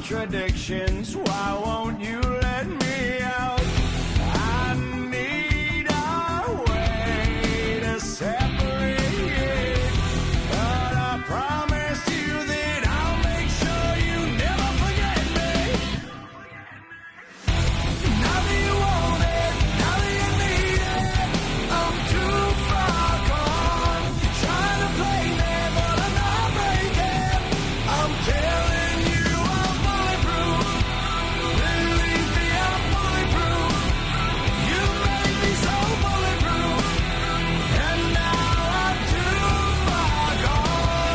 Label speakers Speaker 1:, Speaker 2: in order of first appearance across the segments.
Speaker 1: contradictions. Why won't you let me out? I need a way to separate, but I promise you that I'll make sure you never forget me. Now that you want it, now that you need it, I'm too far gone. You're trying to play me, but I'm not breaking. I'm telling you I'm bulletproof. Believe me, I'm bulletproof. You made me so bulletproof, and now I'm too far gone.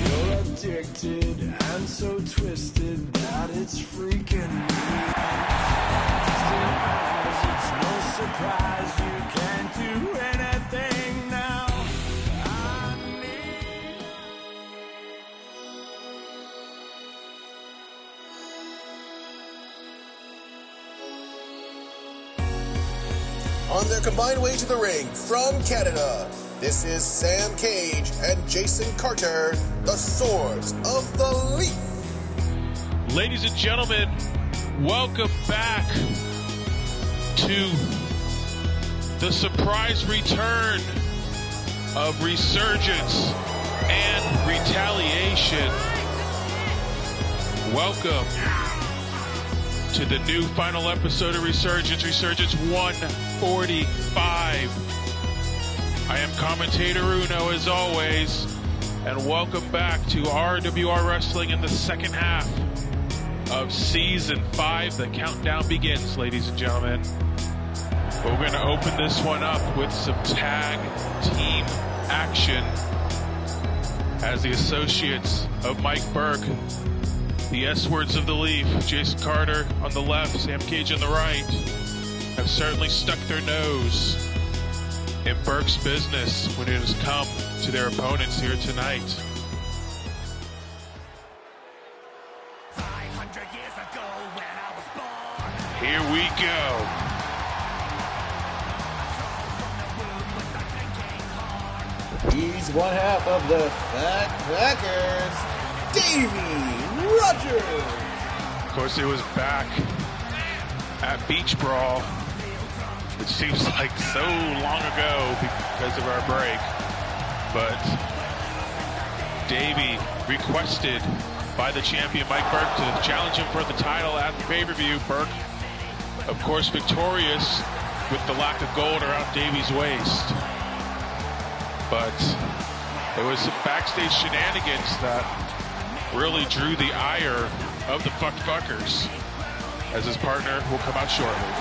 Speaker 1: You're addicted and so twisted that it's freaking me. Still as it's no surprise you can't do anything now. I need
Speaker 2: On their combined way to the ring from Canada, this is Sam Cage and Jason Carter, the Swords of the Leaf.
Speaker 3: Ladies and gentlemen, welcome back to the surprise return of Resurgence and Retaliation. Welcome to the new final episode of Resurgence, Resurgence 145. I am commentator Uno as always, and welcome back to RWR Wrestling in the second half of Season 5. The countdown begins, ladies and gentlemen. But we're going to open this one up with some tag team action as the associates of Mike Burke, the S-words of the Leaf, Jason Carter on the left, Sam Cage on the right, have certainly stuck their nose in Burke's business when it has come to their opponents here tonight.
Speaker 1: 500 years ago when I was born.
Speaker 3: Here we go.
Speaker 4: He's one half of the Fat Packers, Davey Rogers.
Speaker 3: Of course, it was back at Beach Brawl, which seems like so long ago because of our break. But Davey requested by the champion Mike Burke to challenge him for the title at the pay-per-view. Burke, of course, victorious with the lack of gold around Davey's waist. But it was some backstage shenanigans that really drew the ire of the fuckers, as his partner will come out shortly.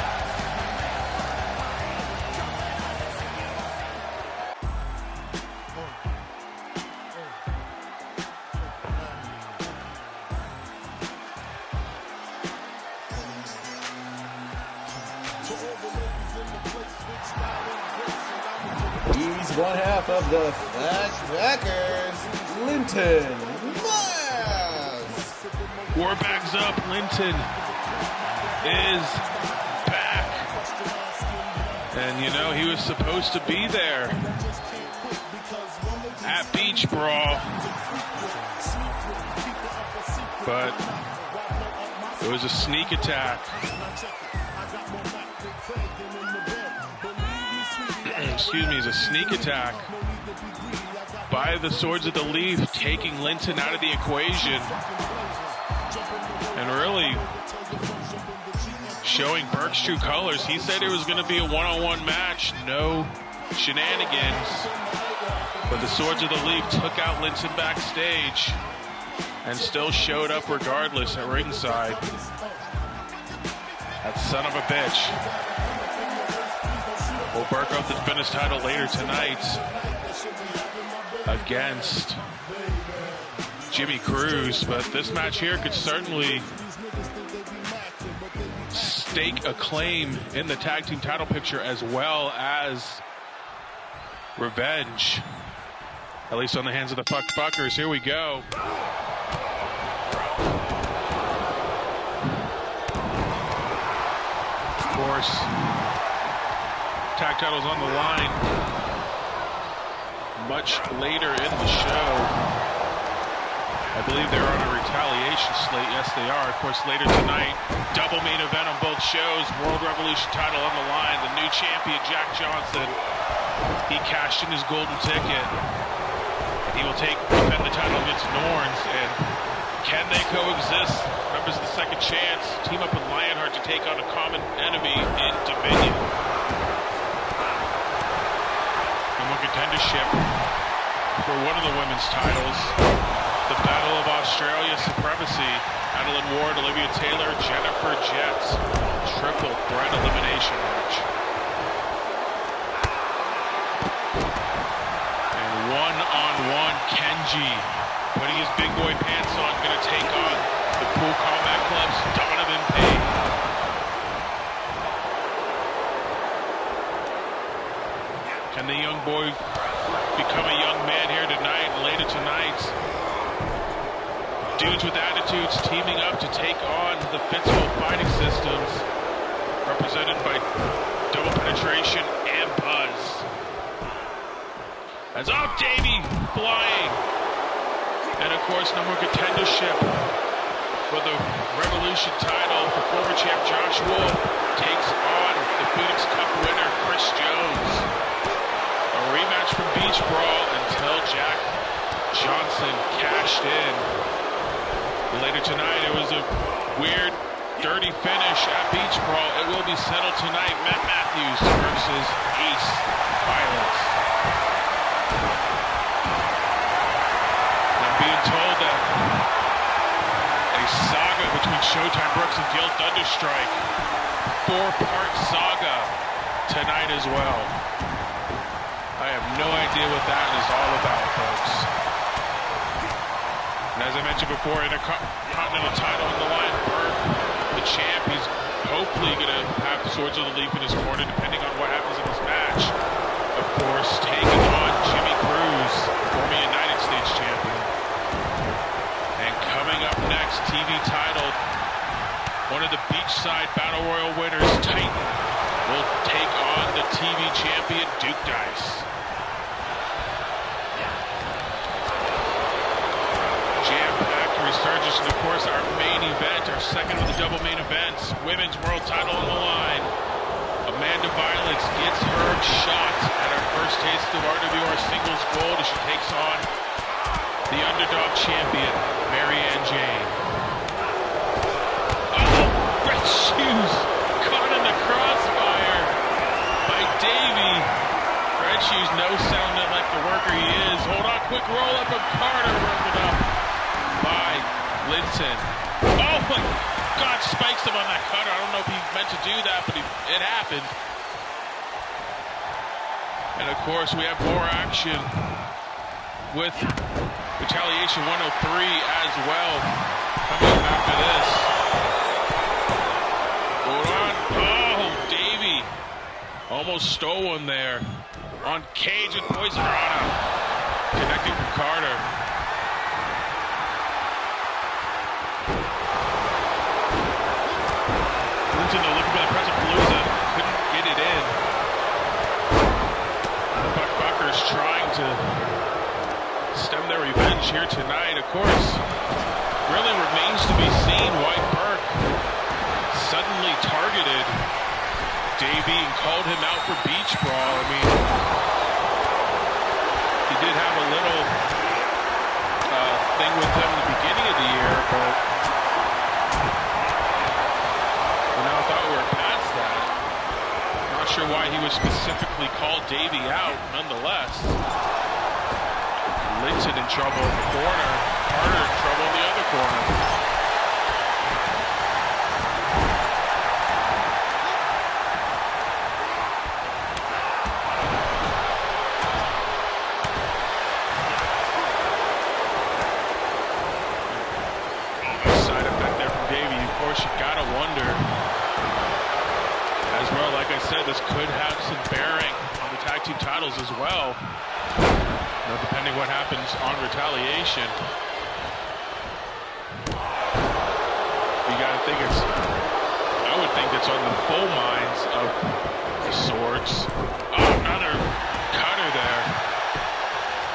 Speaker 4: He's one half of the Fat Packers, Linton Miles.
Speaker 3: War bags up. Linton is back. And you know, he was supposed to be there at Beach Brawl. But it was a sneak attack. Excuse me, it's a sneak attack by the Swords of the Leaf, taking Linton out of the equation and really showing Burke's true colors. He said it was going to be a one-on-one match, no shenanigans, but the Swords of the Leaf took out Linton backstage and still showed up regardless at ringside. That son of a bitch. Will Burke will defend his title later tonight against Jimmy Cruz, but this match here could certainly stake a claim in the tag team title picture as well as revenge, at least on the hands of the fuckers. Here we go. Of course, tag titles on the line much later in the show. I believe they're on a retaliation slate. Yes, they are. Of course, later tonight, double main event on both shows. World Revolution title on the line. The new champion, Jack Johnson, he cashed in his golden ticket. He will defend the title against Norns. And can they coexist? Members of the Second Chance team up with Lionheart to take on a common enemy in Dominion. Number contendership for one of the women's titles. The Battle of Australia Supremacy. Madeline Ward, Olivia Taylor, Jennifer Jets. Triple threat elimination match. And one-on-one Kenji, putting his big boy pants on, going to take on the Pool Combat Club's Donovan Payne. Can the young boy become a young man here tonight and later tonight? Dudes with attitudes teaming up to take on the Fitzville Fighting Systems, represented by Double Penetration and Buzz. As off Davey flying. And of course, number contendership for the Revolution title. The former champ Josh Wolf takes on the Phoenix Cup winner Chris Jones. A rematch from Beach Brawl until Jack Johnson cashed in. Later tonight, it was a weird, dirty finish at Beach Brawl. It will be settled tonight. Matt Matthews versus Ace Violence. I'm being told that a saga between Showtime Brooks and Gil Thunderstrike, 4-part saga tonight as well. I have no idea what that is all about, folks. And as I mentioned before, Intercontinental title on the line, Burke, the champ, he's hopefully going to have the Swords of the Leaf in his corner, depending on what happens in this match. Of course, taking on Jimmy Cruz, former United States champion. And coming up next, TV title, one of the beachside Battle Royal winners, Titan, will take on the TV champion, Duke Dice. Resurgence, and of course our main event, our second of the double main events, women's world title on the line. Amanda Violence gets her shot at her first taste of RWR singles gold as she takes on the underdog champion, Marianne Jane. Oh, red shoes caught in the crossfire by Davey. Red shoes, no sounding like the worker he is. Hold on, quick roll up of Carter, work it up by Linton. Oh my God, spikes him on that cutter. I don't know if he meant to do that, but it happened. And of course, we have more action with Retaliation 103 as well. Coming up after this. Hold on. Oh, Davey almost stole one there. On Cage with Poison Rana. Connecting from Carter. Looking for the present Palooza, couldn't get it in. The Buckbuckers trying to stem their revenge here tonight. Of course, really remains to be seen why Burke suddenly targeted Davey and called him out for Beach Brawl. I mean, he did have a little thing with him in the beginning of the year, but I thought we were past that. Not sure why he would specifically call Davey out, nonetheless. Linton in trouble in the corner. Carter in trouble in the other corner. Side effect there from Davey. Of course, you gotta wonder. As well, like I said, this could have some bearing on the tag team titles as well. You know, depending what happens on Retaliation. You gotta think I would think it's on the full minds of the Swords. Oh, another cutter there.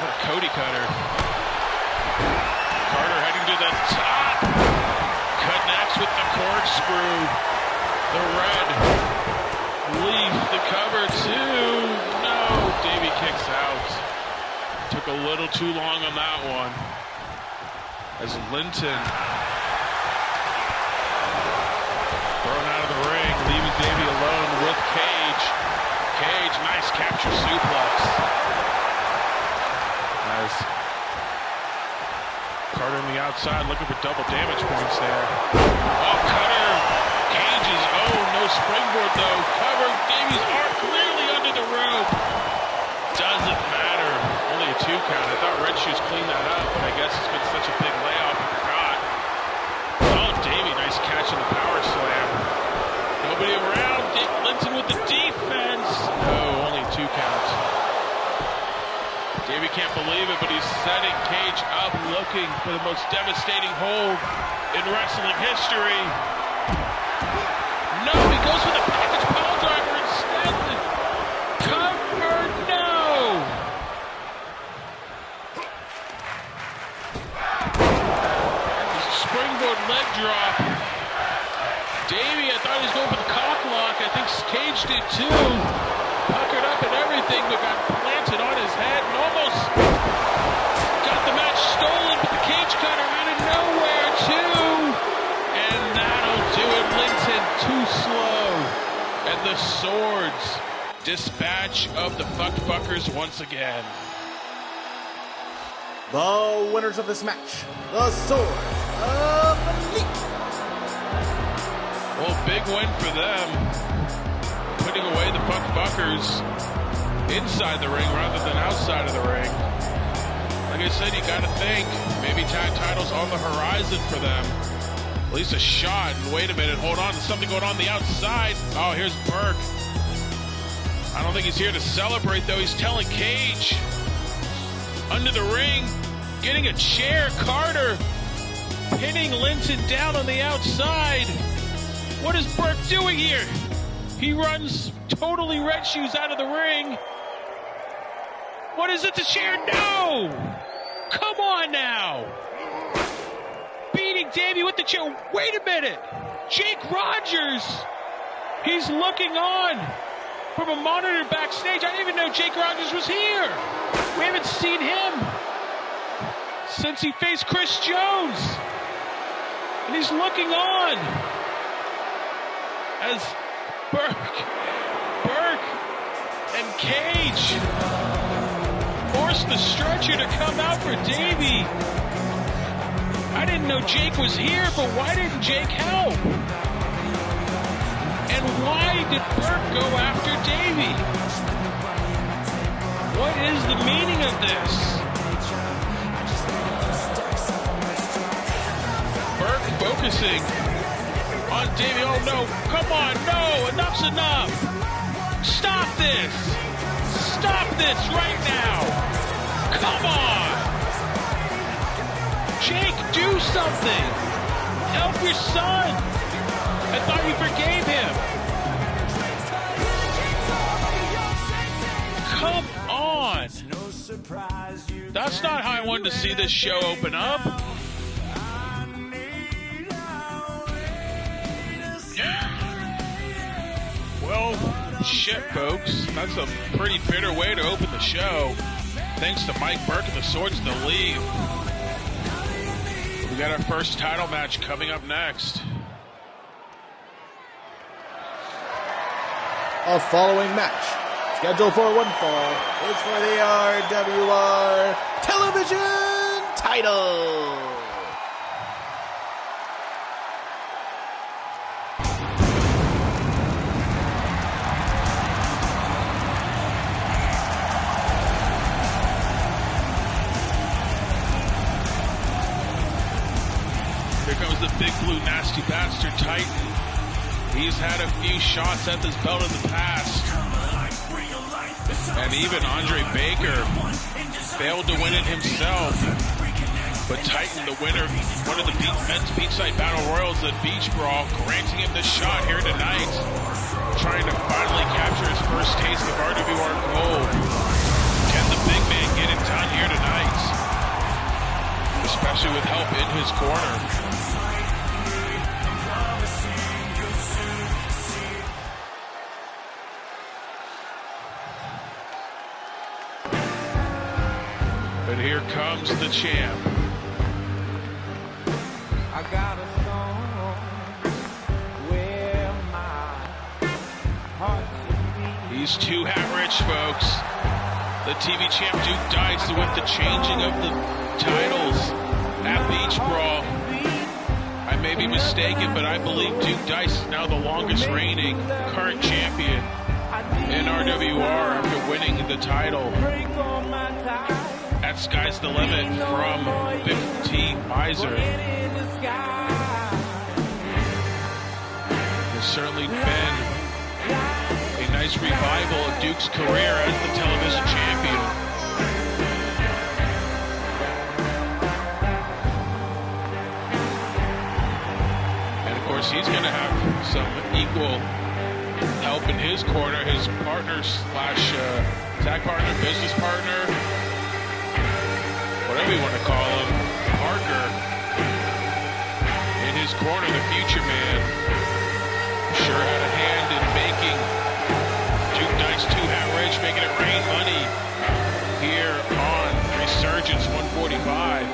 Speaker 3: What a Cody cutter. Carter heading the top. Connects with the corkscrew. The red leaf, the cover two. No, Davey kicks out. Took a little too long on that one. As Linton thrown out of the ring, leaving Davey alone with Cage. Cage, nice capture suplex. As Carter on the outside looking for double damage points there. Oh, cutter. Cage's, no springboard though. Cover, Davey's arm clearly under the rope. Doesn't matter. Only a 2 count. I thought Red Shoes cleaned that up, but I guess it's been such a big layoff, I forgot. Oh, Davey, nice catch in the power slam. Nobody around. Dick Linton with the defense. No, only 2 counts. Davey can't believe it, but he's setting Cage up, looking for the most devastating hold in wrestling history. No, he goes for the package pile driver instead. Cover, no. Springboard leg drop. Davey, I thought he was going for the cock lock. I think Cage did too. Puckered up and everything, but got planted on his head and almost got the match stolen, but the Cage cutter out of nowhere too. And that'll do it. Linton too slow. And the Swords dispatch of the fuckers once again.
Speaker 4: The winners of this match, the Swords of the League.
Speaker 3: Well, big win for them. Putting away the fuckers inside the ring rather than outside of the ring. Like I said, you gotta think, maybe tag titles on the horizon for them. At least a shot. And wait a minute, hold on, there's something going on the outside. Oh, here's Burke. I don't think he's here to celebrate, though. He's telling Cage. Under the ring, getting a chair. Carter pinning Linton down on the outside. What is Burke doing here? He runs totally Red Shoes out of the ring. What is it, the chair? No! Come on now! Beating Davey with the chair. Wait a minute! Jake Rogers! He's looking on from a monitor backstage. I didn't even know Jake Rogers was here. We haven't seen him since he faced Chris Jones. And he's looking on as Burke and Cage forced the stretcher to come out for Davey. I didn't know Jake was here, but why didn't Jake help? And why did Burke go after Davey? What is the meaning of this? Burke focusing on Davey. Oh no, come on, no, enough's enough. Stop this. Stop this right now. Come on. Jake, do something. Help your son. I thought you forgave him. Come on. That's not how I wanted to see this show open up. Well, shit, folks. That's a pretty bitter way to open the show. Thanks to Mike Burke and the Swords of the League. We got our first title match coming up next.
Speaker 4: Our following match, scheduled for one fall, is for the RWR Television title.
Speaker 3: Here comes the big blue nasty bastard Titan. He's had a few shots at this belt in the past. And even Andre Baker failed to win it himself. But Titan, the winner, one of the men's beachside battle royals at Beach Brawl, granting him the shot here tonight. Trying to finally capture his first taste of RWR gold. Can the big man get it done here tonight? This especially with help in his corner. But here comes the champ.
Speaker 1: I got a stone where my heart should be.
Speaker 3: He's too hat rich, folks. The TV champ Duke Dice with the changing of the titles at Beach Brawl. I may be mistaken, but I believe Duke Dice is now the longest reigning current champion in RWR after winning the title. That sky's the limit from 15 Miser. There's certainly been a nice revival of Duke's career as the television champion. And of course, he's going to have some equal help in his corner, his partner slash tag partner, business partner, whatever you want to call him, Parker. In his corner, the future man sure had a hand in making Duke Dice too hat rich, making it rain money here on Resurgence 145.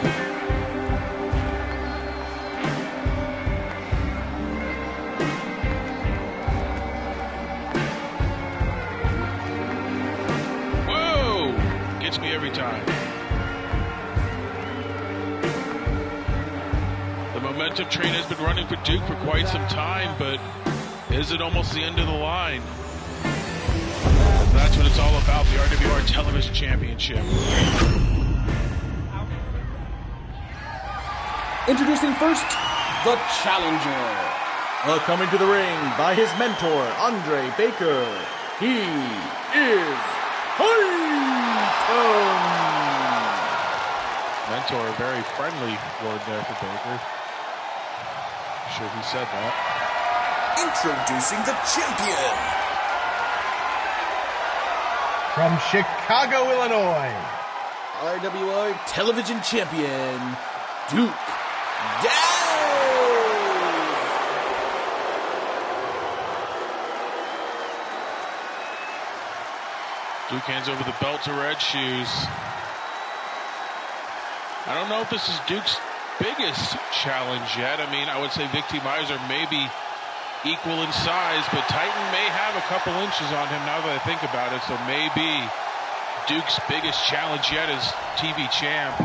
Speaker 3: Whoa! Gets me every time. The momentum train has been running for Duke for quite some time, but is it almost the end of the line? That's what it's all about, the RWR Television Championship.
Speaker 4: Introducing first, the challenger. Coming to the ring by his mentor, Andre Baker. He is Titan.
Speaker 3: Mentor, a very friendly word there for Baker. I'm sure he said that.
Speaker 2: Introducing the champion.
Speaker 5: From Chicago, Illinois,
Speaker 4: RWR Television Champion, Duke Dice.
Speaker 3: Duke hands over the belt to Red Shoes. I don't know if this is Duke's biggest challenge yet. I mean, I would say Vic T. Miser may be equal in size, but Titan may have a couple inches on him now that I think about it. So maybe Duke's biggest challenge yet is TV champ,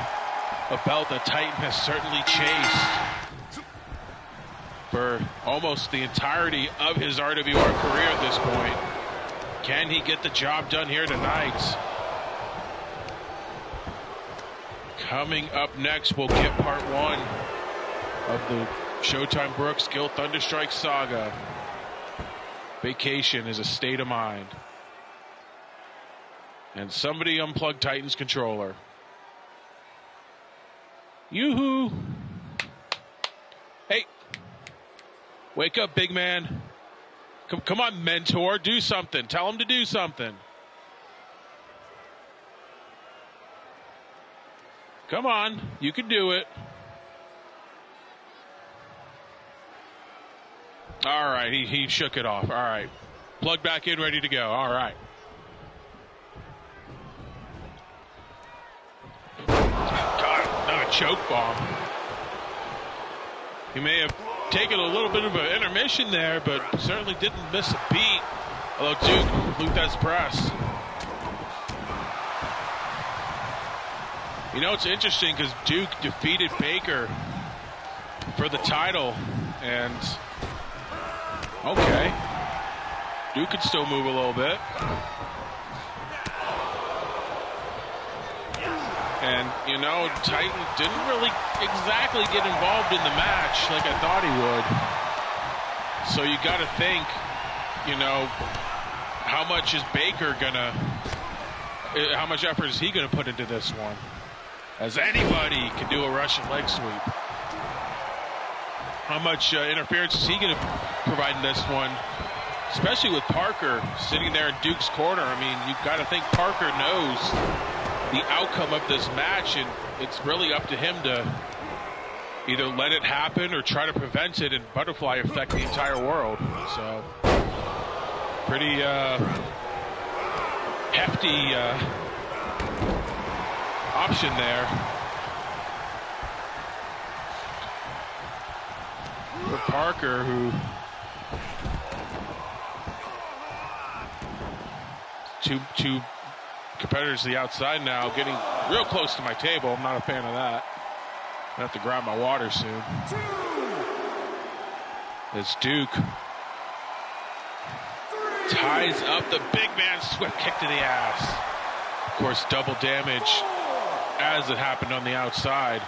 Speaker 3: a belt that Titan has certainly chased for almost the entirety of his RWR career at this point. Can he get the job done here tonight? Coming up next, we'll get part one of the Showtime Brooks Gil Thunderstrike saga. Vacation is a state of mind. And somebody unplugged Titan's controller. Yoo-hoo! Hey! Wake up, big man. Come on, mentor. Do something. Tell him to do something. Come on. You can do it. All right. He shook it off. All right. Plug back in, ready to go. All right. God, another choke bomb. He may have taken a little bit of an intermission there, but certainly didn't miss a beat. Although Duke blew that press. You know, it's interesting because Duke defeated Baker for the title, and okay, Duke could still move a little bit. And, you know, Titan didn't really exactly get involved in the match like I thought he would. So you got to think, you know, how much is Baker gonna, how much effort is he gonna put into this one? As anybody can do a Russian leg sweep. How much interference is he gonna provide in this one? Especially with Parker sitting there in Duke's corner. I mean, you've got to think Parker knows the outcome of this match, and it's really up to him to either let it happen or try to prevent it and butterfly affect the entire world. So, pretty hefty option there for Parker, who two competitors to the outside now, getting real close to my table. I'm not a fan of that. I have to grab my water soon. It's Duke. Ties up the big man, swift kick to the ass. Of course, double damage as it happened on the outside.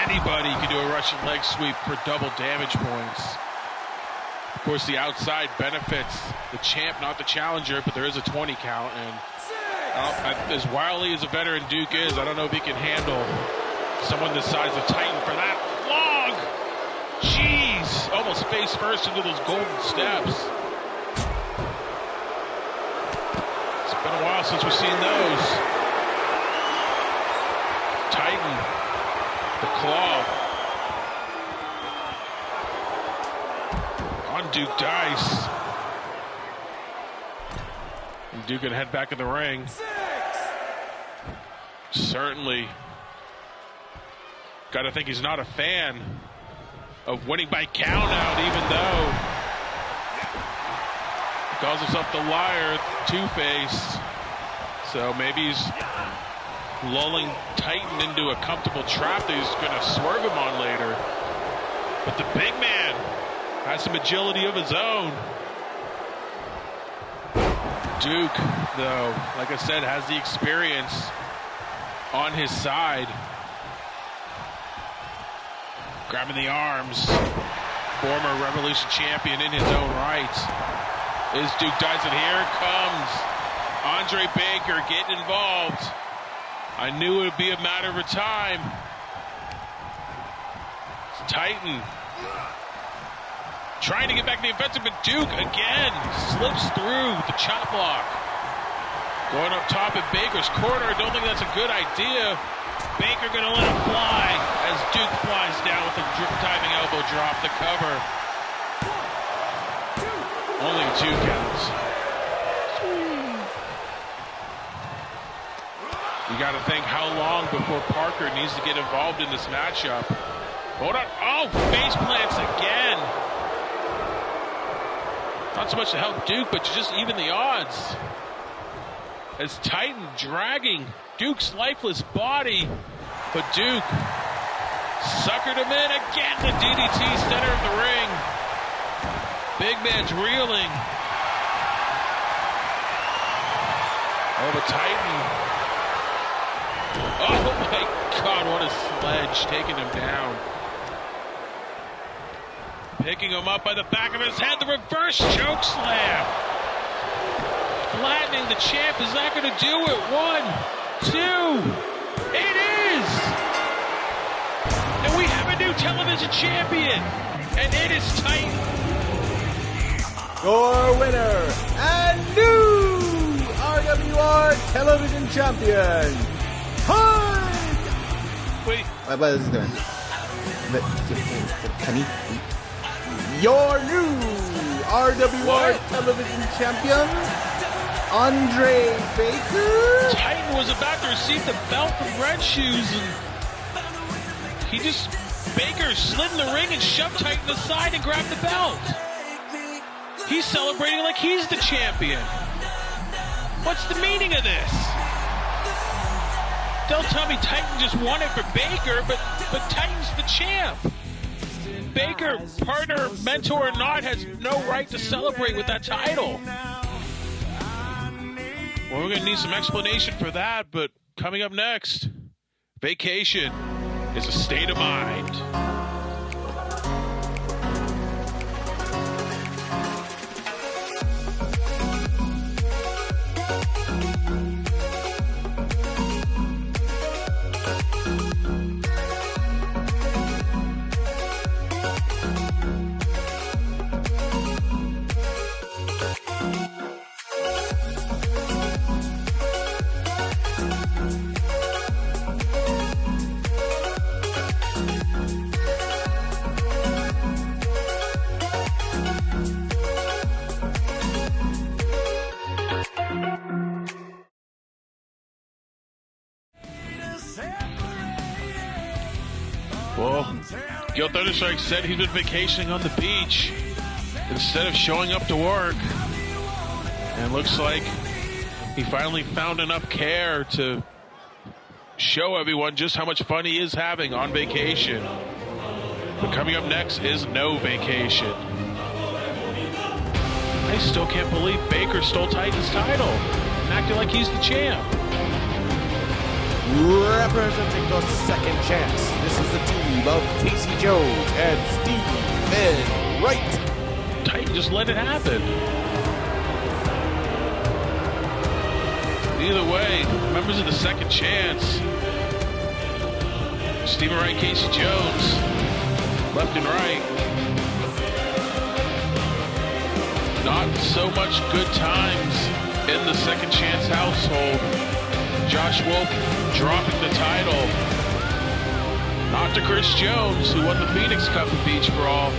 Speaker 3: Anybody can do a Russian leg sweep for double damage points. Of course, the outside benefits the champ, not the challenger, but there is a 20 count. And as wily as a veteran Duke is, I don't know if he can handle someone the size of Titan for that long. Jeez, almost face first into those golden steps. It's been a while since we've seen those. Titan, the claw. On Duke Dice. And Duke can head back in the ring. Certainly got to think he's not a fan of winning by count out, even though he calls himself the liar, two-face. So maybe he's lulling Titan into a comfortable trap that he's going to swerve him on later. But the big man has some agility of his own. Duke, though, like I said, has the experience on his side. Grabbing the arms. Former Revolution champion in his own right. Is Duke Dice, and here comes Andre Baker getting involved. I knew it would be a matter of time. It's Titan trying to get back to the offensive, but Duke again slips through the chop block. Going up top at Baker's corner. I don't think that's a good idea. Baker going to let him fly as Duke flies down with a diving elbow drop to cover. Only 2 counts. You got to think how long before Parker needs to get involved in this matchup. Hold on. Oh, face plants again. Not so much to help Duke, but to just even the odds. As Titan dragging Duke's lifeless body. But Duke suckered him in again. The DDT center of the ring. Big man's reeling. Oh, but Titan. Oh my God, what a sledge, taking him down. Picking him up by the back of his head, the reverse choke slam. Flattening the champ, is that going to do it? 1, 2, it is! And we have a new television champion, and it is Titan.
Speaker 4: Your winner and new RWR television champion, Titan!
Speaker 3: Wait.
Speaker 4: What is he doing? Your new RWR television champion, Andre Baker.
Speaker 3: Titan was about to receive the belt from Red Shoes, and Baker slid in the ring and shoved Titan aside and grabbed the belt. He's celebrating like he's the champion. What's the meaning of this? Don't tell me Titan just won it for Baker, but Titan's the champ. Baker, partner, mentor or not, has no right to celebrate with that title. Well, we're going to need some explanation for that, but coming up next, vacation is a state of mind. Well, Gil Thunderstrike said he's been vacationing on the beach instead of showing up to work. And it looks like he finally found enough care to show everyone just how much fun he is having on vacation. But coming up next is no vacation. I still can't believe Baker stole Titan's title and acted like he's the champ.
Speaker 4: Representing the second chance, this is the team of Casey Jones and Steve Wright.
Speaker 3: Titan just let it happen. Either way, members of the second chance, Stephen Wright, Casey Jones, left and right. Not so much good times in the second chance household. Josh Wolf dropping the title. Not to Chris Jones, who won the Phoenix Cup in Beach Brawl,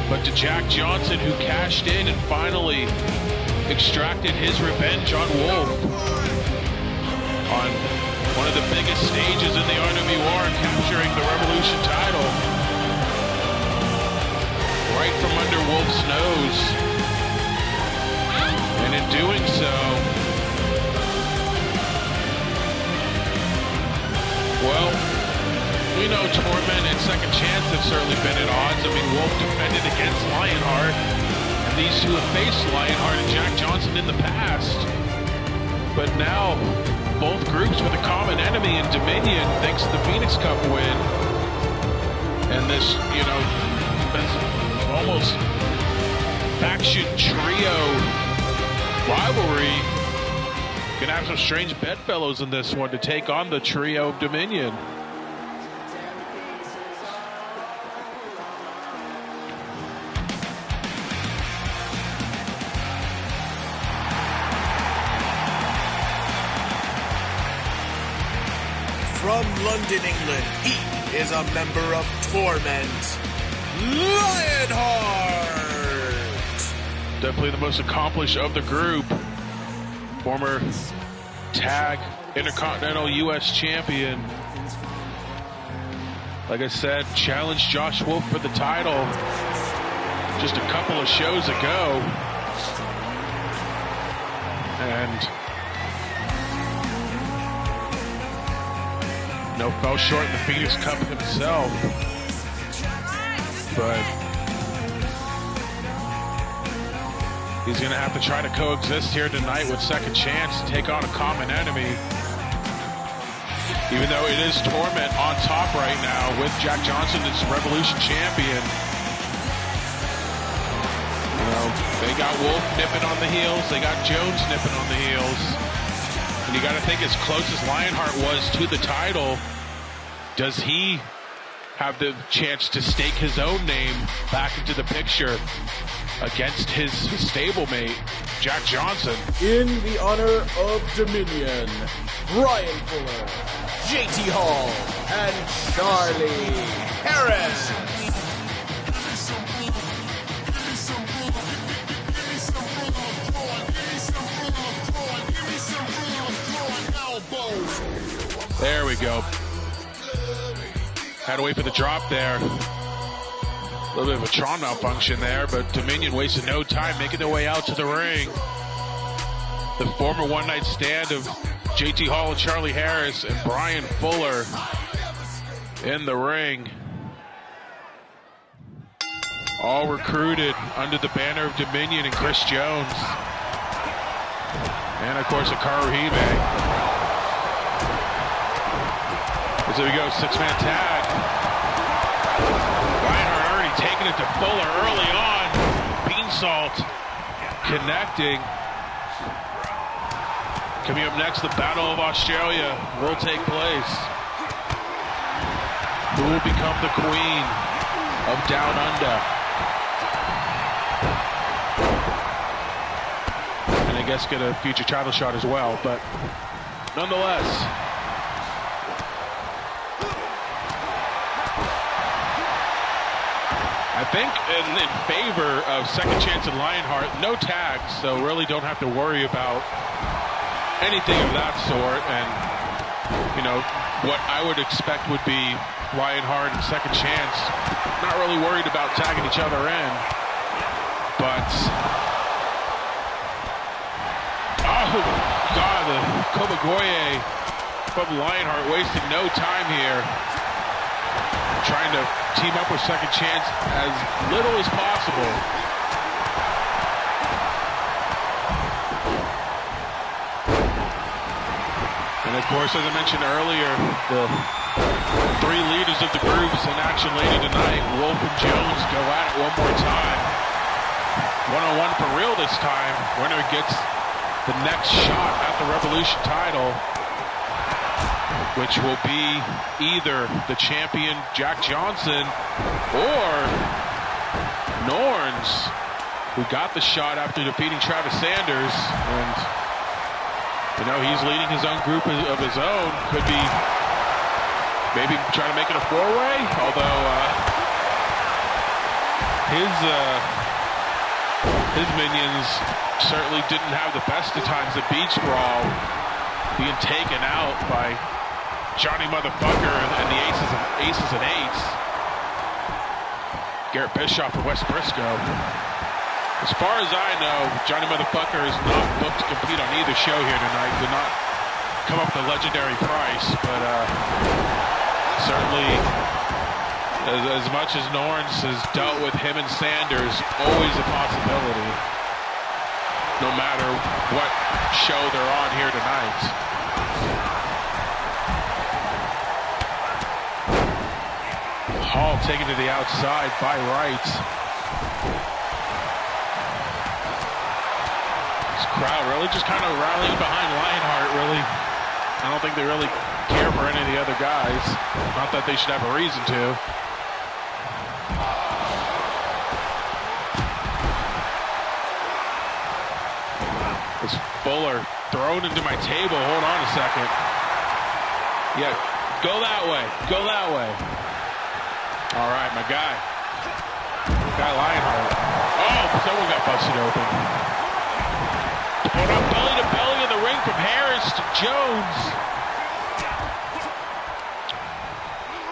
Speaker 3: but to Jack Johnson, who cashed in and finally extracted his revenge on Wolf on one of the biggest stages in the RWR, capturing the Revolution title right from under Wolf's nose. And in doing so, well, we know Torment and Second Chance have certainly been at odds. I mean, Wolf defended against Lionheart, and these two have faced Lionheart and Jack Johnson in the past. But now, both groups with a common enemy in Dominion, thanks to the Phoenix Cup win. And this, almost faction trio rivalry. Gonna have some strange bedfellows in this one to take on the trio of Dominion.
Speaker 2: From London, England, he is a member of Torment, Lionheart.
Speaker 3: Definitely the most accomplished of the group. Former tag Intercontinental U.S. champion. Like I said, challenged Josh Wolf for the title just a couple of shows ago. And fell short in the Phoenix Cup himself. But he's going to have to try to coexist here tonight with Second Chance to take on a common enemy. Even though it is Torment on top right now with Jack Johnson as Revolution champion. They got Wolf nipping on the heels. They got Jones nipping on the heels. And you got to think, as close as Lionheart was to the title, does he have the chance to stake his own name back into the picture against his stablemate, Jack Johnson?
Speaker 4: In the honor of Dominion, Brian Fuller, JT Hall, and Charlie Harris.
Speaker 3: There we go. Had to wait for the drop there. A little bit of a Tron malfunction there, but Dominion wasted no time making their way out to the ring. The former one-night stand of JT Hall and Charlie Harris and Brian Fuller in the ring. All recruited under the banner of Dominion and Chris Jones. And of course, Hikaru Hime. So we go, six-man tag. Reinhardt already taking it to Fuller early on. Beansalt connecting. Coming up next, the Battle of Australia will take place. Who will become the queen of Down Under? And I guess get a future title shot as well, but nonetheless. I think in favor of Second Chance and Lionheart, no tags, so really don't have to worry about anything of that sort. And, what I would expect would be Lionheart and Second Chance. Not really worried about tagging each other in. But, oh God, the Kobagoye from Lionheart wasting no time here. Trying to team up with Second Chance as little as possible. And of course, as I mentioned earlier, the three leaders of the groups in action later tonight, Wolf and Jones, go at it one more time. One-on-one for real this time. Winner gets the next shot at the Revolution title, which will be either the champion Jack Johnson or Norns, who got the shot after defeating Travis Sanders. And you know, he's leading his own group of his own. Could be maybe trying to make it a four-way, although his minions certainly didn't have the best of times at Beach Brawl, being taken out by Johnny Motherfucker and the Aces and Eights. Garrett Bischoff and Wes Briscoe. As far as I know, Johnny Motherfucker is not booked to compete on either show here tonight. Did not come up with a legendary price, but certainly as much as Norns has dealt with him and Sanders, always a possibility, no matter what show they're on here tonight. Hall taken to the outside by Wright. Crowd really just kind of rallying behind Lionheart, really. I don't think they really care for any of the other guys. Not that they should have a reason to. This Fuller thrown into my table. Hold on a second. Yeah, go that way. Go that way. All right, my guy. Guy Lionheart. Oh, someone got busted open. Going up belly to belly in the ring from Harris to Jones.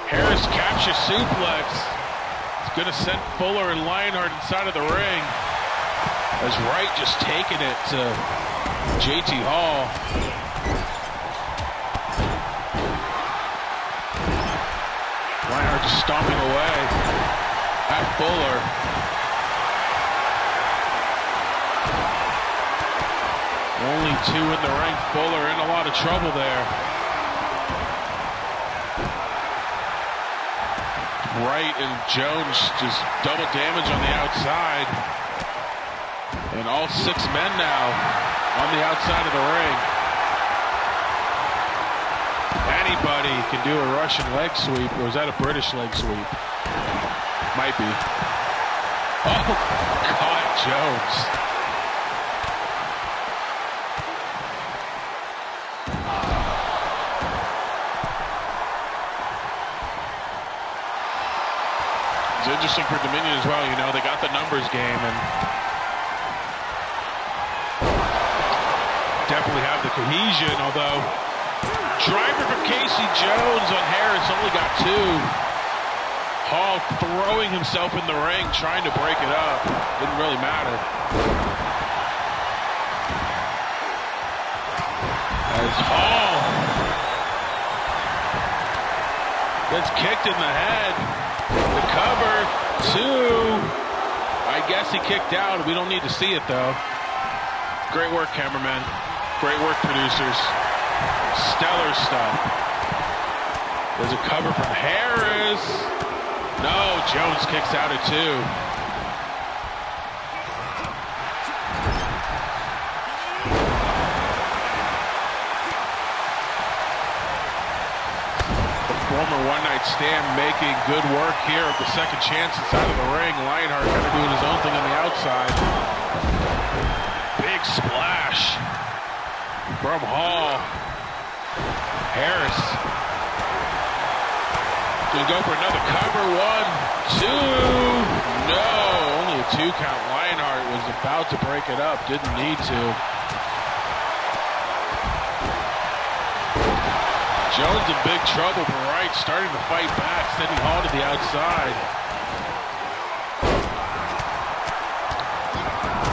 Speaker 3: Harris captures suplex. It's going to send Fuller and Lionheart inside of the ring. As Wright just taking it to JT Hall. Lionheart just stomping away at Fuller. Only two in the ring. Fuller in a lot of trouble there. Wright and Jones just double damage on the outside. And all 6 men now on the outside of the ring. Anybody can do a Russian leg sweep. Or is that a British leg sweep? Might be. Oh, God, Jones. It's interesting for Dominion as well, you know, they got the numbers game and definitely have the cohesion, although driver from Casey Jones on Harris only got 2. Hall throwing himself in the ring, trying to break it up. Didn't really matter. As Hall gets kicked in the head. The cover, 2. I guess he kicked out. We don't need to see it, though. Great work, cameraman. Great work, producers. Stellar stuff. There's a cover from Harris. No, Jones kicks out at 2. Former one-night stand making good work here of the Second Chance inside of the ring. Lionheart kind of doing his own thing on the outside. Big splash from Hall. Harris gonna go for another cover. 1, 2. No, only a 2 count. Lionheart was about to break it up. Didn't need to. Jones in big trouble, but Wright starting to fight back, sending Hall to the outside.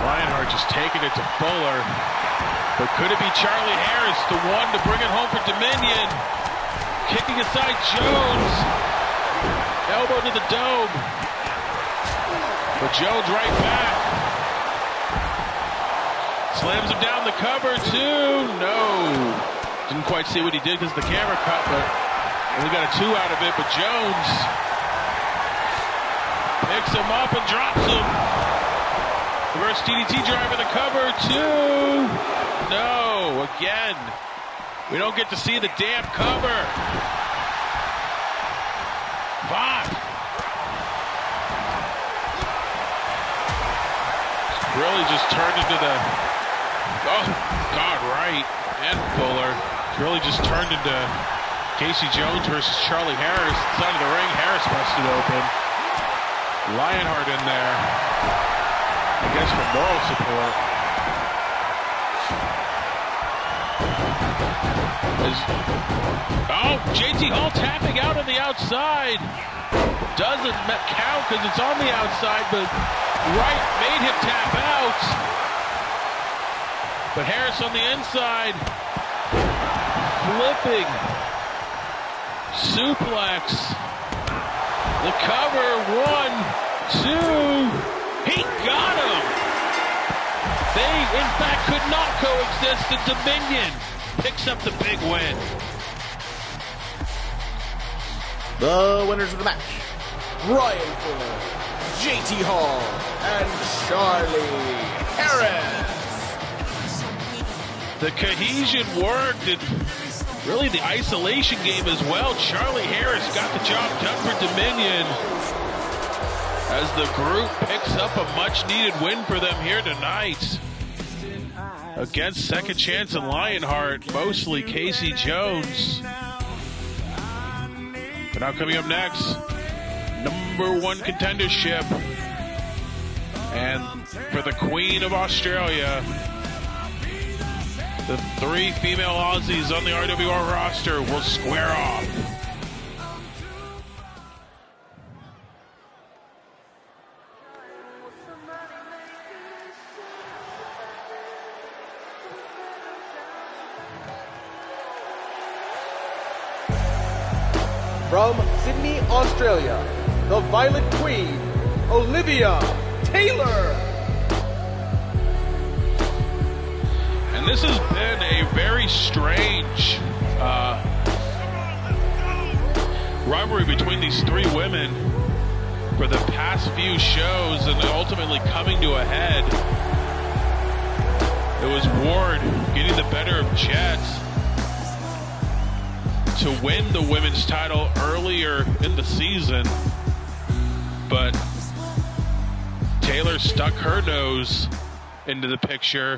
Speaker 3: Lionheart just taking it to Fuller. But could it be Charlie Harris, the one to bring it home for Dominion? Kicking aside Jones. Elbow to the dome. But Jones right back. Slams him down the cover, too. No. Didn't quite see what he did because the camera cut, but we got a 2 out of it. But Jones picks him up and drops him. Reverse DDT drive in the cover, 2. No, again. We don't get to see the damn cover. 5. Really just turned into the, oh, God, right, and Fuller. Really just turned into Casey Jones versus Charlie Harris. Side of the ring, Harris busted open. Lionheart in there, I guess for moral support. JT Hall tapping out on the outside. Doesn't count because it's on the outside, but Wright made him tap out. But Harris on the inside. Flipping. Suplex. The cover. 1, 2. He got him. They, in fact, could not coexist, and Dominion picks up the big win.
Speaker 4: The winners of the match, Ryan Fuller, JT Hall, and Charlie Harris.
Speaker 3: The cohesion worked, and really the isolation game as well. Charlie Harris got the job done for Dominion as the group picks up a much-needed win for them here tonight against Second Chance and Lionheart, mostly Casey Jones. But now coming up next, #1 contendership. And for the Queen of Australia, the 3 female Aussies on the RWR roster will square off.
Speaker 4: From Sydney, Australia, the Violet Queen, Olivia Taylor.
Speaker 3: And this has been a very strange rivalry between these 3 women for the past few shows, and ultimately coming to a head. It was Ward getting the better of Jet to win the women's title earlier in the season, but Taylor stuck her nose into the picture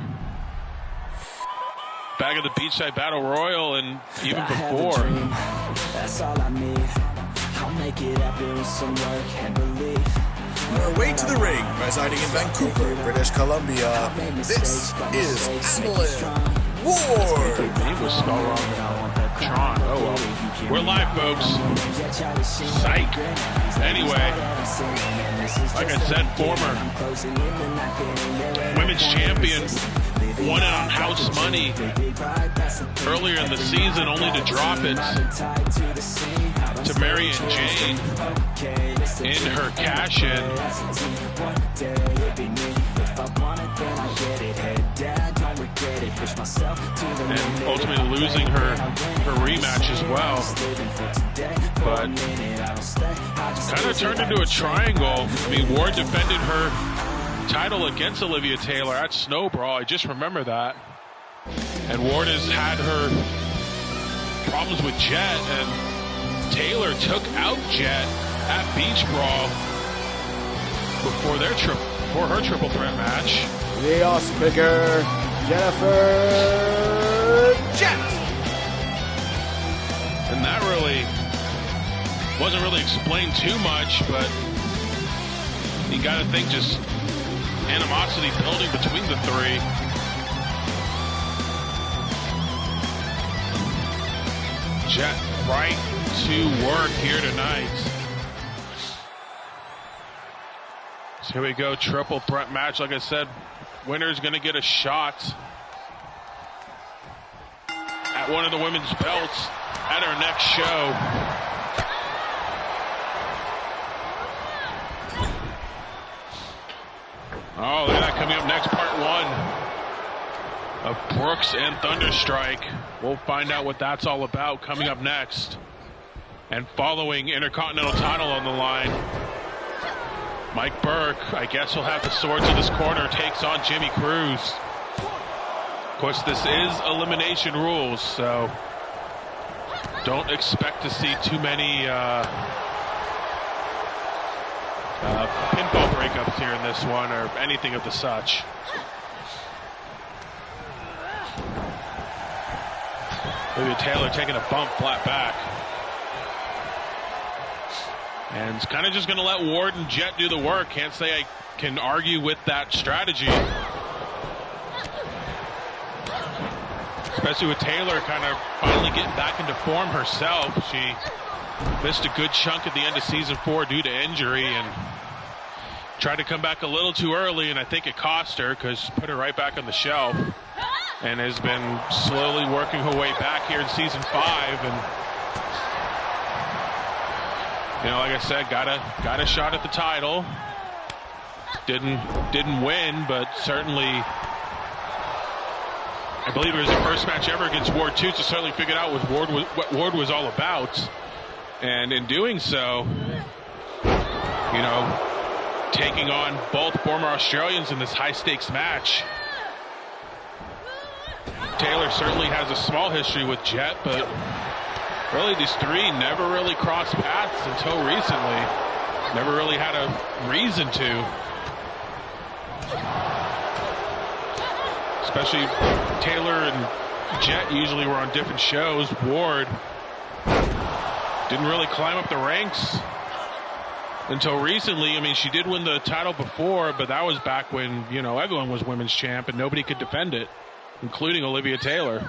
Speaker 3: back at the Beachside Battle Royal and even before.
Speaker 1: That's all I need. I'll make it happen with some work and belief.
Speaker 2: On our way to the ring, residing in Vancouver, British Columbia, this is Adeline Ward.
Speaker 3: He was spelled wrong. Tron. Oh well. We're live, folks. Psych. Anyway, like I said, former women's champion won it on house money earlier in the season, only to drop it to Marion Jane in her cash-in. And ultimately losing her rematch as well. But kind of turned into a triangle. I mean, Ward defended her title against Olivia Taylor at Snow Brawl. I just remember that. And Ward has had her problems with Jet, and Taylor took out Jet at Beach Brawl before her triple threat match.
Speaker 4: The Ass Kicker, Jennifer Jet.
Speaker 3: And that really wasn't really explained too much, but you got to think just animosity building between the 3. Jet right to work here tonight. So here we go, triple threat match. Like I said, winner's going to get a shot at one of the women's belts at our next show. Oh, look at that coming up next, part one of Brooks and Thunderstrike. We'll find out what that's all about coming up next. And following Intercontinental title on the line, Mike Burke, I guess he'll have the swords in his corner, takes on Jimmy Cruz. Of course, this is elimination rules, so don't expect to see too many pinfall breakups here in this one or anything of the such. Olivia Taylor taking a bump flat back. And it's kind of just going to let Ward and Jet do the work. Can't say I can argue with that strategy. Especially with Taylor kind of finally getting back into form herself. She missed a good chunk at the end of season 4 due to injury and tried to come back a little too early, and I think it cost her because put her right back on the shelf and has been slowly working her way back here in season 5. And you know, like I said, got a shot at the title. Didn't win, but certainly I believe it was the first match ever against Ward too, so certainly figured out what Ward was all about. And in doing so, you know, taking on both former Australians in this high-stakes match. Taylor certainly has a small history with Jet, but really these three never really crossed paths until recently. Never really had a reason to. Especially Taylor and Jet usually were on different shows. Ward didn't really climb up the ranks until recently. I mean, she did win the title before, but that was back when, you know, everyone was women's champ and nobody could defend it, including Olivia Taylor.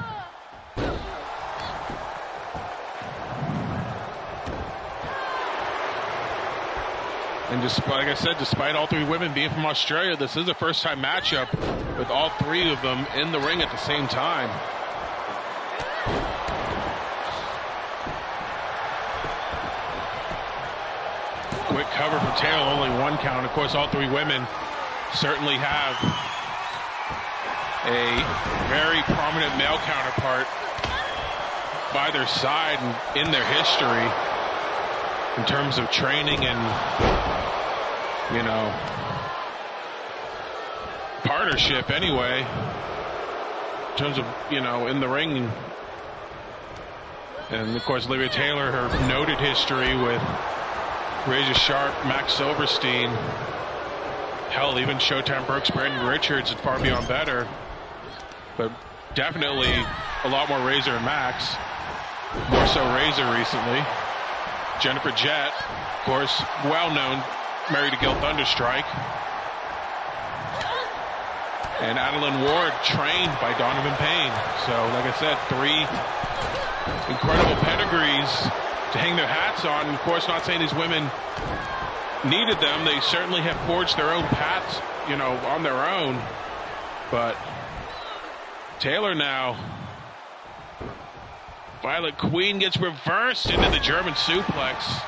Speaker 3: And just like I said, despite all three women being from Australia, this is a first-time matchup with all three of them in the ring at the same time. Quick cover for Taylor, only one count. Of course, all three women certainly have a very prominent male counterpart by their side and in their history in terms of training and, you know, partnership anyway, in terms of, you know, in the ring. And of course, Olivia Taylor, her noted history with Razor Sharp, Max Silverstein, hell, even Showtime Brooks, Brandon Richards, and Far Beyond Better. But definitely a lot more Razor and Max. More so Razor recently. Jennifer Jett, of course, well-known, married to Gil Thunderstrike. And Adeline Ward, trained by Donovan Payne. So, like I said, three incredible pedigrees to hang their hats on. Of course, not saying these women needed them. They certainly have forged their own paths, you know, on their own. But Taylor now, Violet Queen gets reversed into the German suplex.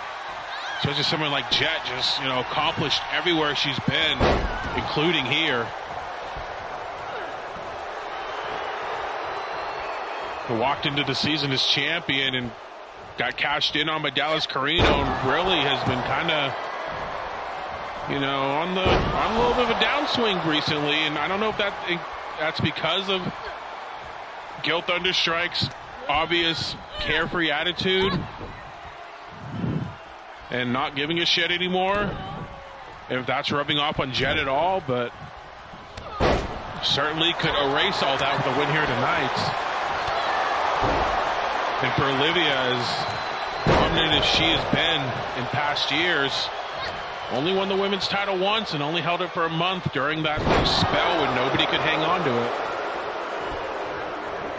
Speaker 3: Especially someone like Jet, just, you know, accomplished everywhere she's been, including here. Who walked into the season as champion and got cashed in on by Dallas Carino, and really has been kind of, you know, on a little bit of a downswing recently. And I don't know if that's because of Gil Thunderstrike's obvious carefree attitude and not giving a shit anymore, if that's rubbing off on Jet at all, but certainly could erase all that with a win here tonight. And for Olivia, as prominent as she has been in past years, only won the women's title once and only held it for a month during that spell when nobody could hang on to it.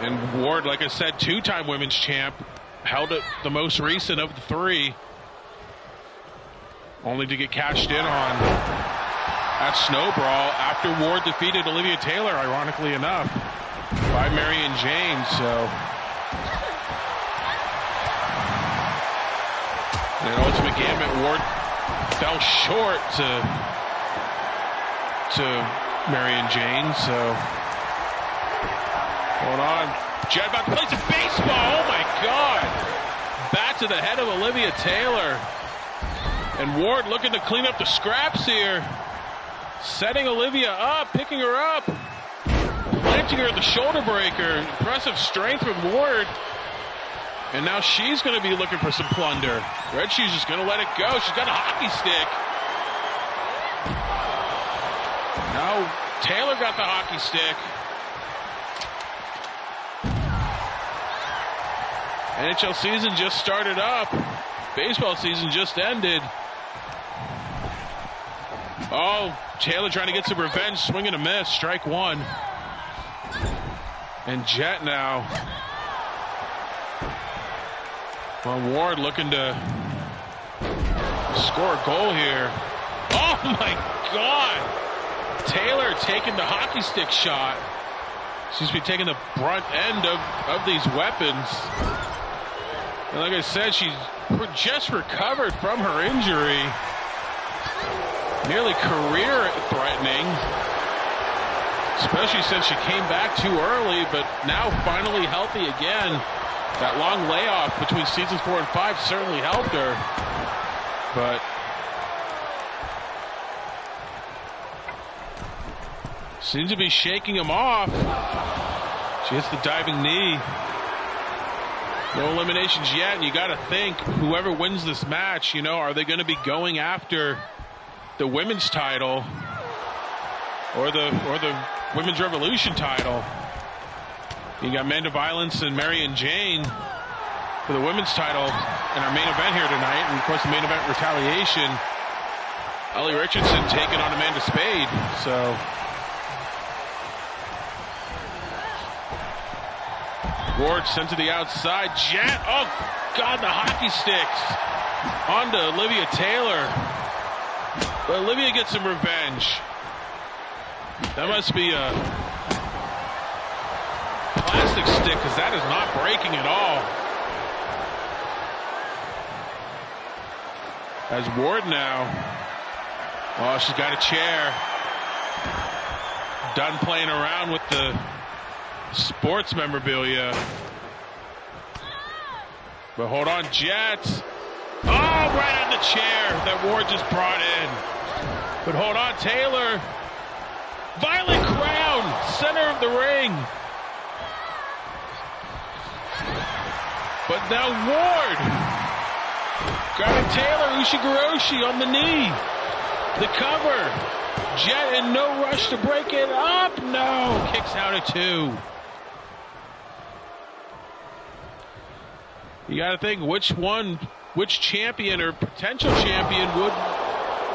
Speaker 3: And Ward, like I said, two-time women's champ, held it the most recent of the three, only to get cashed in on at Snow Brawl after Ward defeated Olivia Taylor, ironically enough, by Marion James. So in an ultimate gambit, Ward fell short to Marion James. So hold on, Jet about to play some baseball. Oh my God! Bat to the head of Olivia Taylor, and Ward looking to clean up the scraps here. Setting Olivia up, picking her up, planting her at the shoulder breaker. Impressive strength from Ward. And now she's going to be looking for some plunder. Red Shoes is going to let it go. She's got a hockey stick. Now Taylor got the hockey stick. NHL season just started up. Baseball season just ended. Oh, Taylor trying to get some revenge, swing and a miss, strike one. And Jet now. Well, Ward looking to score a goal here. Oh my God! Taylor taking the hockey stick shot. Seems to be taking the brunt end of these weapons. And like I said, she's just recovered from her injury. Nearly career-threatening, especially since she came back too early, but now finally healthy again. That long layoff between seasons 4 and 5 certainly helped her, but seems to be shaking him off. She hits the diving knee. No eliminations yet, and you got to think, whoever wins this match, you know, are they going to be going after the women's title or the women's revolution title? You got Amanda Violence and Marion Jane for the women's title in our main event here tonight, and of course the main event retaliation, Ellie Richardson taking on Amanda Spade. So Ward sent to the outside. Jet, oh God, the hockey sticks onto Olivia Taylor. But Olivia gets some revenge. That must be a plastic stick, because that is not breaking at all. As Ward now, oh, she's got a chair. Done playing around with the sports memorabilia. But hold on, Jet. Oh, right on the chair that Ward just brought in. But hold on, Taylor. Violent crown, center of the ring. But now Ward grabbing Taylor Ushigoroshi on the knee. The cover. Jet in no rush to break it up. No, kicks out at 2. You got to think which champion or potential champion would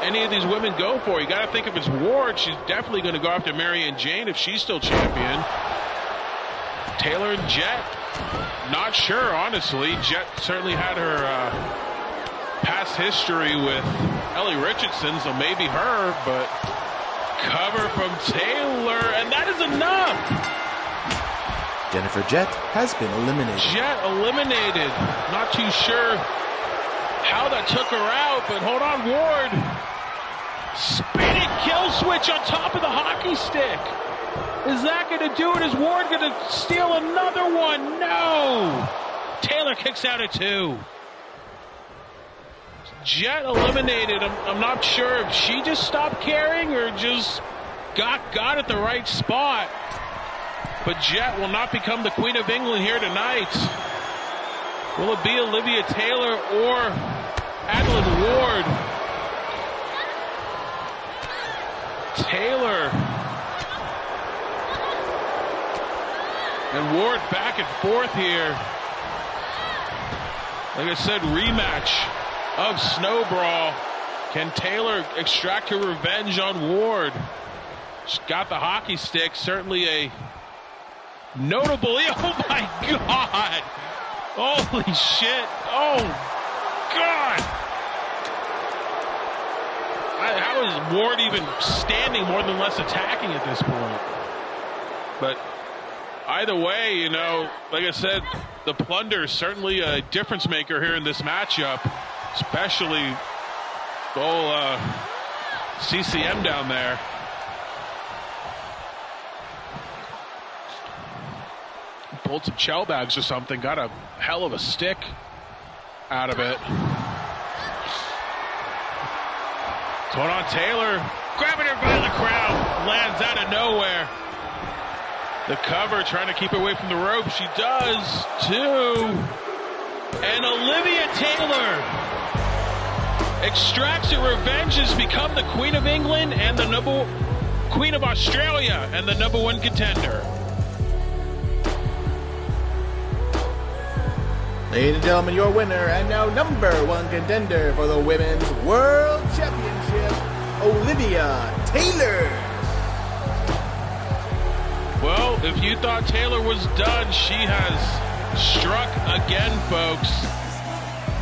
Speaker 3: any of these women go for? You got to think if it's Ward, she's definitely going to go after Marion Jane if she's still champion. Taylor and Jet, not sure, honestly. Jet certainly had her past history with Ellie Richardson, so maybe her, but cover from Taylor, and that is enough.
Speaker 6: Jennifer Jet has been eliminated.
Speaker 3: Jet eliminated. Not too sure how that took her out, but hold on, Ward. Spinning kill switch on top of the hockey stick. Is that going to do it? Is Ward going to steal another one? No. Taylor kicks out at 2. Jet eliminated. I'm not sure if she just stopped caring or just got at the right spot. But Jet will not become the Queen of England here tonight. Will it be Olivia Taylor or Adeline Ward? Taylor and Ward back and forth here. Like I said, rematch of Snow Brawl. Can Taylor extract her revenge on Ward? She's got the hockey stick. Certainly a notable. Oh my God! Holy shit. Oh, God. How is Ward even standing more than less attacking at this point? But either way, you know, like I said, the Plunder is certainly a difference maker here in this matchup, especially the whole CCM down there. Pulled some shell bags or something, got a hell of a stick out of it. Going on Taylor, grabbing her by the crown, lands out of nowhere. The cover, trying to keep her away from the rope. She does, too. And Olivia Taylor extracts her revenge, has become the Queen of England and the Queen of Australia and the #1 contender.
Speaker 4: Ladies and gentlemen, your winner and now #1 contender for the Women's World Championship, Olivia Taylor.
Speaker 3: Well, if you thought Taylor was done, she has struck again, folks.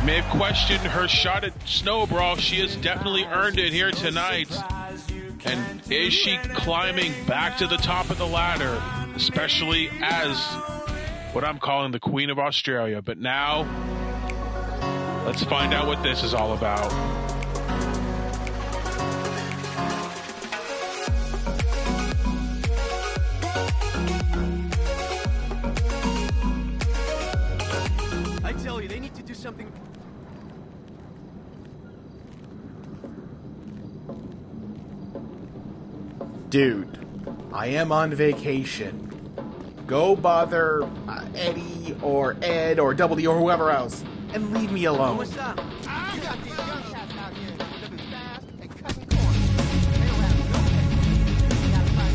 Speaker 3: May have questioned her shot at Snowball. She has definitely earned it here tonight. And is she climbing back to the top of the ladder, especially as what I'm calling the Queen of Australia? But now, let's find out what this is all about.
Speaker 6: I tell you, they need to do something.
Speaker 4: Dude, I am on vacation. Go bother Eddie or Ed or W or whoever else and leave me alone.
Speaker 6: What's up? You got these young cats out here living fast and cutting corners. They don't have no patience. You gotta find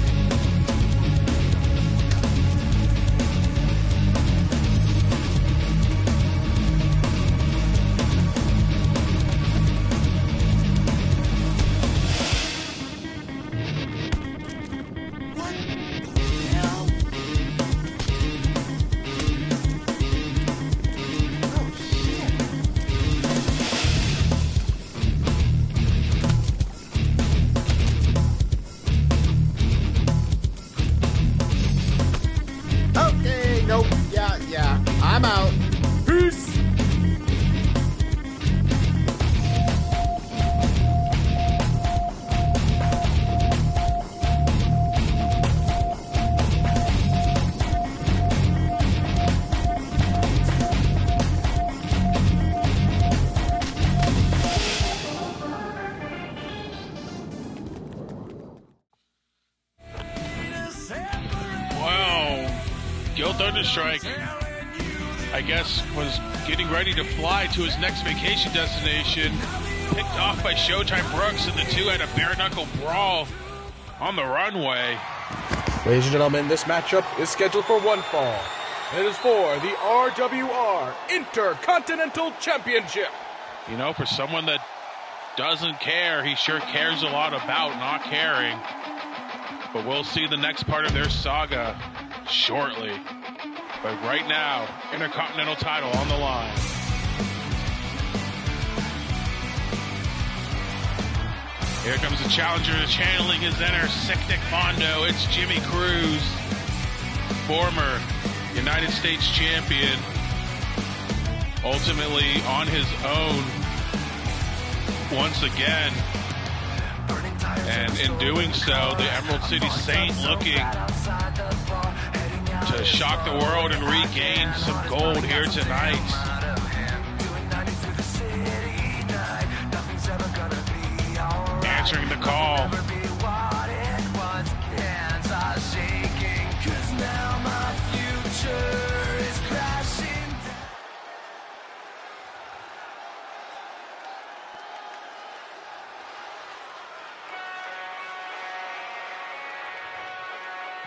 Speaker 4: Okay, nope, yeah, I'm out. Peace.
Speaker 3: Wow. Gil Thunderstrike, I guess, was getting ready to fly to his next vacation destination. Picked off by Showtime Brooks, and the two had a bare-knuckle brawl on the runway.
Speaker 5: Ladies and gentlemen, this matchup is scheduled for one fall. It is for the RWR Intercontinental Championship.
Speaker 3: You know, for someone that doesn't care, he sure cares a lot about not caring. But we'll see the next part of their saga shortly. But right now, Intercontinental title on the line. Here comes the challenger channeling his inner Sick-Nick Mondo. It's Jimmy Cruz, former United States champion, ultimately on his own once again. And in doing so, the Emerald City Saint looking to shock the world and regain some gold here tonight. Answering the call.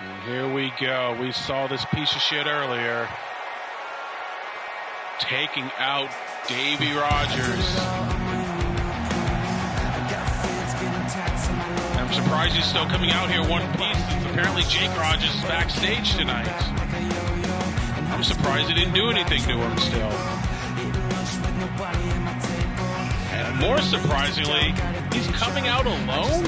Speaker 3: And here we go. We saw this piece of shit earlier. Taking out Davey Rogers. I'm surprised he's still coming out here one piece, since apparently Jake Rogers is backstage tonight. I'm surprised he didn't do anything to him still. And more surprisingly, he's coming out alone?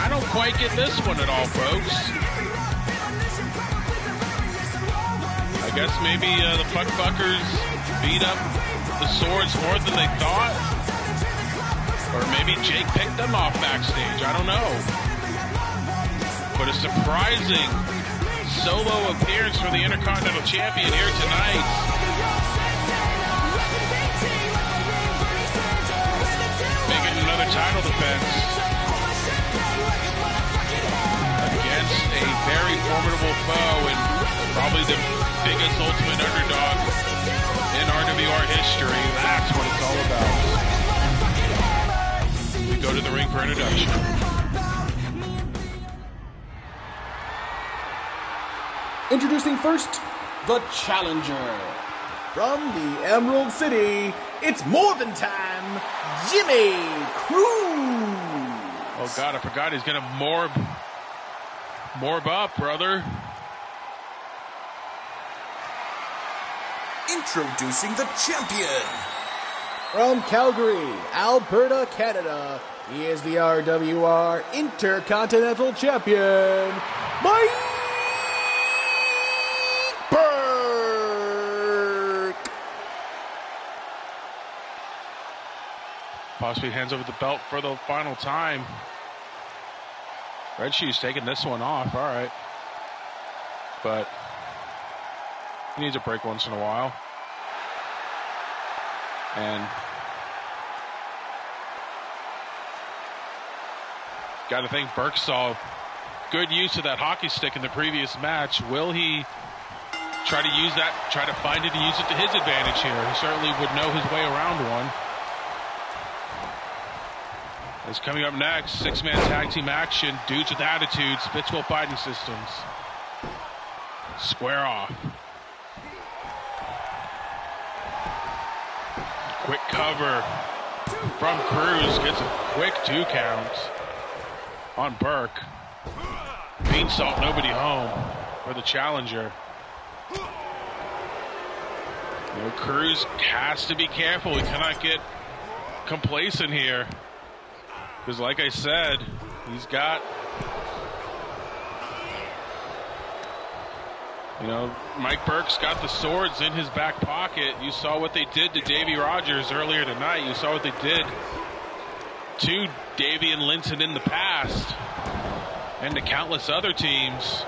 Speaker 3: I don't quite get this one at all, folks. I guess maybe the Fuckfuckers beat up the Swords more than they thought. Or maybe Jake picked them off backstage. I don't know. But a surprising solo appearance for the Intercontinental Champion here tonight. Making another title defense against a very formidable foe and probably the biggest Ultimate Underdog in RWR history. That's what it's all about. We go to the ring for introduction.
Speaker 5: Introducing first, the Challenger.
Speaker 4: From the Emerald City, it's more than time, Jimmy Cruz.
Speaker 3: Oh God, I forgot he's gonna morb up, brother.
Speaker 2: Introducing the champion.
Speaker 4: From Calgary, Alberta, Canada, he is the RWR Intercontinental Champion, Mike Burke.
Speaker 3: Possibly hands over the belt for the final time. Red Shoes taking this one off, all right. But he needs a break once in a while. And got to think Burke saw good use of that hockey stick in the previous match. Will he try to use that, try to find it and use it to his advantage here? He certainly would know his way around one. It's coming up next, six-man tag team action, dudes with attitudes, Fitchville Fighting Systems. Square off. Quick cover from Cruz, gets a quick 2 count on Burke. Bean Salt, nobody home for the Challenger. You know, Cruz has to be careful. He cannot get complacent here. Because like I said, he's got, you know, Mike Burke's got the swords in his back pocket. You saw what they did to Davey Rogers earlier tonight. You saw what they did to Davey and Linton in the past and to countless other teams.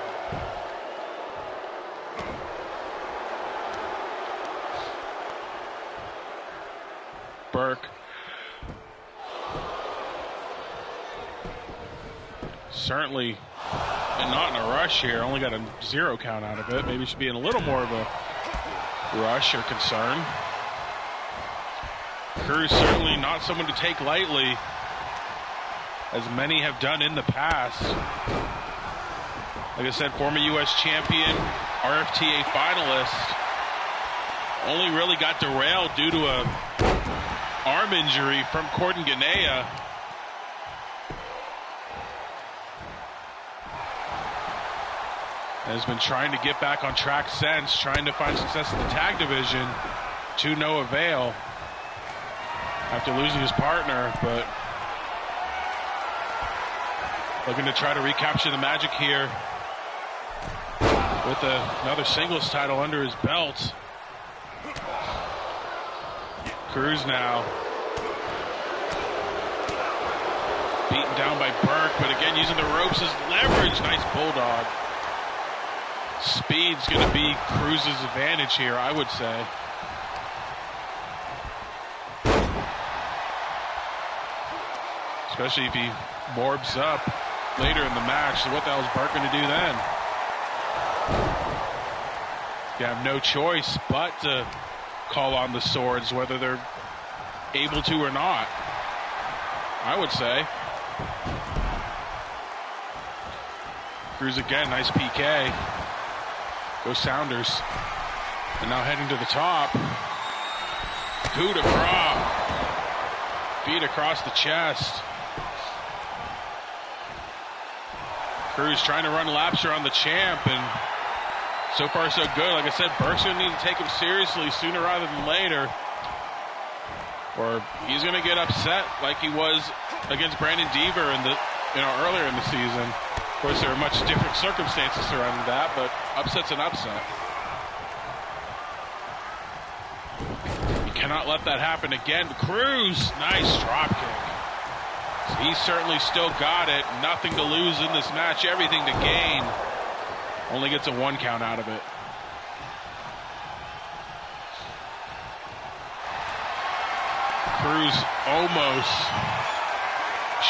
Speaker 3: Burke certainly and not in a rush here. Only got a 0 count out of it. Maybe should be in a little more of a rush or concern. Cruz certainly not someone to take lightly, as many have done in the past. Like I said, former U.S. champion, RFTA finalist. Only really got derailed due to a arm injury from Corden Ganea. Has been trying to get back on track since, trying to find success in the tag division, to no avail after losing his partner, but looking to try to recapture the magic here with another singles title under his belt. Cruz now beaten down by Burke, but again using the ropes as leverage. Nice bulldog. Speed's going to be Cruz's advantage here, I would say. Especially if he morbs up later in the match. So what the hell is Burke going to do then? You have no choice but to call on the swords, whether they're able to or not, I would say. Cruz again, nice PK. Go Sounders. And now heading to the top. Coup de grace. Feet across the chest. Cruz trying to run laps around the champ, and So far, so good. Like I said, Burke's going to need to take him seriously sooner rather than later, or he's going to get upset like he was against Brandon Deaver earlier in the season. Of course, there are much different circumstances surrounding that, but upset's an upset. You cannot let that happen again. Cruz, nice drop kick. He's certainly still got it. Nothing to lose in this match, everything to gain. Only gets a 1 count out of it. Cruz almost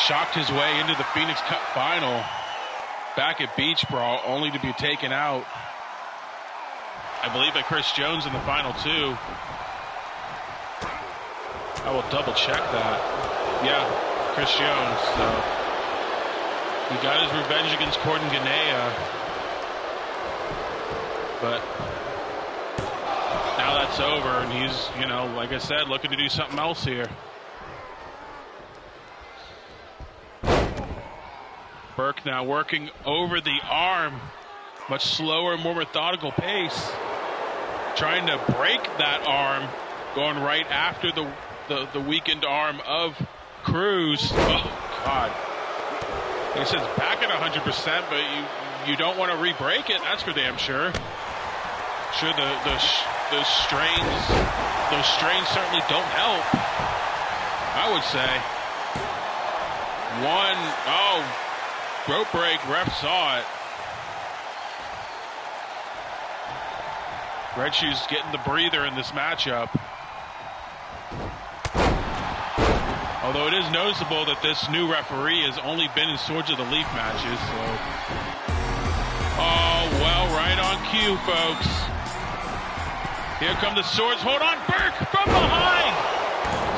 Speaker 3: shocked his way into the Phoenix Cup final back at Beach Brawl, only to be taken out, I believe, by Chris Jones in the final 2. I will double check that. Yeah, Chris Jones. So he got his revenge against Corden Ganea, but now that's over, and he's, like I said, looking to do something else here. Burke now working over the arm, much slower, more methodical pace, trying to break that arm, going right after the weakened arm of Cruz. Oh, God. He says back at 100%, but you don't want to re-break it, that's for damn sure. Sure, those strains certainly don't help, I would say. Rope break, ref saw it. Red Shoes getting the breather in this matchup. Although it is noticeable that this new referee has only been in Swords of the Leaf matches, so. Oh, well, right on cue, folks. Here come the swords. Hold on, Burke from behind.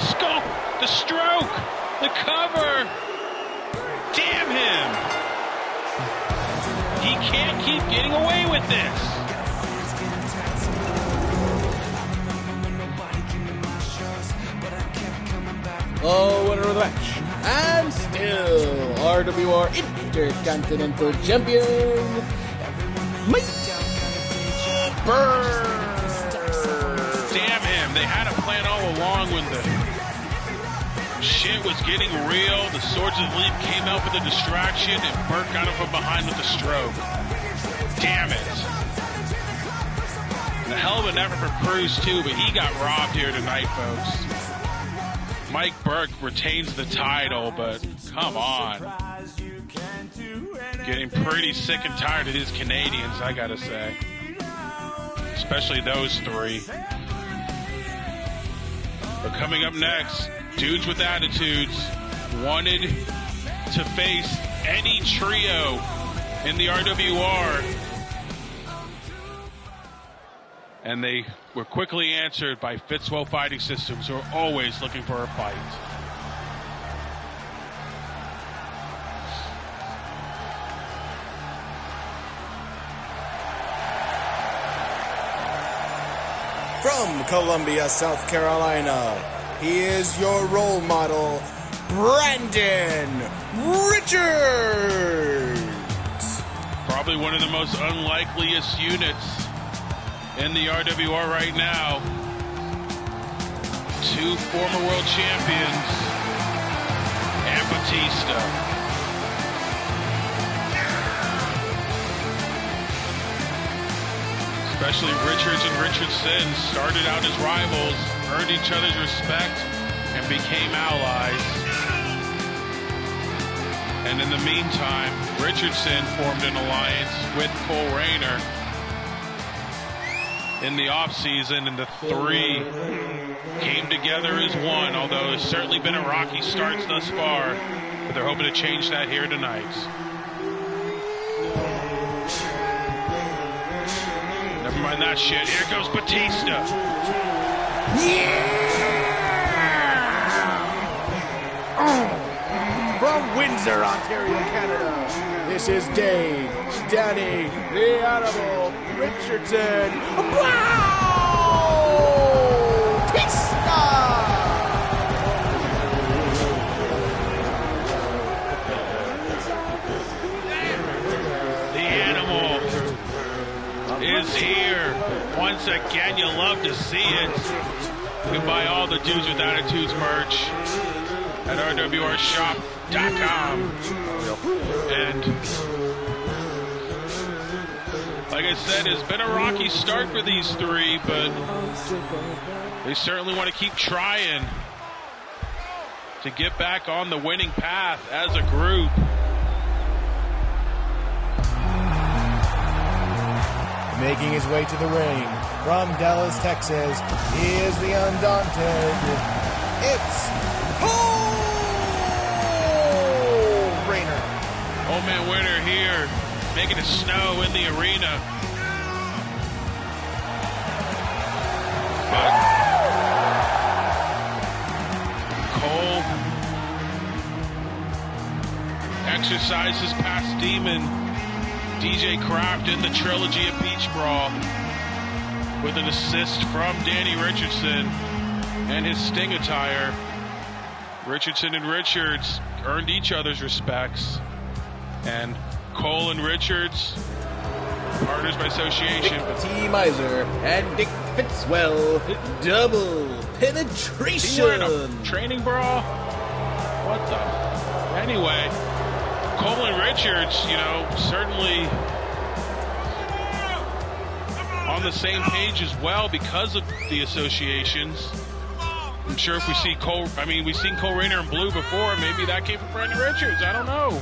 Speaker 3: Scope, the stroke, the cover. Damn him. He can't keep getting away with this.
Speaker 5: Oh, winner of the match, and still RWR Intercontinental Champion, Mike Burke.
Speaker 3: Damn him. They had a plan all along when the shit was getting real. The Swords of the Leaf came out with a distraction, and Burke got him from behind with a stroke. Damn it. And a hell of an effort for Cruz, too, but he got robbed here tonight, folks. Mike Burke retains the title, but come on. Getting pretty sick and tired of these Canadians, I gotta say. Especially those three. But coming up next, dudes with attitudes wanted to face any trio in the RWR. And they were quickly answered by Fitzwell Fighting Systems, who are always looking for a fight.
Speaker 2: From Columbia, South Carolina, he is your role model, Brandon Richards.
Speaker 3: Probably one of the most unlikeliest units in the RWR right now. 2 former world champions and Batista. Especially Richards and Richardson started out as rivals, earned each other's respect, and became allies. And in the meantime, Richardson formed an alliance with Cole Rayner in the offseason, and the 3 came together as one, although it's certainly been a rocky start thus far, but they're hoping to change that here tonight. Never mind that shit. Here goes Batista.
Speaker 4: From Windsor, Ontario, Canada, this is Dave, Danny, the Animal, Richardson, Bautista!
Speaker 3: The Animal is once again. You love to see it. You can buy all the Dudes with Attitudes merch at rwrshop.com. And like I said, it's been a rocky start for these three, but they certainly want to keep trying to get back on the winning path as a group.
Speaker 4: Making his way to the ring from Dallas, Texas, is the Undaunted. It's Cole Rayner.
Speaker 3: Old man Winter here, making it snow in the arena. But Cole exercises past demon DJ Kraft in the trilogy of Beach Brawl with an assist from Danny Richardson and his Sting attire. Richardson and Richards earned each other's respects, and Cole and Richards, partners by association.
Speaker 4: Dick T. Miser and Dick Fitzwell, double penetration.
Speaker 3: He wearing a training bra? What the? Anyway, Cole and Richards, certainly on the same page as well because of the associations. I'm sure if we see we've seen Cole Rayner in blue before. Maybe that came from Brandon Richards. I don't know.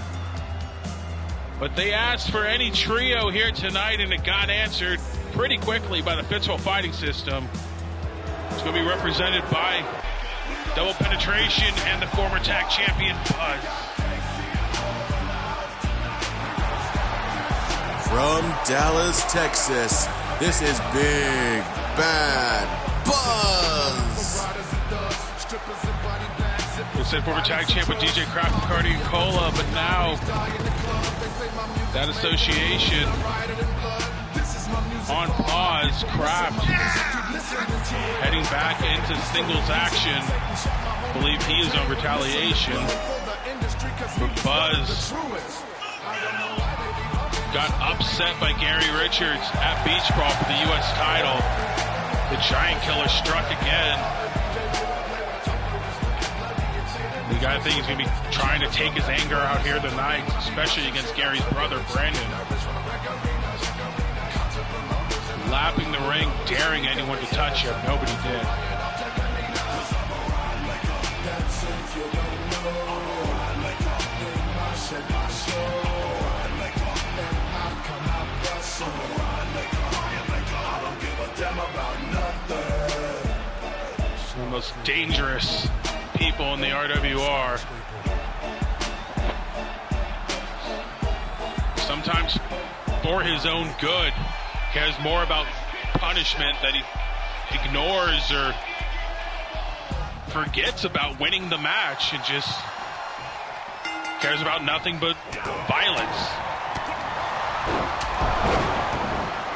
Speaker 3: But they asked for any trio here tonight, and it got answered pretty quickly by the Fitzwell Fighting System. It's going to be represented by Double Penetration and the former tag champion, Buzz.
Speaker 2: From Dallas, Texas, this is Big Bad Buzz.
Speaker 3: They said former tag champ with DJ Kraft, Cardi, and Cola, but now that association on pause. Kraft heading back into singles action. I believe he is on retaliation. But Buzz got upset by Gary Richards at Beach Brawl for the U.S. title. The Giant Killer struck again. The guy thinks he's going to be trying to take his anger out here tonight, especially against Gary's brother, Brandon. Lapping the ring, daring anyone to touch him. Nobody did. Some of the most dangerous people in the RWR. Sometimes for his own good, cares more about punishment that he ignores or forgets about winning the match and just cares about nothing but violence.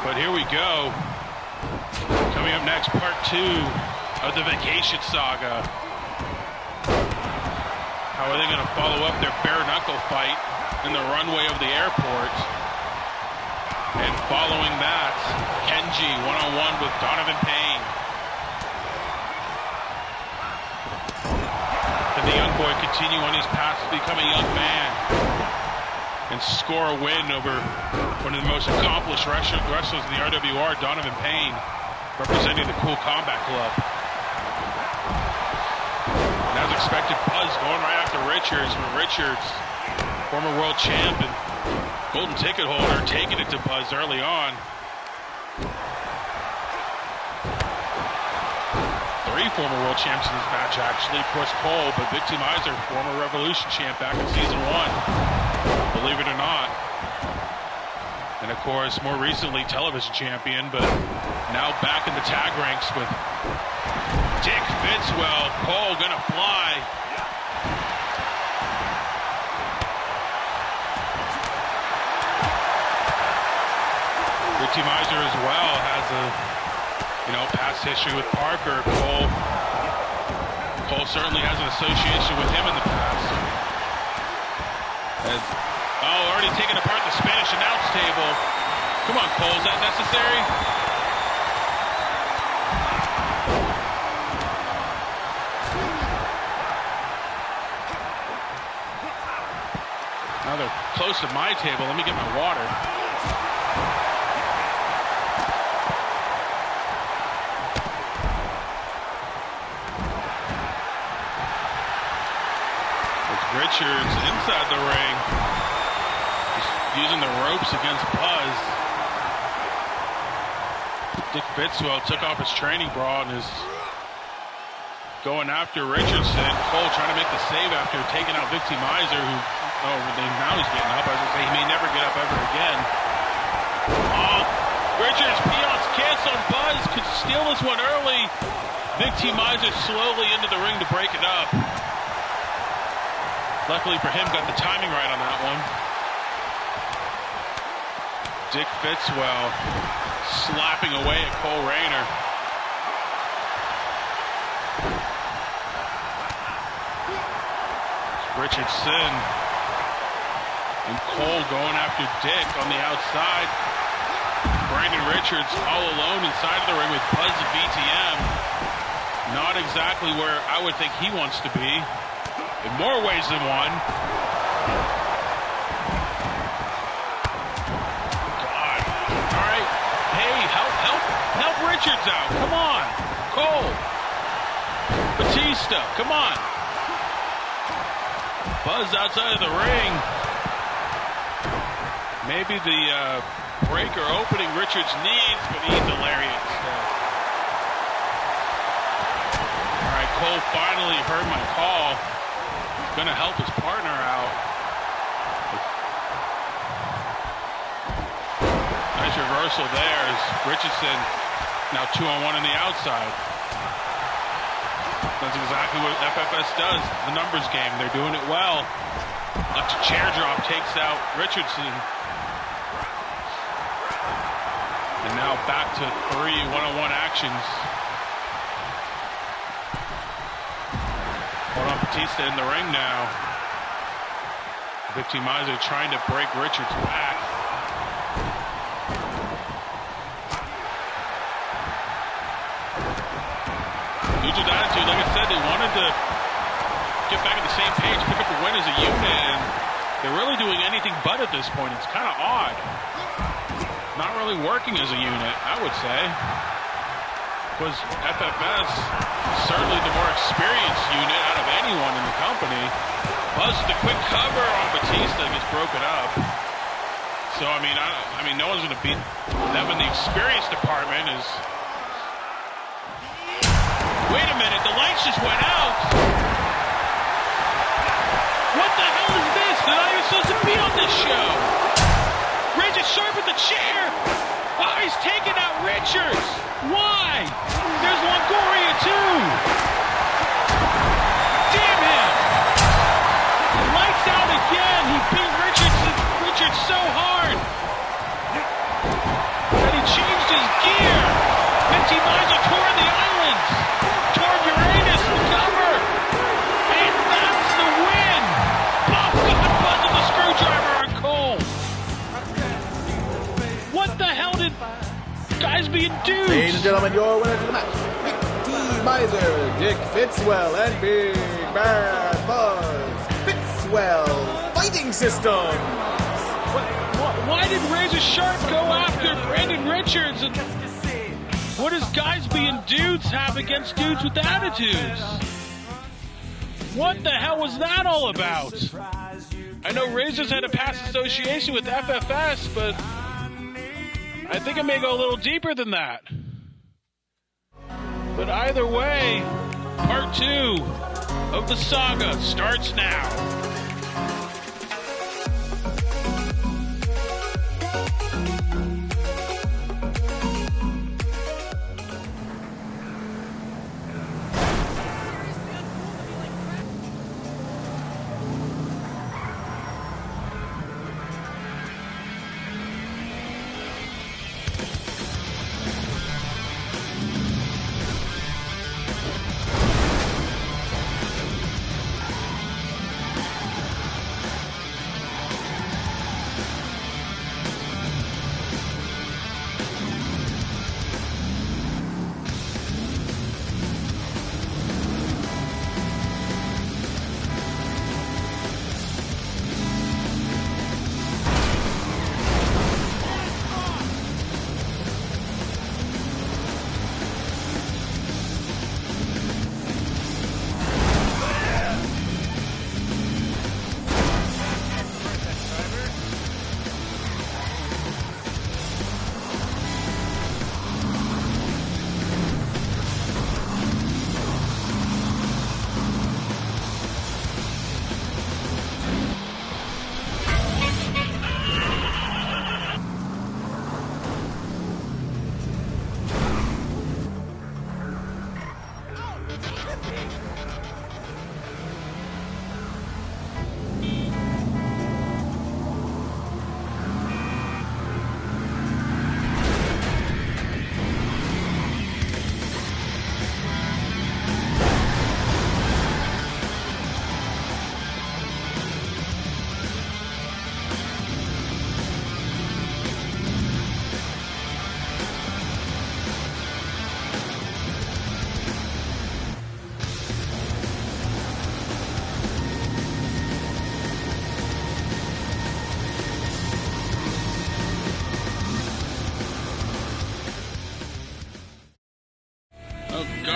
Speaker 3: But here we go. Coming up next, part 2 of the Vacation Saga. How are they going to follow up their bare-knuckle fight in the runway of the airport? And following that, Kenji one-on-one with Donovan Payne. Can the young boy continue on his path to become a young man and score a win over one of the most accomplished wrestlers in the RWR, Donovan Payne, representing the Cool Combat Club? And as expected, Buzz going right after Richards, but Richards, former world champ and golden ticket holder, taking it to Buzz early on. 3 former world champs in this match, actually. Of course, Cole, but Big T. Miser, former Revolution champ back in season 1. Believe it or not. And of course, more recently, television champion, but now back in the tag ranks with Dick Fitzwell. Cole gonna fly. T. Miser as well has a, past history with Parker. Cole certainly has an association with him in the past. Already taking apart the Spanish announce table. Come on, Cole, is that necessary? Now they're close to my table. Let me get my water. Richards inside the ring. Just using the ropes against Buzz. Dick Fitzwell took off his training bra and is going after Richardson. Cole trying to make the save after taking out Vic Miser, who, now he's getting up. I was going to say he may never get up ever again. Oh, Richards, Peon's kiss on Buzz, could steal this one early. Vic Miser slowly into the ring to break it up. Luckily for him, got the timing right on that one. Dick Fitzwell slapping away at Cole Rayner. Richardson and Cole going after Dick on the outside. Brandon Richards all alone inside of the ring with Buzz and VTM. Not exactly where I would think he wants to be. In more ways than one. God. All right. Hey, help Richards out. Come on. Cole. Batista. Come on. Buzz outside of the ring. Maybe the breaker opening Richards needs, but he needs a lariat instead. All right, Cole finally heard my call. Going to help his partner out. Nice reversal there as Richardson now 2-on-1 on the outside. That's exactly what FFS does, the numbers game. They're doing it well. Left chair drop takes out Richardson. And now back to 3 one-on-one actions. Hold on, Batista in the ring now. Vic Miser trying to break Richards back. Dudes with attitude, like I said, they wanted to get back on the same page, pick up a win as a unit, and they're really doing anything but at this point. It's kind of odd. Not really working as a unit, I would say. Was FFS certainly the more experienced unit out of anyone in the company. Buzz with the quick cover on Batista gets broken up. So I mean, no one's going to beat them in the experience department. Wait a minute, the lights just went out. What the hell is this? They're not even supposed to be on this show. Regis Sharp with the chair. Oh, he's taking out Richards. Why? There's Longoria too. Damn him. Lights out again. He beat Richards so hard. And he changed his gear. Vinci Miser tore the islands. Tore Uranus, the cover. And that's the win. Bob got buzzing the screwdriver on Cole. What the hell did guys being dudes?
Speaker 4: Ladies and gentlemen, your winner to the match, Vic Miser, Dick Fitzwell, and Big Bad Buzz Fitzwell Fighting Systems.
Speaker 3: Why did Razor Sharp go after Brandon Richards? And what does guys being dudes have against dudes with attitudes? What the hell was that all about? I know Razor's had a past association with FFS, but I think it may go a little deeper than that. But either way, part 2 of the saga starts now.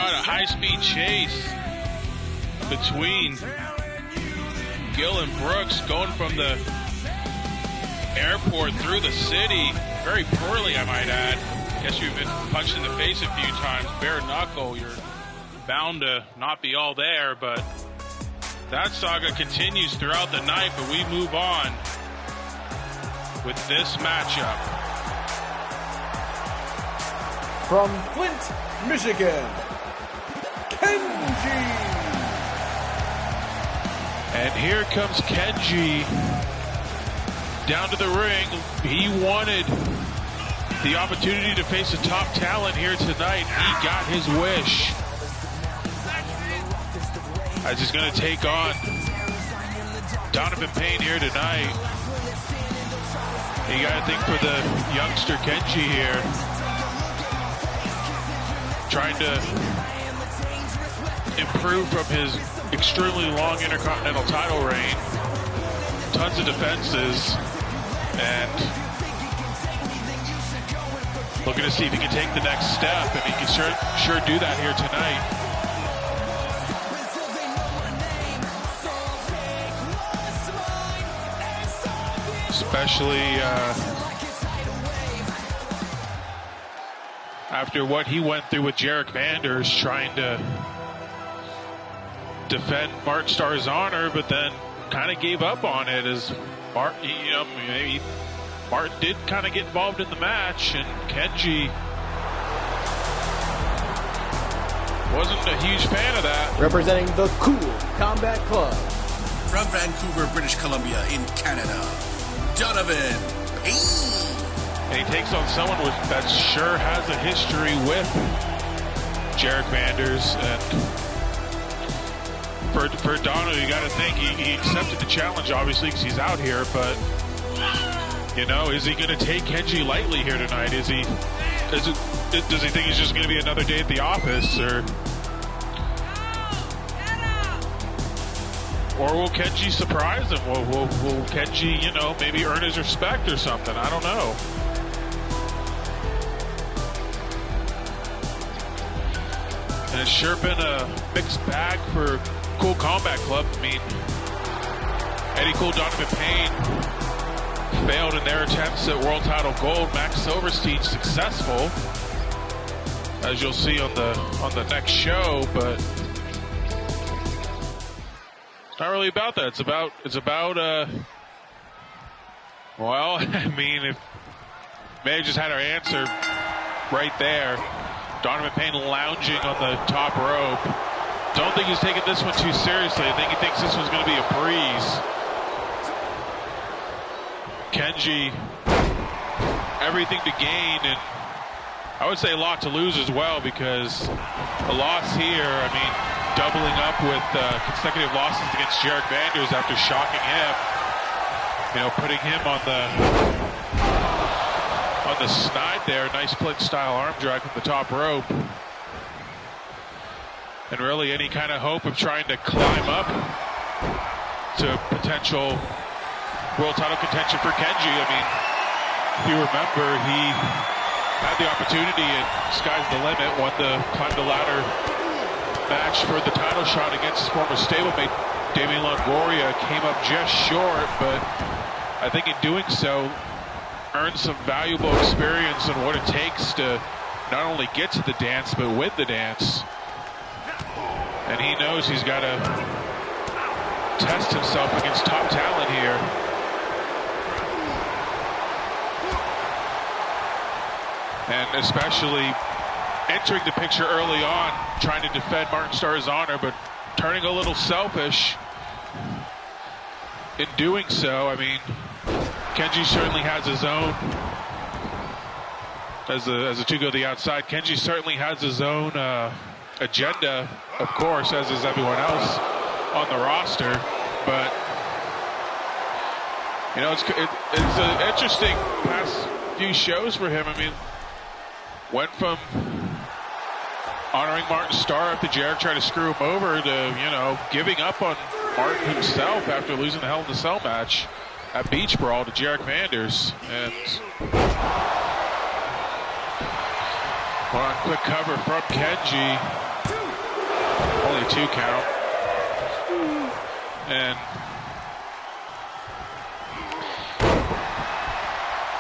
Speaker 3: got a high-speed chase between Gill and Brooks going from the airport through the city. Very poorly, I might add. Guess you've been punched in the face a few times. Bare knuckle, you're bound to not be all there, but that saga continues throughout the night, but we move on with this matchup.
Speaker 5: From Flint, Michigan, Kenji.
Speaker 3: And here comes Kenji down to the ring. He wanted the opportunity to face a top talent here tonight. He got his wish. As he's going to take on Donovan Payne here tonight. You got to think for the youngster Kenji here, trying to improve from his extremely long Intercontinental title reign. Tons of defenses, and looking to see if he can take the next step, and he can sure do that here tonight. Especially after what he went through with Jarek Vanders, trying to defend Mark Starr's honor, but then kind of gave up on it as Martin did kind of get involved in the match, and Kenji wasn't a huge fan of that.
Speaker 5: Representing the Cool Combat Club.
Speaker 2: From Vancouver, British Columbia, in Canada, Donovan Payne.
Speaker 3: And he takes on someone that sure has a history with Jarek Vanders. And for Donovan, you got to think he accepted the challenge, obviously, because he's out here. But, is he going to take Kenji lightly here tonight? Does he think he's just going to be another day at the office? Or will Kenji surprise him? Will Kenji, maybe earn his respect or something? I don't know. And it's sure been a mixed bag for Cool Combat Club. I mean, Eddie Cool, Donovan Payne failed in their attempts at World Title Gold. Max Silverstein successful, as you'll see on the next show, but not really about that. It's about well, I mean, if may have just had our answer right there. Donovan Payne lounging on the top rope. Don't think he's taking this one too seriously. I think he thinks this one's going to be a breeze. Kenji, everything to gain, and I would say a lot to lose as well, because a loss here, I mean, doubling up with consecutive losses against Jarek Vanders after shocking him, putting him on the snide there. Nice split style arm drag from the top rope, and really any kind of hope of trying to climb up to potential world title contention for Kenji. I mean, if you remember, he had the opportunity and sky's the limit, climbed the ladder match for the title shot against his former stablemate Damian Longoria, came up just short, but I think in doing so earned some valuable experience on what it takes to not only get to the dance but win the dance. And he knows he's got to test himself against top talent here. And especially entering the picture early on, trying to defend Martin Starr's honor, but turning a little selfish in doing so. I mean, Kenji certainly has his own, as the two go to the outside, Kenji certainly has his own agenda, of course, as is everyone else on the roster. But, it's an interesting past few shows for him. I mean, went from honoring Martin Starr after Jarek tried to screw him over to, giving up on Martin himself after losing the Hell in the Cell match at Beach Brawl to Jarek Vanders. And one quick cover from Kenji. 2 count. And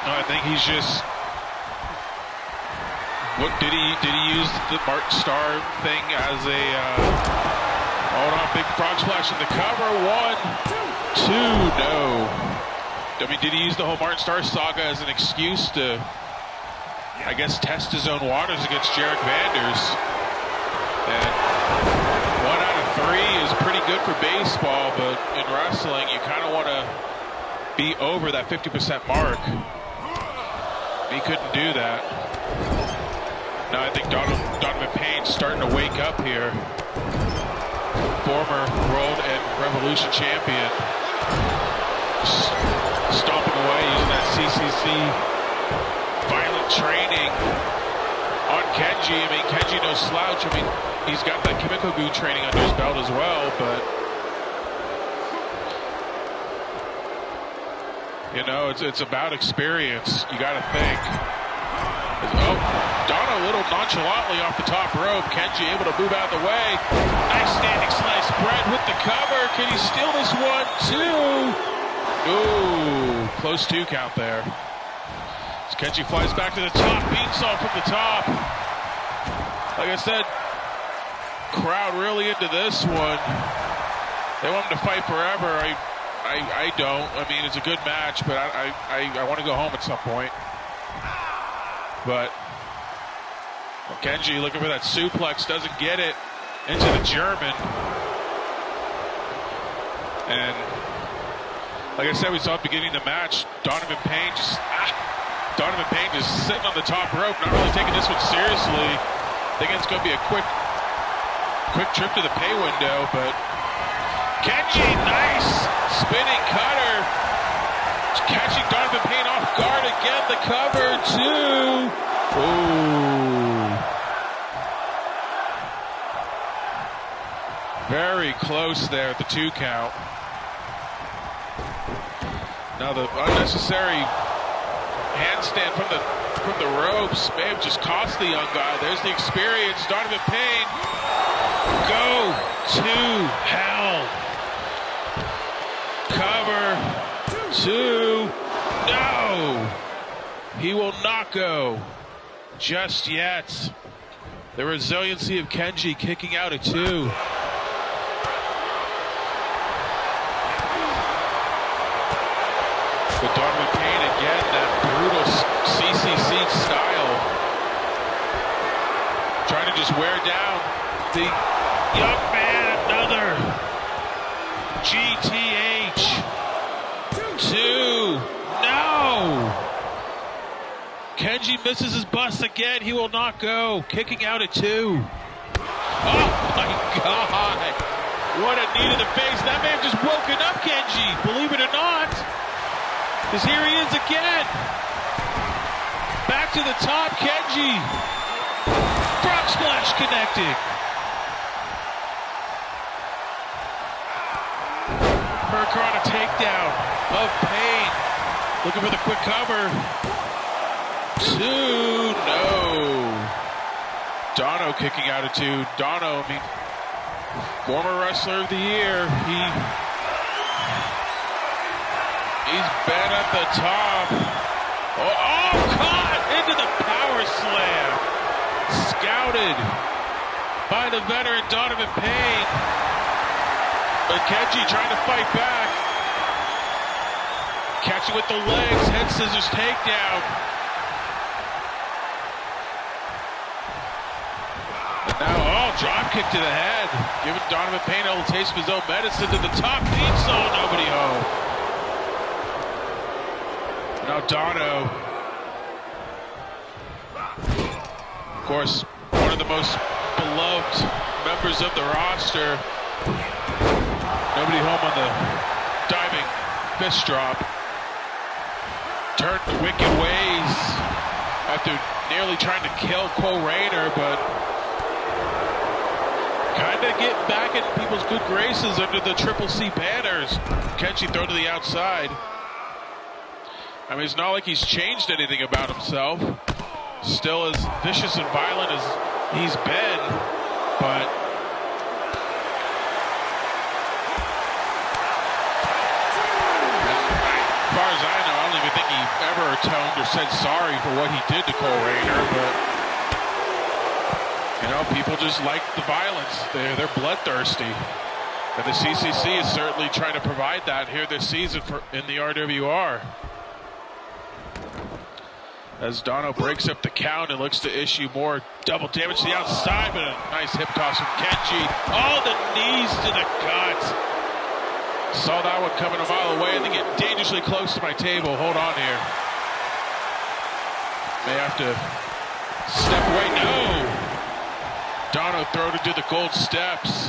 Speaker 3: no, I think he's just. What did he use the Martin Starr thing as a? Hold on, big frog splash in the cover. 1, 2, no. I mean, did he use the whole Martin Starr saga as an excuse to, I guess, test his own waters against Jarek Vanders? And 1 out of 3 is pretty good for baseball, but in wrestling, you kind of want to be over that 50% mark. He couldn't do that. Now I think Donovan Payne's starting to wake up here. Former World and Revolution champion. Stomping away using that CCC violent training on Kenji. I mean, Kenji no slouch. I mean, he's got that Kimiko Gu training under his belt as well, but you know, it's about experience. You got to think. Oh, Donna a little nonchalantly off the top rope. Kenji able to move out of the way. Nice standing slice spread with the cover. Can he steal this 1, 2? Ooh, close 2 count there. As Kenji flies back to the top, beansault from the top. Like I said, crowd really into this one. They want him to fight forever. I don't. I mean, it's a good match, but I want to go home at some point. But Kenji looking for that suplex, doesn't get it into the German. And like I said, we saw at the beginning of the match, Donovan Payne just sitting on the top rope, not really taking this one seriously. Thinking it's going to be a quick trip to the pay window, but Kenji, nice spinning cutter. Catching Donovan Payne off guard again, the cover, 2. Ooh. Very close there at the 2 count. Now the unnecessary handstand from the ropes may have just cost the young guy. There's the experience. Donovan Payne, go to hell. Cover, 2, no. He will not go just yet. The resiliency of Kenji kicking out at 2. But Donovan Payne again, that brutal CCC style. Trying to just wear down the young man. Another GTH. 2. No. Kenji misses his bust again. He will not go. Kicking out at 2. Oh my God. What a knee to the face. That may have just woken up Kenji, believe it or not. Because here he is again. Back to the top, Kenji. Frog splash connected. Hurricane takedown of Payne. Looking for the quick cover. 2, no. Dono kicking out at 2. Dono, I mean, former wrestler of the year. He's been at the top. Oh, caught into the power slam. Scouted by the veteran Donovan Payne. But Kenji trying to fight back. Catching with the legs, head scissors takedown. And now, drop kick to the head. Giving Donovan Payne a little taste of his own medicine to the top. Beansaw, nobody home. Now Dono, of course, one of the most beloved members of the roster. Nobody home on the diving fist drop. Turned to wicked ways after nearly trying to kill Cole Rayner, but kind of getting back in people's good graces under the Triple C banners. Kenji throw to the outside. I mean, it's not like he's changed anything about himself. Still as vicious and violent as he's been. But never atoned or said sorry for what he did to Cole Rayner, but you know, people just like the violence. They're bloodthirsty. And the CCC is certainly trying to provide that here this season in the RWR. As Dono breaks up the count and looks to issue more double damage to the outside, but a nice hip toss from Kenji. Oh, the knees to the gut. Saw that one coming a mile away, and they get dangerously close to my table. Hold on here. May have to step away. No. Dono throw to do the gold steps.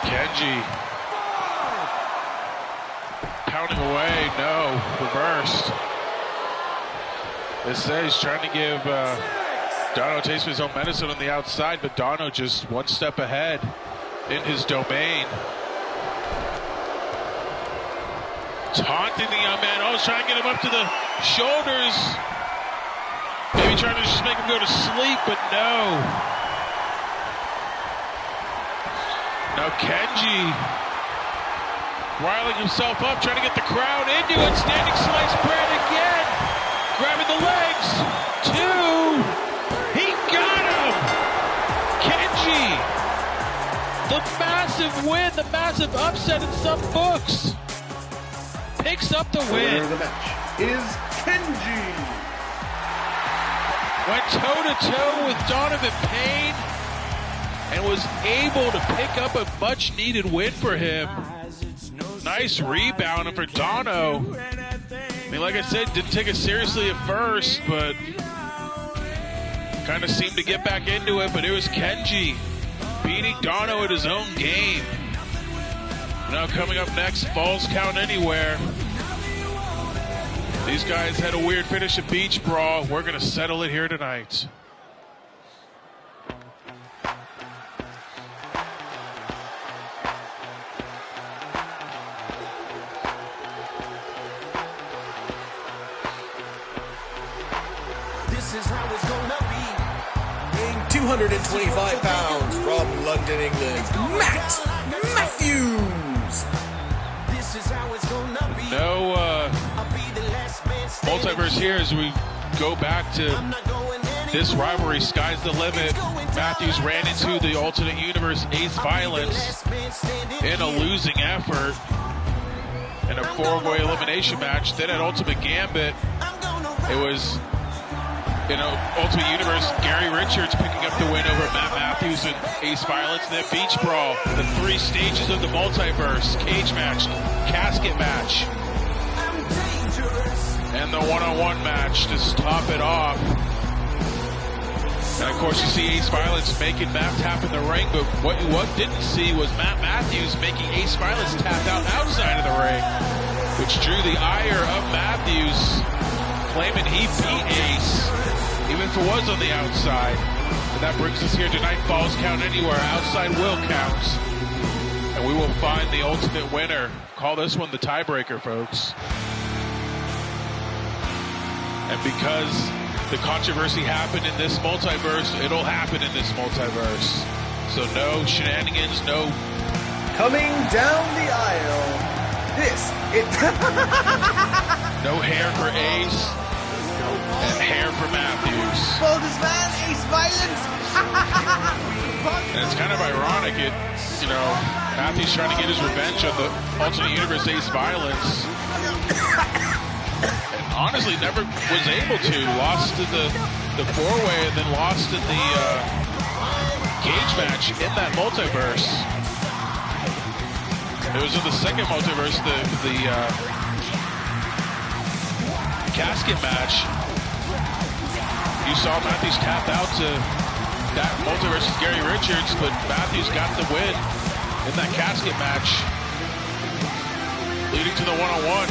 Speaker 3: Kenji pounding away, no, reversed. This is trying to give Dono a taste of his own medicine on the outside, but Dono just one step ahead in his domain. Taunting the young man, oh, trying to get him up to the shoulders. Maybe trying to just make him go to sleep, but no. Now Kenji riling himself up, trying to get the crowd into it. Standing slice Brand again. Grabbing the legs. Two. He got him. Kenji. The massive win, the massive upset in some books. Picks up the win.
Speaker 4: Winner of the match is Kenji.
Speaker 3: Went toe-to-toe with Donovan Payne and was able to pick up a much-needed win for him. Nice rebound for Dono. I mean, like I said, didn't take it seriously at first, but kind of seemed to get back into it. But it was Kenji beating Dono at his own game. Now coming up next, Falls Count Anywhere. These guys had a weird finish at Beach Brawl. We're going to settle it here tonight.
Speaker 1: This is how it's gonna be.
Speaker 2: Weighing 225 pounds from London, England, Matt Matthews.
Speaker 1: This is how it's gonna be.
Speaker 3: No
Speaker 1: I'll be the last man standing.
Speaker 3: multiverse here as we go back to
Speaker 1: I'm not going anywhere.
Speaker 3: this rivalry. Sky's the limit. Matthews ran into the alternate universe Ace Violence in a losing effort in a four-way elimination match. Then at Ultimate Gambit, it was Ultimate Universe, Gary Richards picking up the win over Matt Matthews and Ace Violence. And then Beach Brawl, the three stages of the multiverse, cage match, casket match, and the one-on-one match to top it off. And of course you see Ace Violence making Matt tap in the ring, but what didn't see was Matt Matthews making Ace Violence tap out outside of the ring, which drew the ire of Matthews, claiming he beat Ace, even if it was on the outside. And that brings us here tonight. Falls Count Anywhere. Outside will count. And we will find the ultimate winner. Call this one the tiebreaker, folks. And because the controversy happened in this multiverse, it'll happen in this multiverse. So no shenanigans, no...
Speaker 4: Coming down the aisle,
Speaker 3: no hair for Ace, and hair for Matthews.
Speaker 4: bogus man, Ace Violence.
Speaker 3: And it's kind of ironic, Matthews trying to get his revenge on the alternate universe Ace Violence. And honestly, never was able to. Lost in the four-way and then lost in the cage match in that multiverse. It was in the second multiverse, the casket match. You saw Matthews tap out to that multiverse is Gary Richards, but Matthews got the win in that casket match, leading to the one-on-one.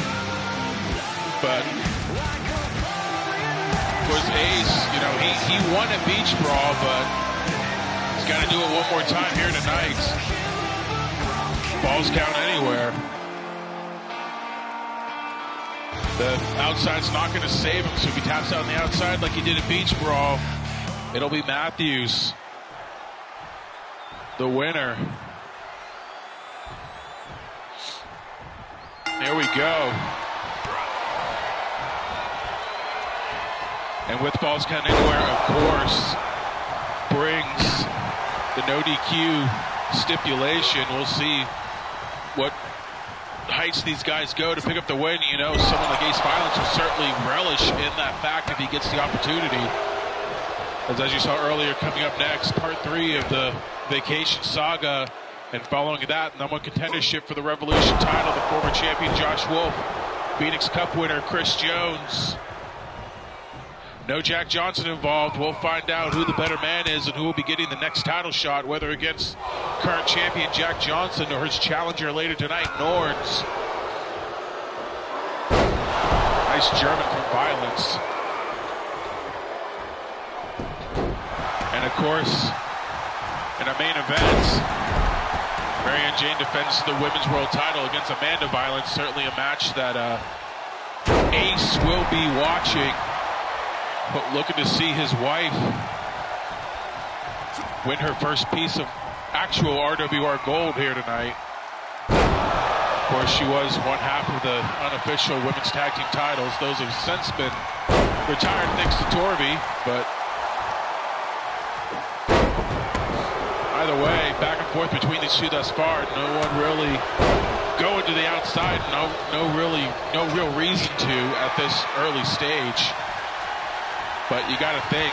Speaker 3: But of course, Ace, he won at Beach Brawl, but he's got to do it one more time here tonight. Falls Count Anywhere. The outside's not going to save him, so if he taps out on the outside like he did at Beach Brawl, it'll be Matthews. the winner. Here we go. And with Balls Count Anywhere, of course, brings the no DQ stipulation. We'll see what heights these guys go to pick up the win. You know, someone like Ace Violence will certainly relish in that fact if he gets the opportunity. As you saw earlier, coming up next, part 3 of the Vacation Saga. And following that, number 1 contendership for the Revolution title, the former champion Josh Wolf, Phoenix Cup winner Chris Jones. No Jack Johnson involved. We'll find out who the better man is and who will be getting the next title shot, whether against current champion Jack Johnson or his challenger later tonight, Norns. Nice German from Violence. And of course, in our main event, Marianne Jane defends the women's world title against Amanda Violence. Certainly a match that Ace will be watching, but looking to see his wife win her first piece of actual RWR gold here tonight. Of course, she was one half of the unofficial women's tag team titles. Those have since been retired thanks to Torvey, but either way, back and forth between these two thus far. No one really going to the outside. No real reason to at this early stage. But you got to think,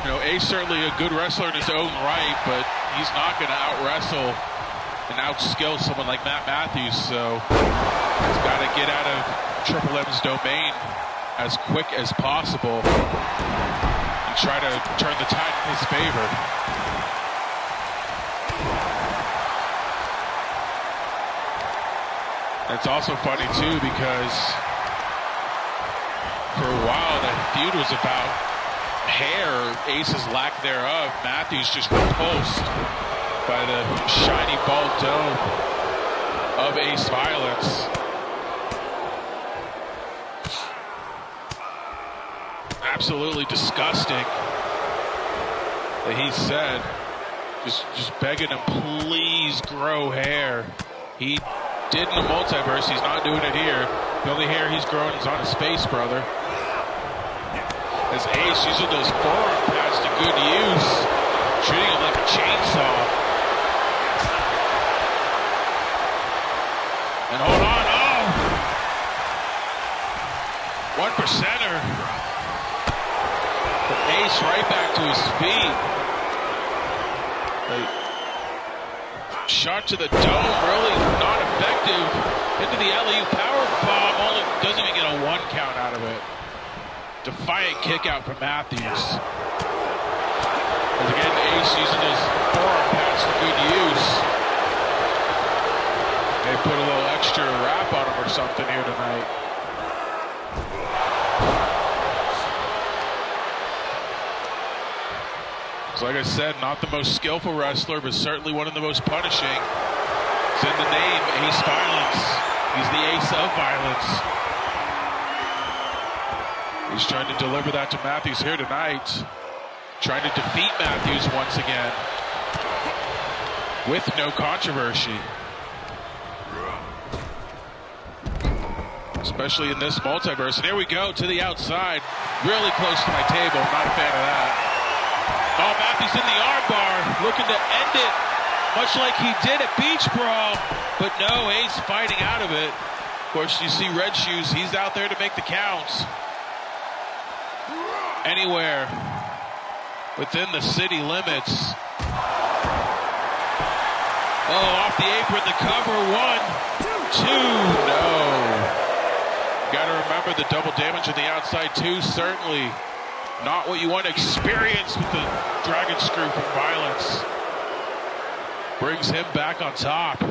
Speaker 3: you know, Ace certainly a good wrestler in his own right, but he's not going to out-wrestle and out-skill someone like Matt Matthews. So he's got to get out of Triple M's domain as quick as possible and try to turn the tide in his favor. It's also funny too because for a while that feud was about hair, Ace's lack thereof. Matthews just repulsed by the shiny bald dome of Ace Violence. Absolutely disgusting that he said, just begging him, please grow hair. He did in the multiverse, he's not doing it here. The only hair he's growing is on his face, brother. As Ace using those forearm pads to good use, treating him like a chainsaw. And hold on, oh! 1%er. But Ace right back to his feet. Shot to the dome, really not effective. Into the alley-oop power bomb, only doesn't even get a 1 count out of it. Defiant kick out from Matthews. And again, Ace using his forearm pads for good use. They put a little extra wrap on him or something here tonight. So like I said, not the most skillful wrestler, but certainly one of the most punishing. It's in the name, Ace Violence. He's the ace of violence. He's trying to deliver that to Matthews here tonight. Trying to defeat Matthews once again. With no controversy. Especially in this multiverse. And here we go to the outside. Really close to my table. Not a fan of that. Oh, Matthews in the armbar. Looking to end it. Much like he did at Beach Brawl. But no, Ace fighting out of it. Of course, you see Red Shoes. He's out there to make the counts. Anywhere within the city limits. Oh, off the apron, the cover. 1, 2, no. Got to remember the double damage on the outside too. Certainly not what you want to experience with the Dragon Screw from Violence. Brings him back on top.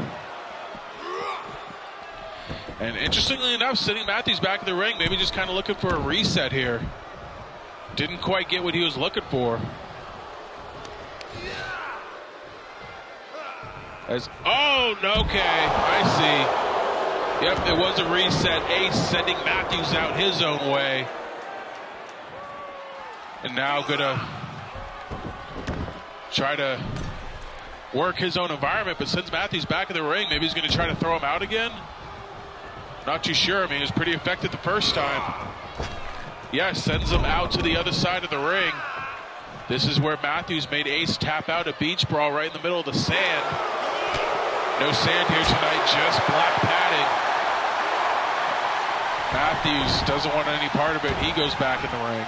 Speaker 3: And interestingly enough, sitting Matthews back in the ring, maybe just kind of looking for a reset here. Didn't quite get what he was looking for. Oh, okay, I see. Yep, it was a reset. Ace sending Matthews out his own way. And now gonna try to work his own environment, but sends Matthews back in the ring. Maybe he's going to try to throw him out again. Not too sure. I mean, he was pretty effective the first time. Yeah, sends him out to the other side of the ring. This is where Matthews made Ace tap out a beach brawl right in the middle of the sand. No sand here tonight, just black padding. Matthews doesn't want any part of it. He goes back in the ring.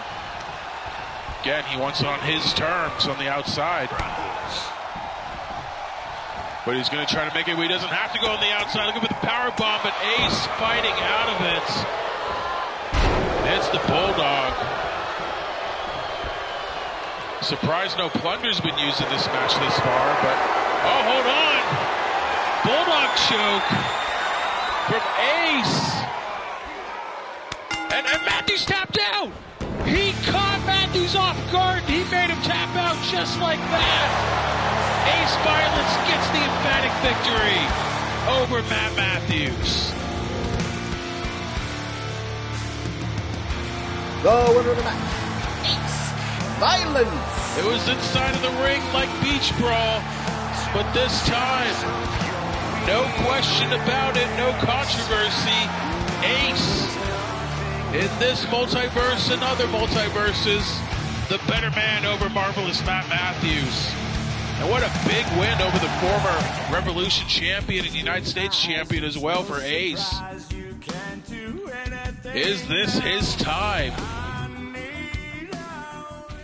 Speaker 3: Again, he wants it on his terms on the outside. But he's going to try to make it where he doesn't have to go on the outside. Looking for the power bomb, but Ace fighting out of it. It's the Bulldog. Surprised no plunder's been used in this match this far, but oh, hold on. Bulldog choke from Ace. And Matthews tapped out. He caught Matthews off guard. He made him tap out just like that. Ace Violence gets the emphatic victory over Matt Matthews.
Speaker 4: The winner of the match, Ace Violence.
Speaker 3: It was inside of the ring like beach brawl, but this time, no question about it, no controversy. Ace, in this multiverse and other multiverses, the better man over Marvelous Matt Matthews. And what a big win over the former Revolution champion and United States champion as well for Ace. Is this his time?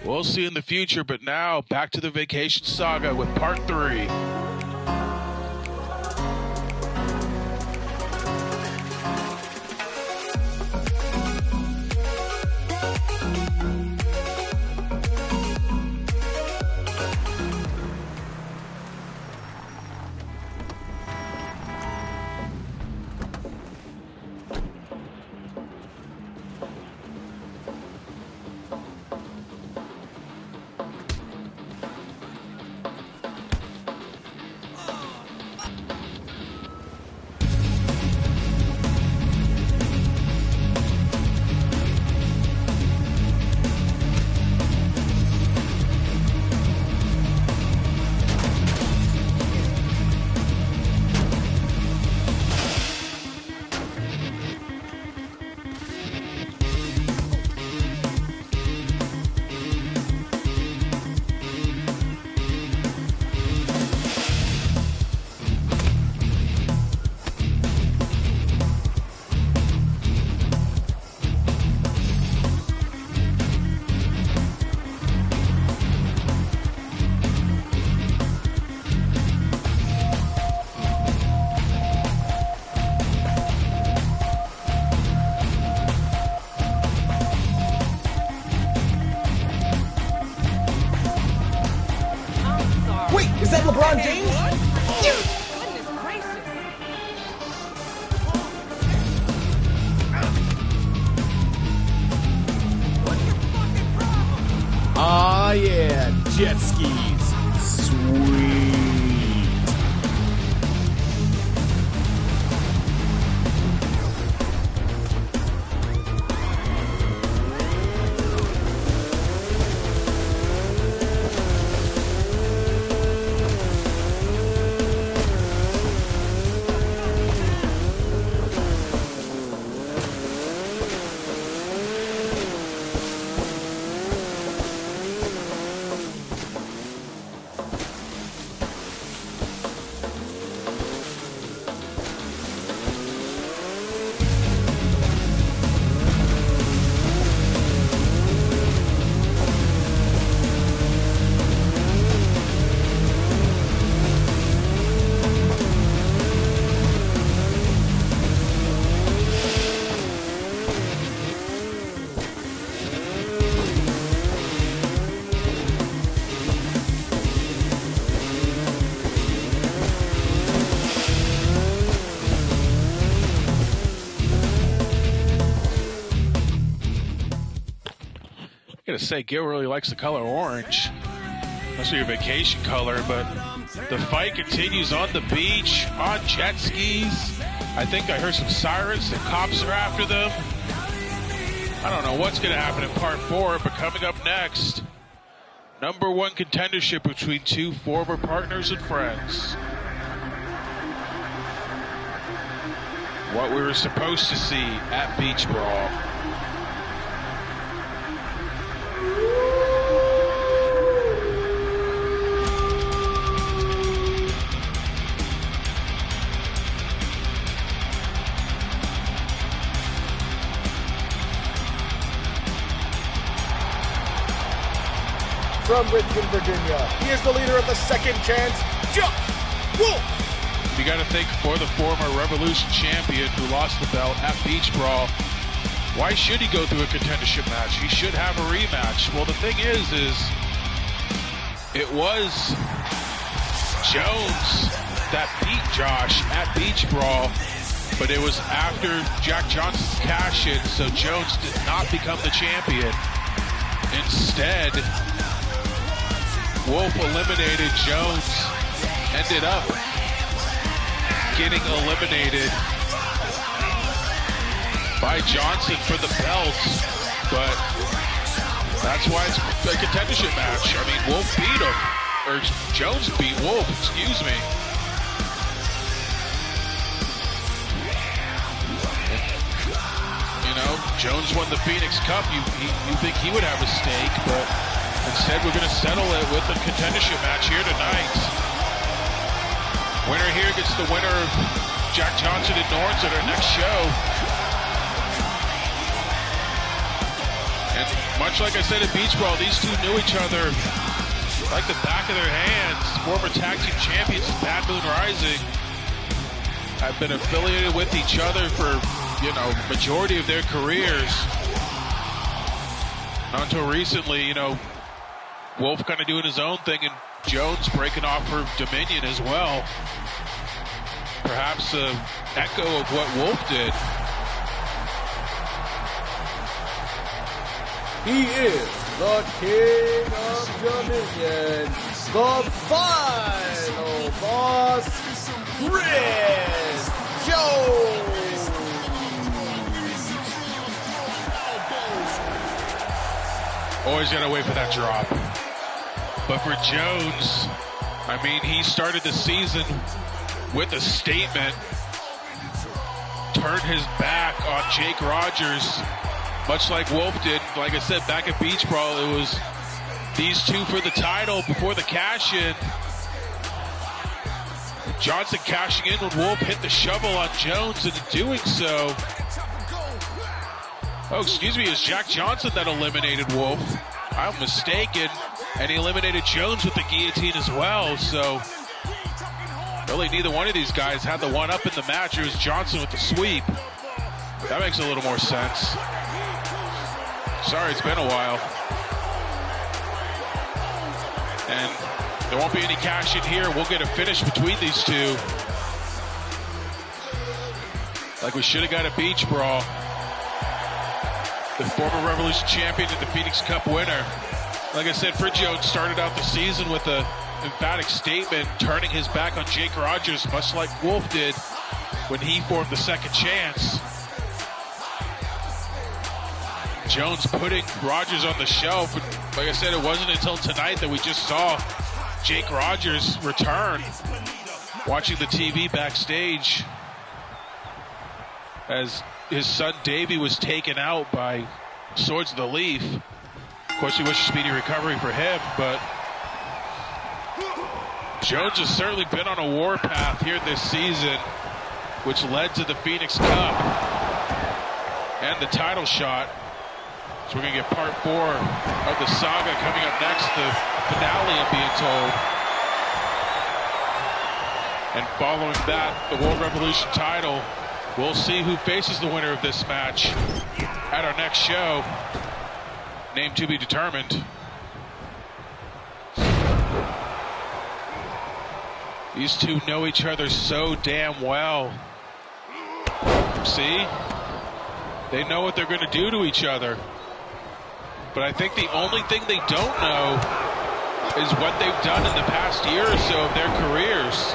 Speaker 3: We'll see in the future, but now back to the Vacation Saga with part 3.
Speaker 4: Is that LeBron James?
Speaker 7: Goodness gracious. What's your fucking problem?
Speaker 4: Ah, yeah, jet skis. Sweet.
Speaker 3: I gotta say, Gil really likes the color orange. Must be your vacation color, but the fight continues on the beach, on jet skis. I think I heard some sirens. The cops are after them. I don't know what's gonna happen in part 4, but coming up next, #1 contendership between two former partners and friends. What we were supposed to see at Beach Brawl.
Speaker 5: From Richmond, Virginia, he is the leader of the Second Chance, Josh Wolf.
Speaker 3: You got to think for the former Revolution champion who lost the belt at Beach Brawl. Why should he go through a contendership match? He should have a rematch. Well, the thing is it was Jones that beat Josh at Beach Brawl, but it was after Jack Johnson's cash-in, so Jones did not become the champion. Instead, Wolf eliminated Jones, ended up getting eliminated by Johnson for the belt, but that's why it's a contendership match. I mean, Wolf beat him, or Jones beat Wolf, excuse me. You know, Jones won the Phoenix Cup. You think he would have a stake, but instead, we're going to settle it with a contendership match here tonight. Winner here gets the winner of Jack Johnson and Norns at our next show. And much like I said at Beach Brawl, these two knew each other like the back of their hands. Former tag team champions of Bad Moon Rising have been affiliated with each other for, majority of their careers. Not until recently, Wolf kind of doing his own thing, and Jones breaking off for Dominion as well. Perhaps an echo of what Wolf did.
Speaker 5: He is the King of Dominion, the final boss, Chris Jones.
Speaker 3: Always gotta wait for that drop. But for Jones, I mean, he started the season with a statement, turned his back on Jake Rogers, much like Wolf did. Like I said, back at Beach Brawl, it was these two for the title before the cash-in. Johnson cashing in when Wolf hit the shovel on Jones, and in doing so, it was Jack Johnson that eliminated Wolf. I'm mistaken. And he eliminated Jones with the guillotine as well. So, really neither one of these guys had the one up in the match. It was Johnson with the sweep. That makes a little more sense. Sorry, it's been a while. And there won't be any cash in here. We'll get a finish between these two. Like we should have got a Beach Brawl. The former Revolution champion and the Phoenix Cup winner. Like I said, Fred Jones started out the season with an emphatic statement, turning his back on Jake Rogers, much like Wolf did when he formed the Second Chance. Jones putting Rogers on the shelf. And like I said, it wasn't until tonight that we just saw Jake Rogers return. Watching the TV backstage as his son Davey was taken out by Swords of the Leaf. Of course, we wish a speedy recovery for him, but Jones has certainly been on a war path here this season, which led to the Phoenix Cup and the title shot. So we're going to get part 4 of the saga coming up next, the finale, I'm being told. And following that, the World Revolution title. We'll see who faces the winner of this match at our next show. Name to be determined. These two know each other so damn well. See? They know what they're going to do to each other. But I think the only thing they don't know is what they've done in the past year or so of their careers.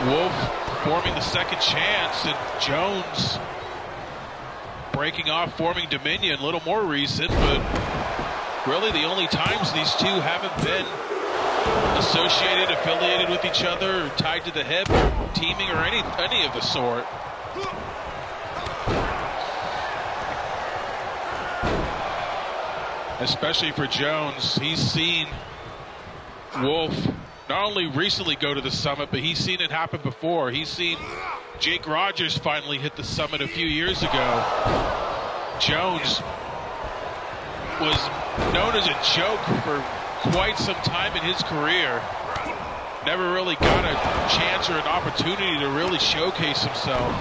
Speaker 3: Wolf forming the Second Chance, and Jones breaking off, forming Dominion. A little more recent, but really the only times these two haven't been associated, affiliated with each other, or tied to the hip, teaming, or any of the sort. Especially for Jones, he's seen Wolf not only recently go to the summit, but he's seen it happen before. He's seen Jake Rogers finally hit the summit a few years ago. Jones was known as a joke for quite some time in his career. Never really got a chance or an opportunity to really showcase himself.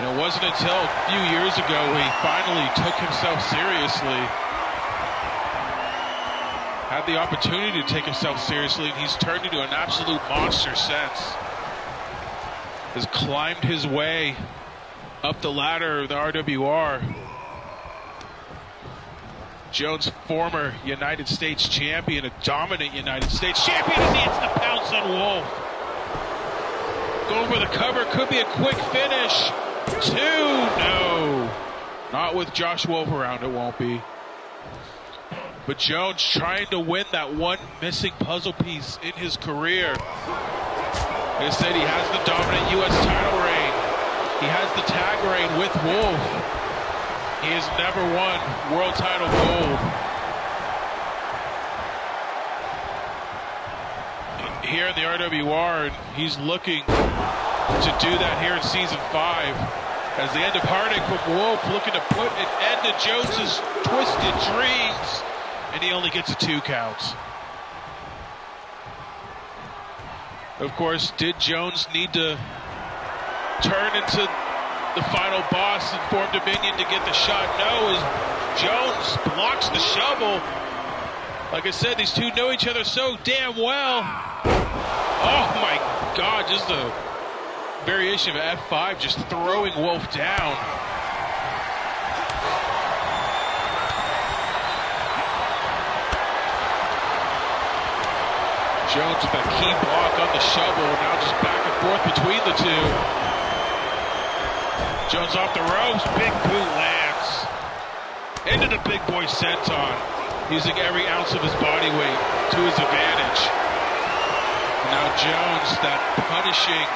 Speaker 3: And it wasn't until a few years ago he finally took himself seriously. Had the opportunity to take himself seriously, and he's turned into an absolute monster since. Has climbed his way up the ladder of the RWR. Jones, former United States champion, a dominant United States champion, as he hits the pounce on Wolf. Going for the cover, could be a quick finish. 2, no. Not with Josh Wolf around, it won't be. But Jones trying to win that one missing puzzle piece in his career. Like I said, he has the dominant U.S. title reign. He has the tag reign with Wolf. He has never won world title gold. Here in the RWR, and he's looking to do that here in Season 5. As the end of Heartache from Wolf, looking to put an end to Jones's twisted dreams. And he only gets a 2 count. Of course, did Jones need to turn into the final boss and form Dominion to get the shot? No, as Jones blocks the shovel. Like I said, these two know each other so damn well. Oh my God, just a variation of F5, just throwing Wolf down. Jones with a key block on the shovel, now just back and forth between the two. Jones off the ropes, big boot lands. Into the big boy senton, using every ounce of his body weight to his advantage. And now Jones, that punishing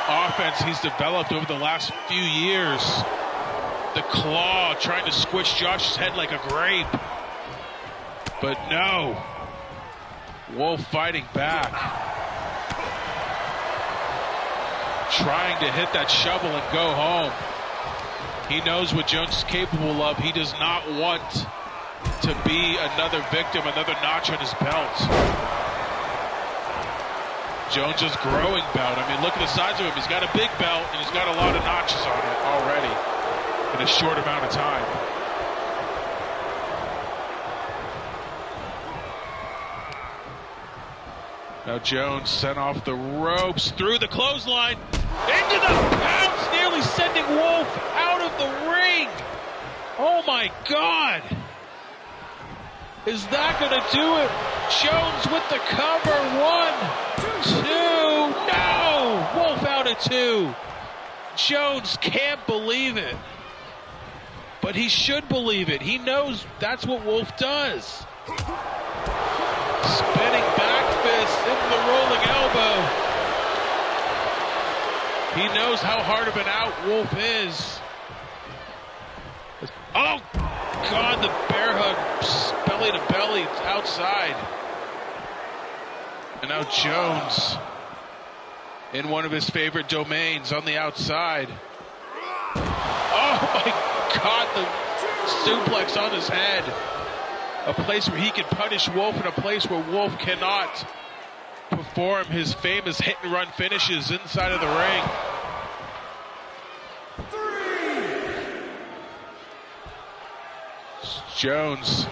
Speaker 3: offense he's developed over the last few years. The claw trying to squish Josh's head like a grape. But no. Wolf fighting back. Trying to hit that shovel and go home. He knows what Jones is capable of. He does not want to be another victim, another notch on his belt. Jones is growing belt. I mean, look at the size of him. He's got a big belt, and he's got a lot of notches on it already in a short amount of time. Now Jones sent off the ropes, through the clothesline, into the pounce, nearly sending Wolf out of the ring. Oh my God. Is that going to do it? Jones with the cover, 1, 2, no! Wolf out at 2. Jones can't believe it. But he should believe it. He knows that's what Wolf does. Spinning back fist into the rolling elbow. He knows how hard of an out Wolf is. Oh, God, the bear hug, belly to belly, outside. And now Jones in one of his favorite domains on the outside. Oh, my God, the suplex on his head. A place where he can punish Wolf, and a place where Wolf cannot perform his famous hit-and-run finishes inside of the ring.
Speaker 1: 3.
Speaker 3: Jones,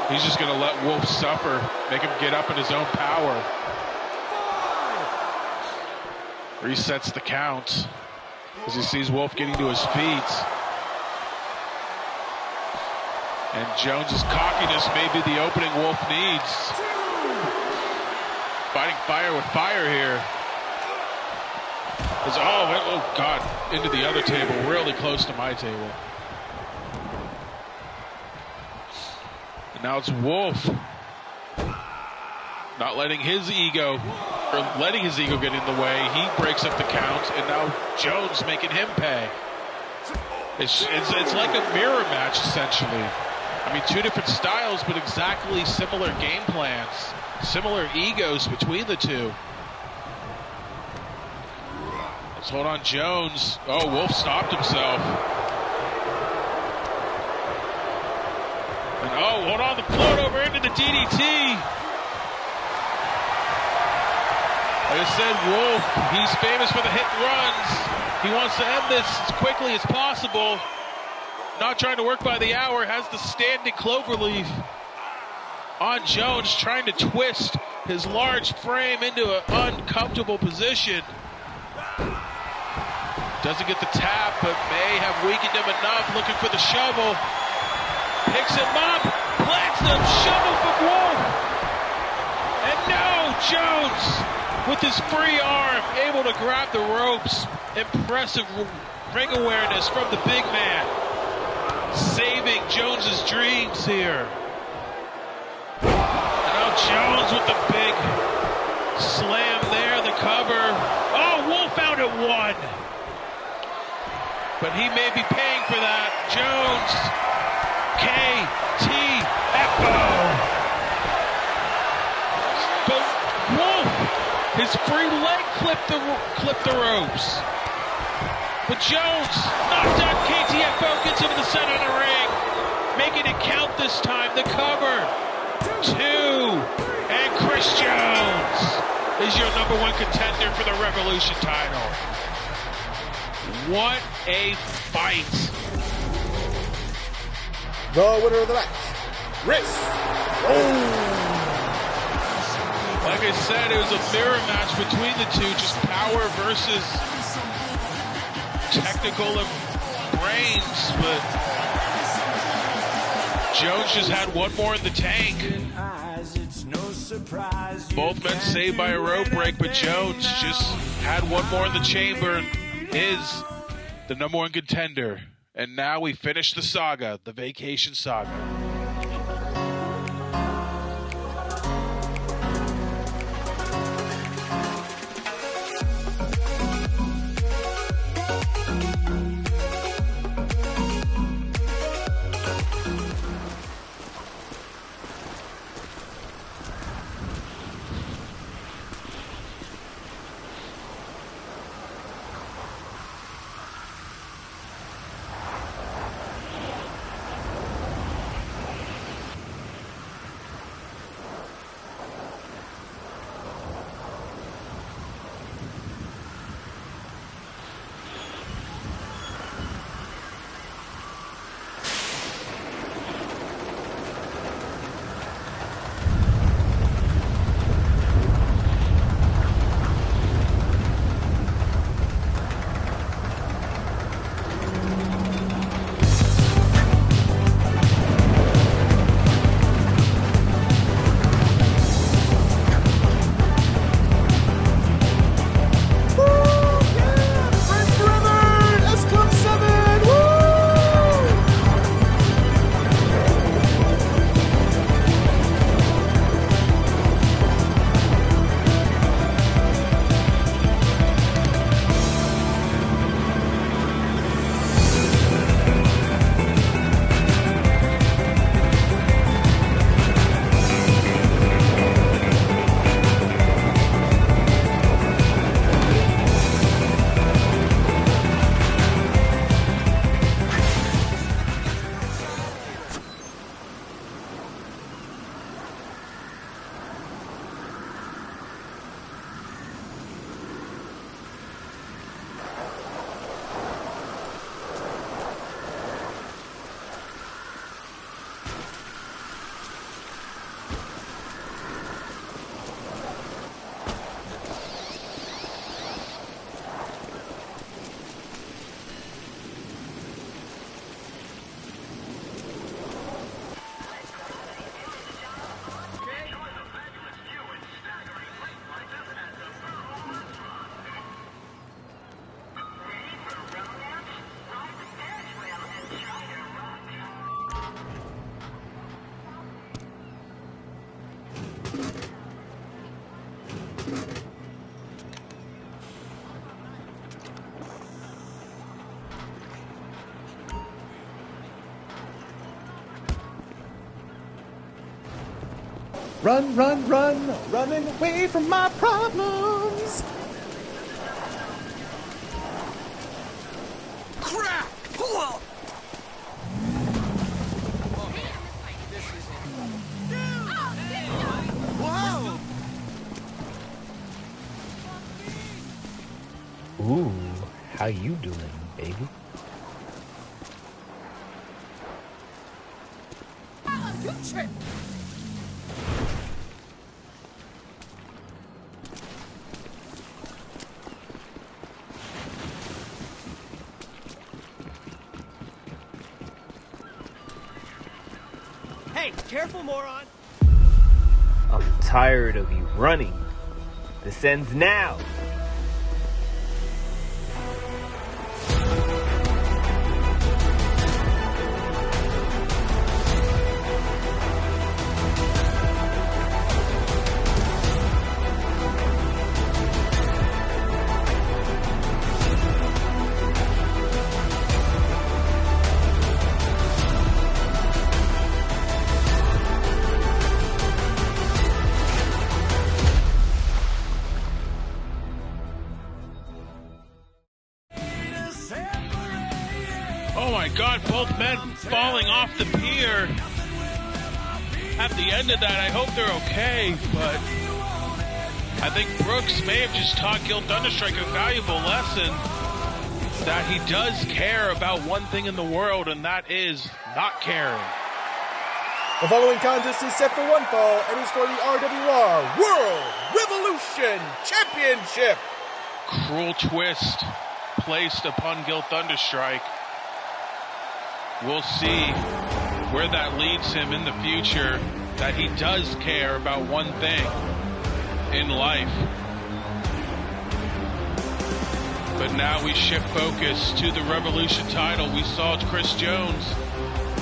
Speaker 3: he's just going to let Wolf suffer, make him get up in his own power.
Speaker 1: 5.
Speaker 3: Resets the count as he sees Wolf getting to his feet. And Jones's cockiness may be the opening Wolf needs.
Speaker 1: 2.
Speaker 3: Fighting fire with fire here. Oh God, into the other table, really close to my table. And now it's Wolf. Not letting his ego, or letting his ego get in the way. He breaks up the count, and now Jones making him pay. It's like a mirror match, essentially. I mean, two different styles, but exactly similar game plans. Similar egos between the two. Let's hold on Jones. Oh, Wolf stopped himself. And oh, hold on, the float over into the DDT. Like I said, Wolf, he's famous for the hit and runs. He wants to end this as quickly as possible. Not trying to work by the hour, has the standing cloverleaf on Jones, trying to twist his large frame into an uncomfortable position. Doesn't get the tap, but may have weakened him enough, looking for the shovel. Picks him up, plants him, shovel from Wolf. And no, Jones, with his free arm, able to grab the ropes. Impressive ring awareness from the big man. Saving Jones's dreams here. And now Jones with the big slam there, the cover. Oh, Wolf out at one. But he may be paying for that. Jones, KTFO. But Wolf, his free leg clipped the ropes. But Jones knocked out KTFO, gets him in the center of the ring, making it count this time. The cover, 2, and Chris Jones is your #1 contender for the Revolution title. What a fight!
Speaker 4: The winner of the match, Chris.
Speaker 3: Like I said, it was a mirror match between the two, just power versus technical and brains, but Jones just had one more in the tank. Both men saved by a rope break, but Jones just had one more in the chamber and is the #1 contender. And now we finish the saga, the Vacation Saga.
Speaker 4: Run, run, run, running away from my problems.
Speaker 1: Crap! Whoa! Whoa!
Speaker 8: Ooh, how you doing, baby?
Speaker 7: You tripped.
Speaker 6: Hey, careful, moron!
Speaker 8: I'm tired of you running. This ends now.
Speaker 3: Oh my God, both men falling off the pier. At the end of that, I hope they're okay, but I think Brooks may have just taught Gil Thunderstrike a valuable lesson that he does care about one thing in the world, and that is not caring.
Speaker 5: The following contest is set for one fall and is for the RWR World Revolution Championship.
Speaker 3: Cruel twist placed upon Gil Thunderstrike. We'll see where that leads him in the future, that he does care about one thing in life. But now we shift focus to the Revolution title. We saw Chris Jones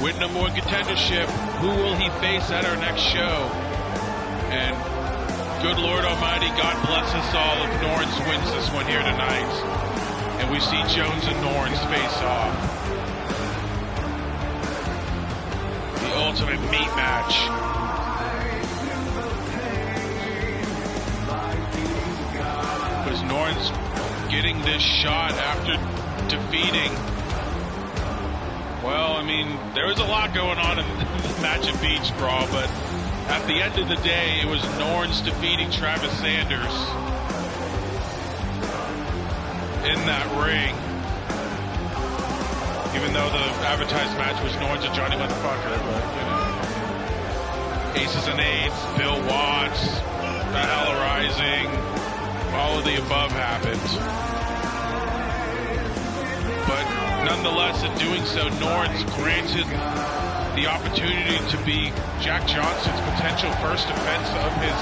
Speaker 3: win number one contendership. Who will he face at our next show? And good Lord Almighty, God bless us all if Norns wins this one here tonight. And we see Jones and Norns face off. The ultimate meat match. Was Norns getting this shot after defeating? Well, I mean, there was a lot going on in the match at Beach Brawl, but at the end of the day, it was Norns defeating Travis Sanders in that ring. Even though the advertised match was Norns and Johnny Motherfucker, but, you know. Aces and Eights, Bill Watts, the Hell Rising, all of the above happened. But nonetheless, in doing so, Norns granted the opportunity to be Jack Johnson's potential first defense of his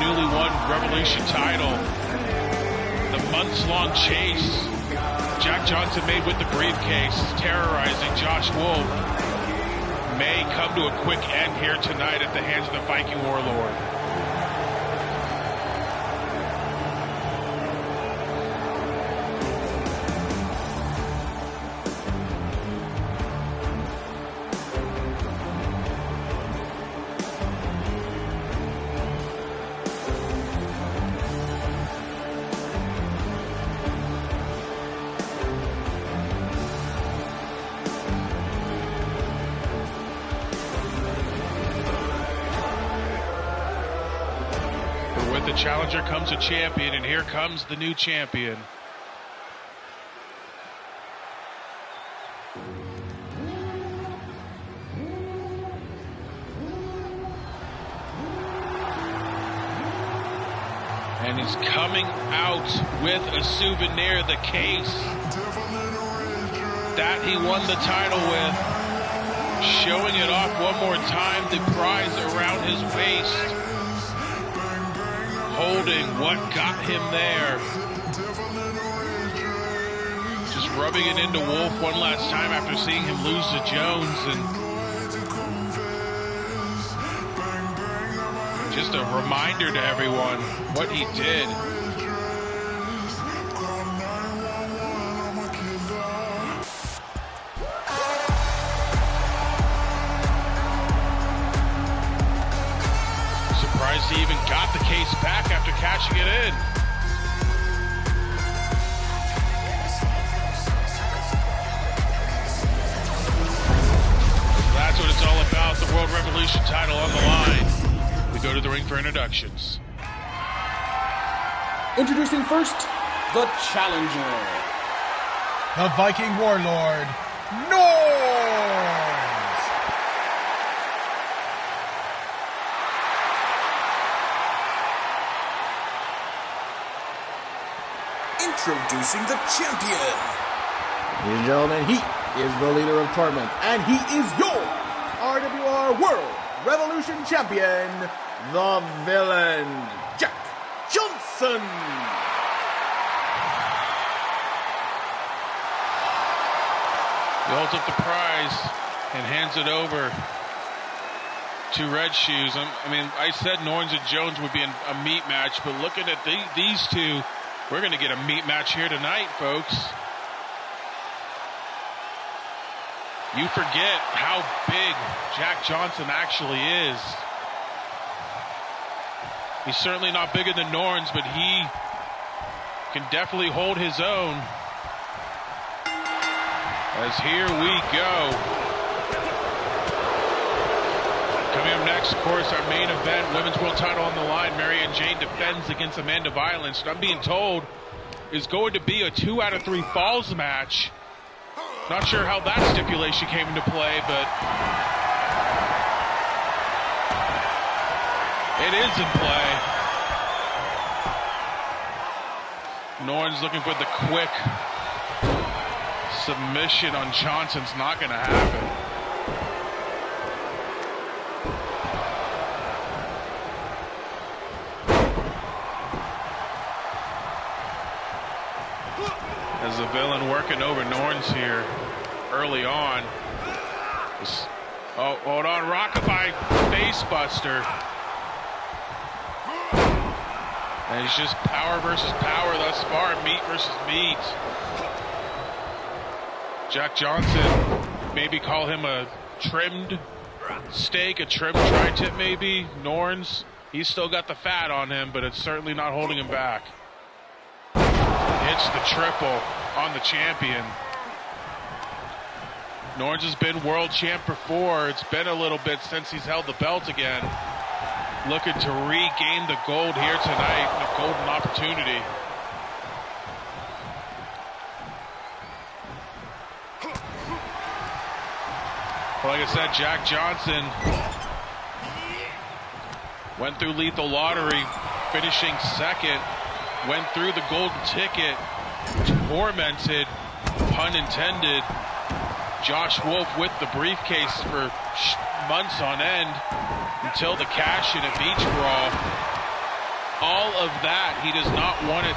Speaker 3: newly won Revolution title. The months-long chase Jack Johnson made with the briefcase, terrorizing Josh Wolf, may come to a quick end here tonight at the hands of the Viking Warlord. With the challenger comes a champion, and here comes the new champion. And he's coming out with a souvenir, the case that he won the title with, showing it off one more time, the prize around his waist, holding what got him there. Just rubbing it into Wolf one last time after seeing him lose to Jones, and just a reminder to everyone what he did. surprised he even got the case back after cashing it in. That's what it's all about, the World Revolution title on the line. We go to the ring for introductions.
Speaker 5: Introducing first, the challenger, the Viking warlord, Norns.
Speaker 2: Introducing the champion.
Speaker 4: Ladies and gentlemen, he is the leader of Torment, and he is your RWR World Revolution Champion, the villain, Jack Johnson.
Speaker 3: He holds up the prize and hands it over to Red Shoes. I mean, I said Norns and Jones would be a meat match, but looking at these two, we're going to get a meat match here tonight, folks. You forget how big Jack Johnson actually is. He's certainly not bigger than Norns, but he can definitely hold his own. As here we go. Coming up next, of course, our main event, Women's World Title on the line. Marianne Jane defends against Amanda Violence, and I'm being told is going to be a 2 out of 3 falls match. Not sure how that stipulation came into play, but it is in play. Norns looking for the quick submission on Johnson's not going to happen. As the villain working over Norns here early on. Oh, hold on, Rockabye facebuster. And it's just power versus power thus far, meat versus meat. Jack Johnson, maybe call him a trimmed steak, a trimmed tri-tip maybe. Norns, he's still got the fat on him, but it's certainly not holding him back. Hits the triple on the champion. Norns has been world champ before. It's been a little bit since he's held the belt again. Looking to regain the gold here tonight, a golden opportunity. Well, like I said, Jack Johnson went through lethal lottery, finishing second, went through the golden ticket, tormented, pun intended, Josh Wolf with the briefcase for months on end until the cash-in at Beach Brawl. All of that, he does not want it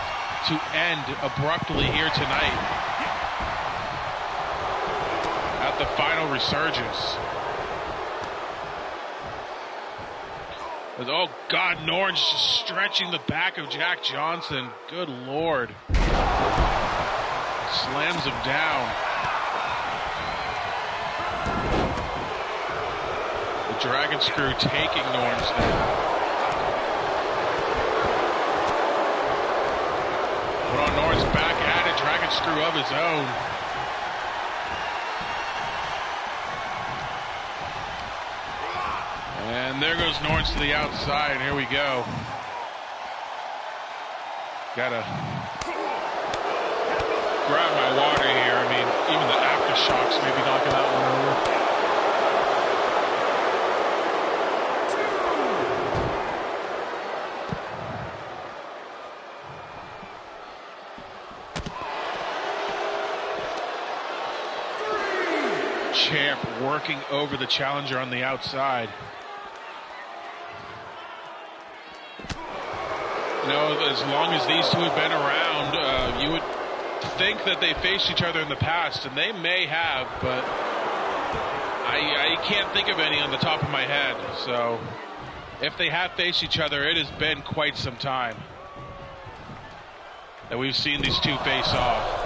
Speaker 3: to end abruptly here tonight at the final Resurgence. Oh God, Norns just stretching the back of Jack Johnson. Good Lord. Slams him down. The Dragon Screw taking Norns down. Put on Norns back at it. Dragon Screw of his own. And there goes Norns to the outside. Here we go. Gotta grab my water here. I mean, even the aftershocks maybe knocking that one over. Champ working over the challenger on the outside. You know, as long as these two have been around, you would think that they faced each other in the past, and they may have, but I can't think of any on the top of my head. So if they have faced each other, it has been quite some time that we've seen these two face off.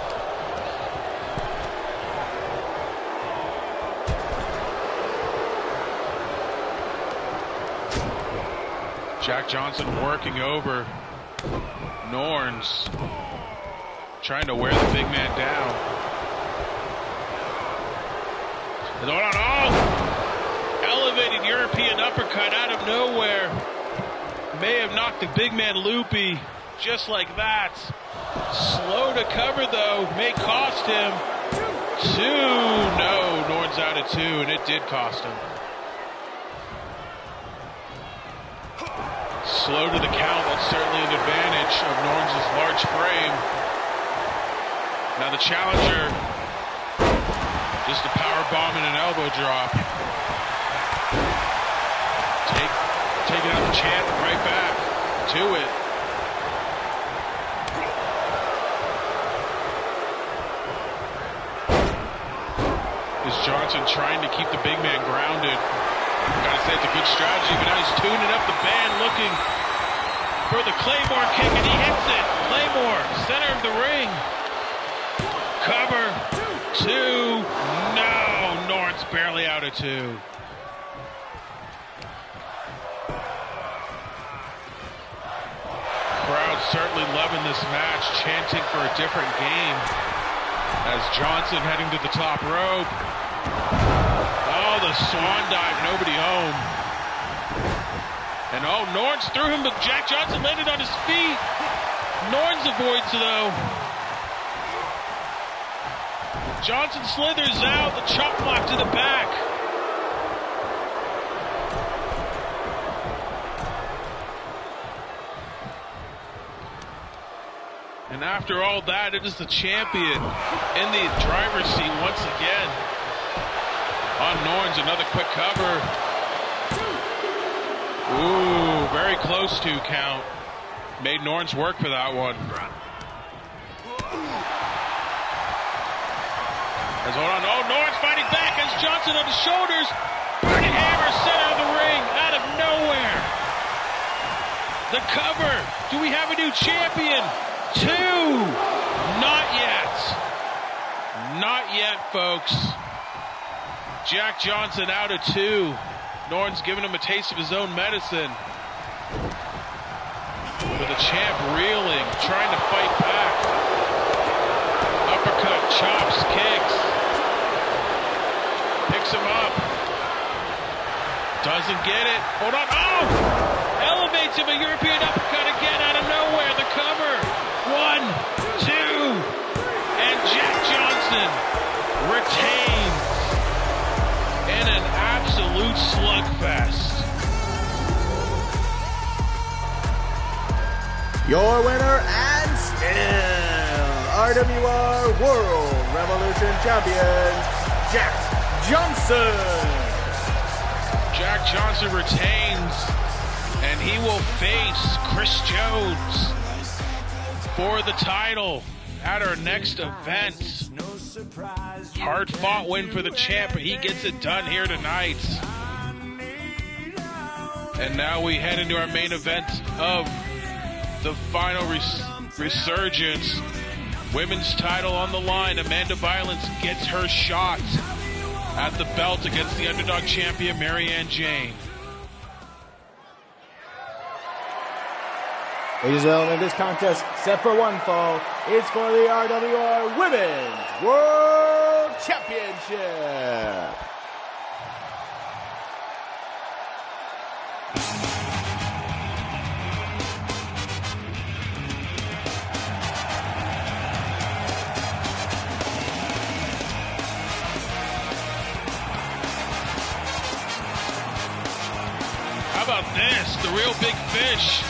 Speaker 3: Jack Johnson working over Norns, trying to wear the big man down. Elevated European uppercut out of nowhere. May have knocked the big man loopy just like that. Slow to cover though, may cost him 2. No, Norns out of 2, and it did cost him. Slow to the count, that's certainly an advantage of Norns' large frame. Now the challenger, just a power bomb and an elbow drop. Taking out the champ right back to it. Is Johnson trying to keep the big man grounded? Gotta say it's a good strategy, but now he's tuning up the band, looking for the Claymore kick, and he hits it. Claymore, center of the ring. Cover, 2. No, Norns barely out of 2. Crowd certainly loving this match, chanting for a different game. As Johnson heading to the top rope. Oh, the swan dive, nobody home. And oh, Norns threw him, but Jack Johnson landed on his feet. Norns avoids though. Johnson slithers out, the chop block to the back. And after all that, it is the champion in the driver's seat once again. On Norns, another quick cover. Ooh, very close to count. Made Norns work for that one. Hold on, oh, Norns fighting back as Johnson on his shoulders. Burning hammer center of the ring, out of nowhere. The cover, do we have a new champion? 2, not yet. Not yet, folks. Jack Johnson out of 2. Norns giving him a taste of his own medicine. With the champ reeling, trying to fight back. Uppercut, chops, kicks. Picks him up. Doesn't get it. Hold on. Oh! Elevates him, a European uppercut again out of nowhere. The cover. 1, 2. And Jack Johnson retains in an absolute slugfest.
Speaker 4: Your winner and still RWR World Revolution Champion, Jack Johnson.
Speaker 3: Jack Johnson retains, and he will face Chris Jones for the title at our next event. Hard-fought win for the champ, but he gets it done here tonight. And now we head into our main event of the final Resurgence. Women's title on the line. Amanda Violence gets her shot at the belt against the underdog champion, Marianne Jane.
Speaker 4: Ladies and gentlemen, this contest set for one fall is for the RWR Women's World Championship.
Speaker 3: How about this? The real big fish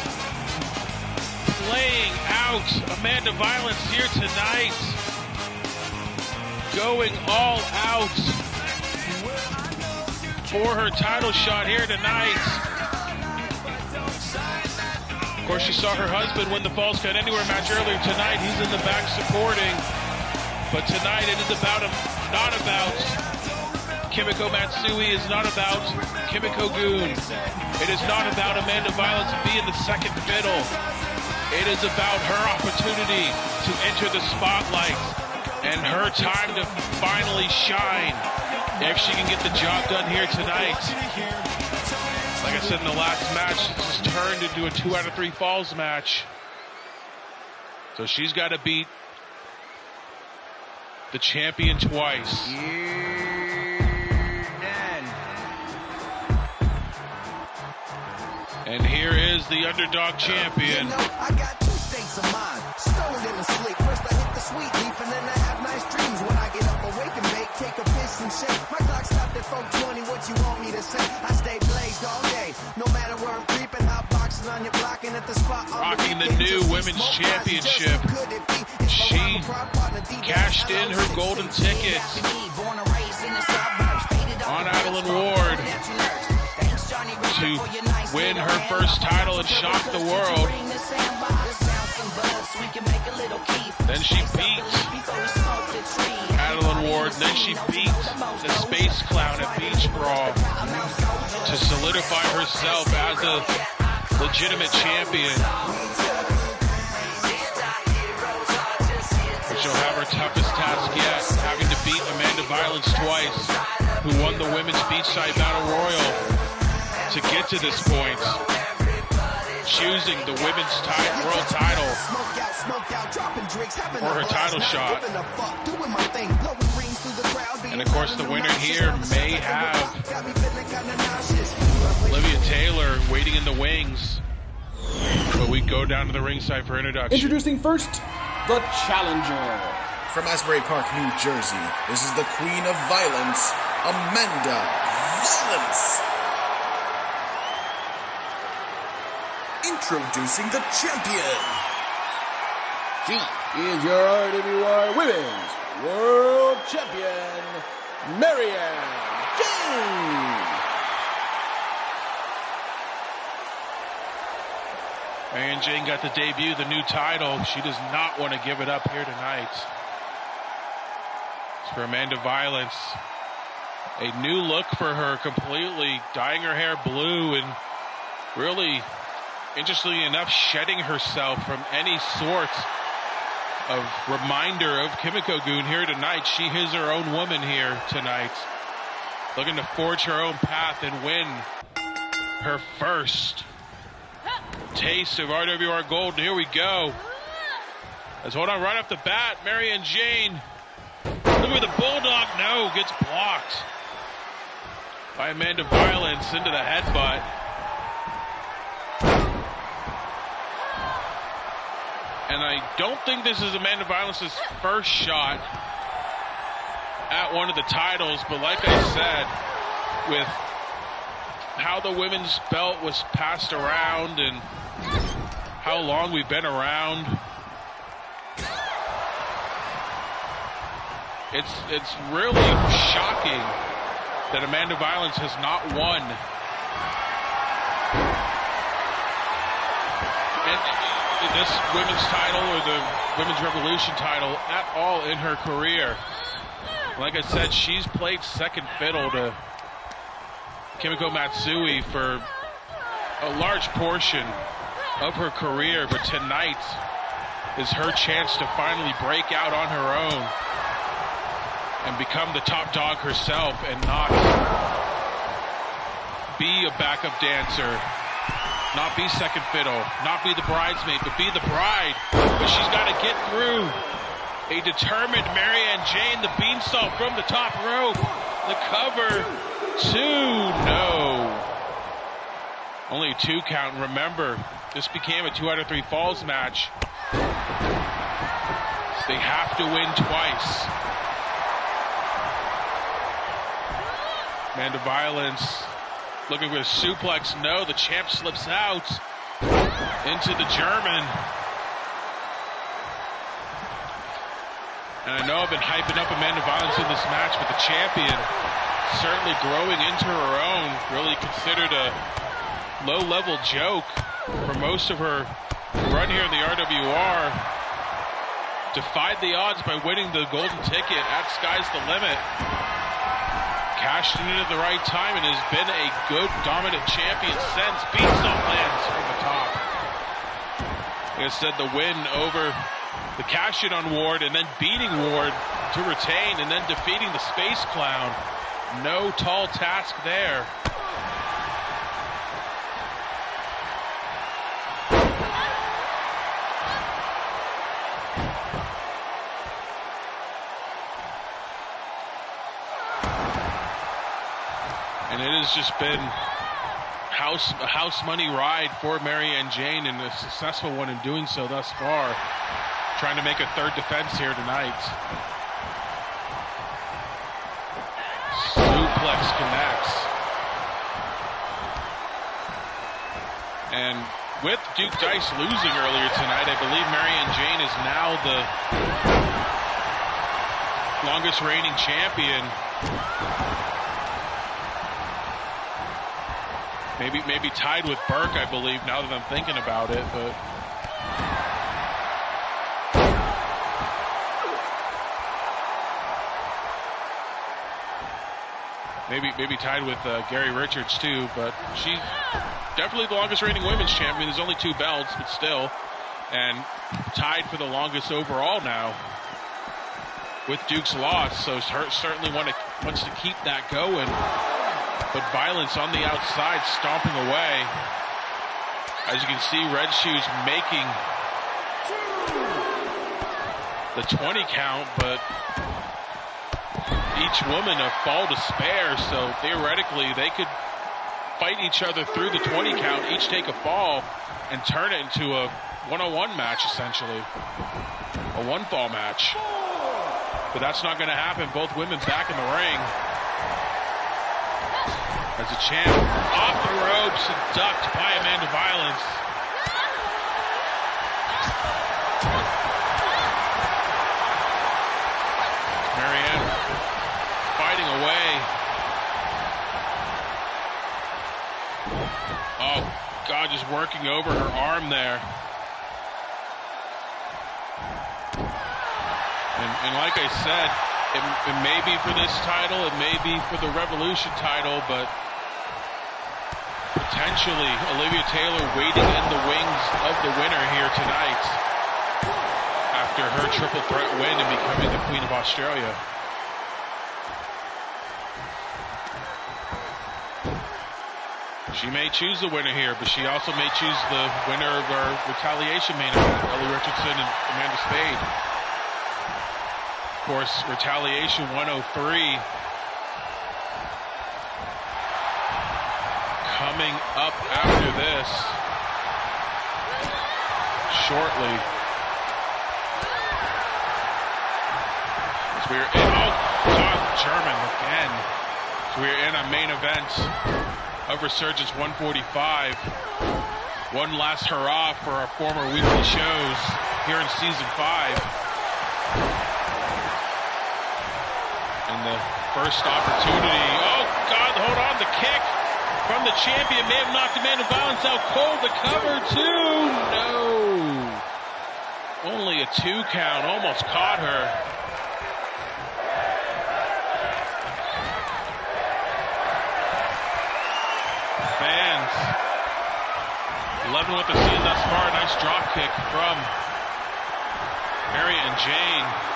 Speaker 3: playing out Amanda Violence here tonight. Going all out for her title shot here tonight. Of course, she saw her husband win the Falls Count Anywhere match earlier tonight. He's in the back supporting. But tonight it is about not about Kimiko Matsui, is not about Kimiko Goon. It is not about Amanda Violence being the second fiddle. It is about her opportunity to enter the spotlight and her time to finally shine if she can get the job done here tonight. Like I said in the last match, this has turned into a 2 out of 3 falls match. So she's got to beat the champion twice. And here is the underdog champion.
Speaker 1: You know, I got 2 states of mind, stoned in the sleep. First I hit the sweet leaf, and then I have nice dreams. When I get up, awake and bake, take a piss and shake. My clock stopped at 4:20. What you want me to say? I stay blazed all day, no matter where I'm creeping. Hot boxing on your block and at the spot.
Speaker 3: Rocking the new women's championship. She cashed in her golden ticket on Adeline Ward to win her first title and shock the world. Then she beat Adeline Ward. Then she beat the Space Clown at Beach Brawl to solidify herself as a legitimate champion. But she'll have her toughest task yet, having to beat Amanda Violence twice, who won the Women's Beachside Battle Royal to get to this point, choosing the women's world title for her title shot. And of course the winner here may have Olivia Taylor waiting in the wings. But we go down to the ringside for introduction.
Speaker 4: Introducing first, the challenger.
Speaker 2: From Asbury Park, New Jersey, this is the Queen of Violence, Amanda Violence. Introducing the champion.
Speaker 4: She is your RWR Women's World Champion, Marianne Jane.
Speaker 3: Marianne Jane got to debut the new title. She does not want to give it up here tonight. It's for Amanda Violence. A new look for her, completely dyeing her hair blue and really, interestingly enough, shedding herself from any sort of reminder of Kimiko Goon here tonight. She is her own woman here tonight, looking to forge her own path and win her first taste of RWR Gold. Here we go. Let's hold on right off the bat. Marianne Jane, look at the Bulldog. No, gets blocked by Amanda Violence into the headbutt. And I don't think this is Amanda Violence's first shot at one of the titles, but like I said, with how the women's belt was passed around and how long we've been around, it's really shocking that Amanda Violence has not won. And this women's title or the Women's Revolution title at all in her career. Like I said, she's played second fiddle to Kimiko Matsui for a large portion of her career, but tonight is her chance to finally break out on her own and become the top dog herself and not be a backup dancer, not be second fiddle, not be the bridesmaid, but be the bride. But she's got to get through. A determined Marianne Jane, the beanstalk from the top rope. The cover, 2, no. Only a 2 count. Remember, this became a 2 out of 3 falls match. They have to win twice. Amanda Violence looking for a suplex. No, the champ slips out into the German. And I know I've been hyping up Amanda Violence in this match, but the champion certainly growing into her own, really considered a low-level joke for most of her run here in the RWR. Defied the odds by winning the golden ticket at Sky's the Limit. Cashed in at the right time and has been a good dominant champion since. Beanstalk lands from the top. Like I said, the win over the cash-in on Ward and then beating Ward to retain and then defeating the Space Clown. No tall task there. has just been a house money ride for Marianne Jane, and a successful one in doing so thus far. Trying to make a third defense here tonight. Suplex connects. And with Duke Dice losing earlier tonight, I believe Marianne Jane is now the longest reigning champion. Maybe tied with Burke, I believe, now that I'm thinking about it, but maybe tied with Gary Richards too, but she's definitely the longest reigning women's champion. There's only 2 belts, but still, and tied for the longest overall now with Duke's loss, so certainly wants to keep that going. But Violence on the outside, stomping away. As you can see, Red Shoes making the 20 count, but each woman a fall to spare, so theoretically they could fight each other through the 20 count, each take a fall, and turn it into a one-on-one match, essentially. A one-fall match. But that's not going to happen. Both women back in the ring. As the champ off the ropes and ducked by Amanda Violence. Marianne fighting away. Oh, God, just working over her arm there. And like I said, it may be for this title, it may be for the Revolution title, but potentially Olivia Taylor waiting in the wings of the winner here tonight after her triple threat win and becoming the Queen of Australia. She may choose the winner here, but she also may choose the winner of our retaliation main event, Ellie Richardson and Amanda Spade. Of course, Retaliation 103 coming up after this shortly. So we're in, oh, God, German again. So we're in a main event of Resurgence 145. One last hurrah for our former weekly shows here in Season 5. And the first opportunity, oh God, hold on, the kick from the champion may have knocked Amanda Violence out cold. The cover too, no. Only a 2 count, almost caught her. Fans loving what they're seeing thus far. Nice drop kick from Marianne Jane.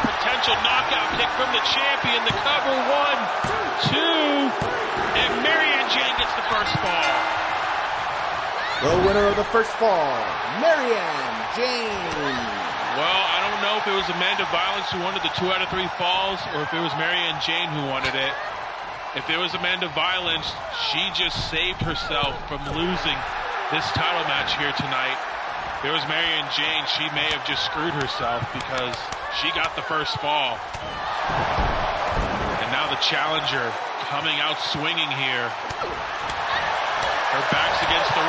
Speaker 3: Potential knockout kick from the champion. The cover, 1, 2, and Marianne Jane gets the first fall.
Speaker 4: The winner of the first fall, Marianne Jane.
Speaker 3: Well, I don't know if it was Amanda Violence who wanted the 2 out of 3 falls, or if it was Marianne Jane who wanted it. If it was Amanda Violence, she just saved herself from losing this title match here tonight. If it was Marianne Jane, she may have just screwed herself because she got the first fall. And now the challenger coming out swinging here. Her back's against the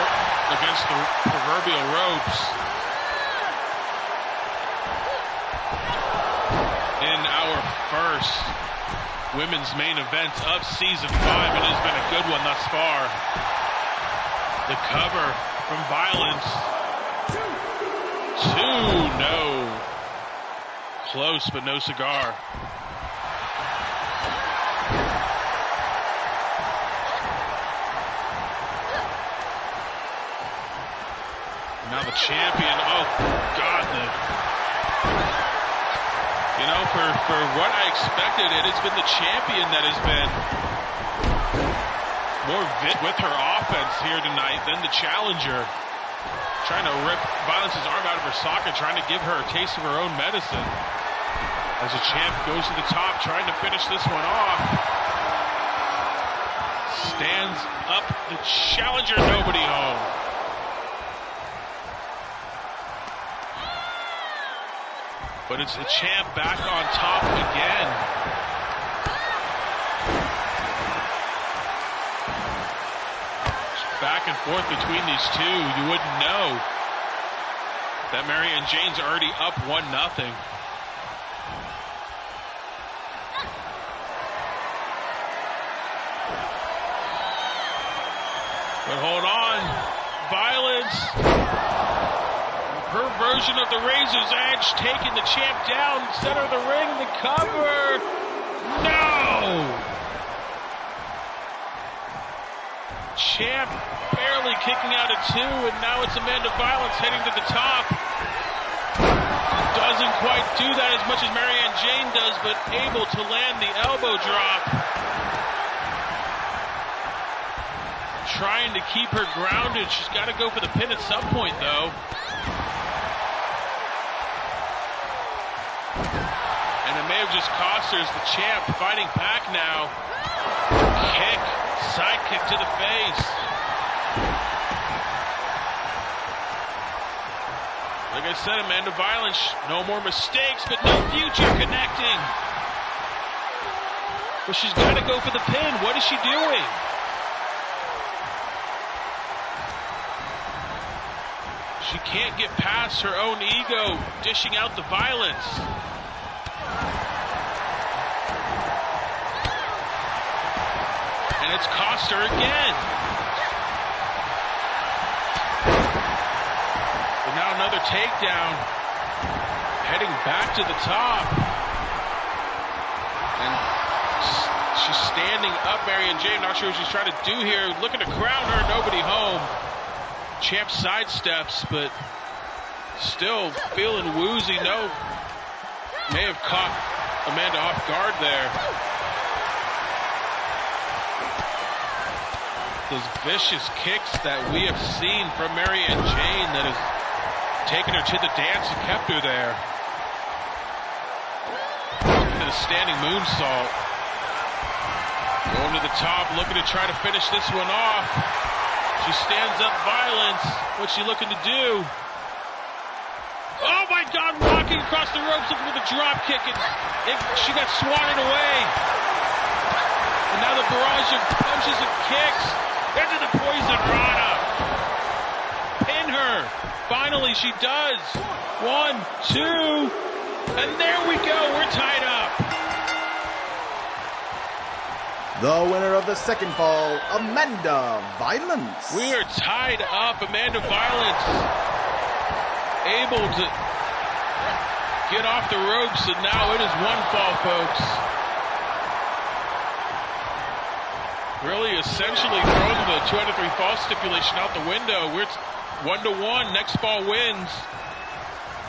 Speaker 3: proverbial ropes. In our first women's main event of Season 5, it has been a good one thus far. The cover from Violence. 2, no. Close, but no cigar. Now the champion, oh God, you know, for what I expected, it has been the champion that has been more with her offense here tonight than the challenger. Trying to rip Violence's arm out of her socket, trying to give her a taste of her own medicine. As the champ goes to the top, trying to finish this one off. Stands up the challenger, nobody home. But it's the champ back on top again. Back and forth between these two. You wouldn't know that Mary Ann Jane's already up 1-0. But hold on. Violence. Her version of the Razor's Edge taking the champ down, center of the ring, the cover. No! Champ barely kicking out at 2, and now it's Amanda Violence heading to the top. Doesn't quite do that as much as Mary Ann Jane does, but able to land the elbow drop. Trying to keep her grounded. She's got to go for the pin at some point, though. And it may have just cost her as the champ fighting back now. Kick, side kick to the face. Like I said, Amanda Violence, no more mistakes, but no future connecting. But she's got to go for the pin. What is she doing? She can't get past her own ego, dishing out the violence. And it's cost her again. But now another takedown. Heading back to the top. And she's standing up, Mary Ann Jane. Not sure what she's trying to do here. Looking to crown her, nobody home. Champ sidesteps, but still feeling woozy. No, may have caught Amanda off guard there. Those vicious kicks that we have seen from Mary Ann Jane that has taken her to the dance and kept her there. Into the standing moonsault. Going to the top, looking to try to finish this one off. She stands up, Violence. What's she looking to do? Oh my God, walking across the ropes looking for the drop kick. She got swatted away. And now the barrage of punches and kicks into the poison rana. Pin her. Finally, she does. 1, 2, and there we go. We're tied up.
Speaker 4: The winner of the second fall, Amanda Violence.
Speaker 3: We are tied up. Amanda Violence able to get off the ropes, and now it is 1 fall, folks. Really essentially throwing the 2 out of 3 fall stipulation out the window. We're 1-1. Next fall wins.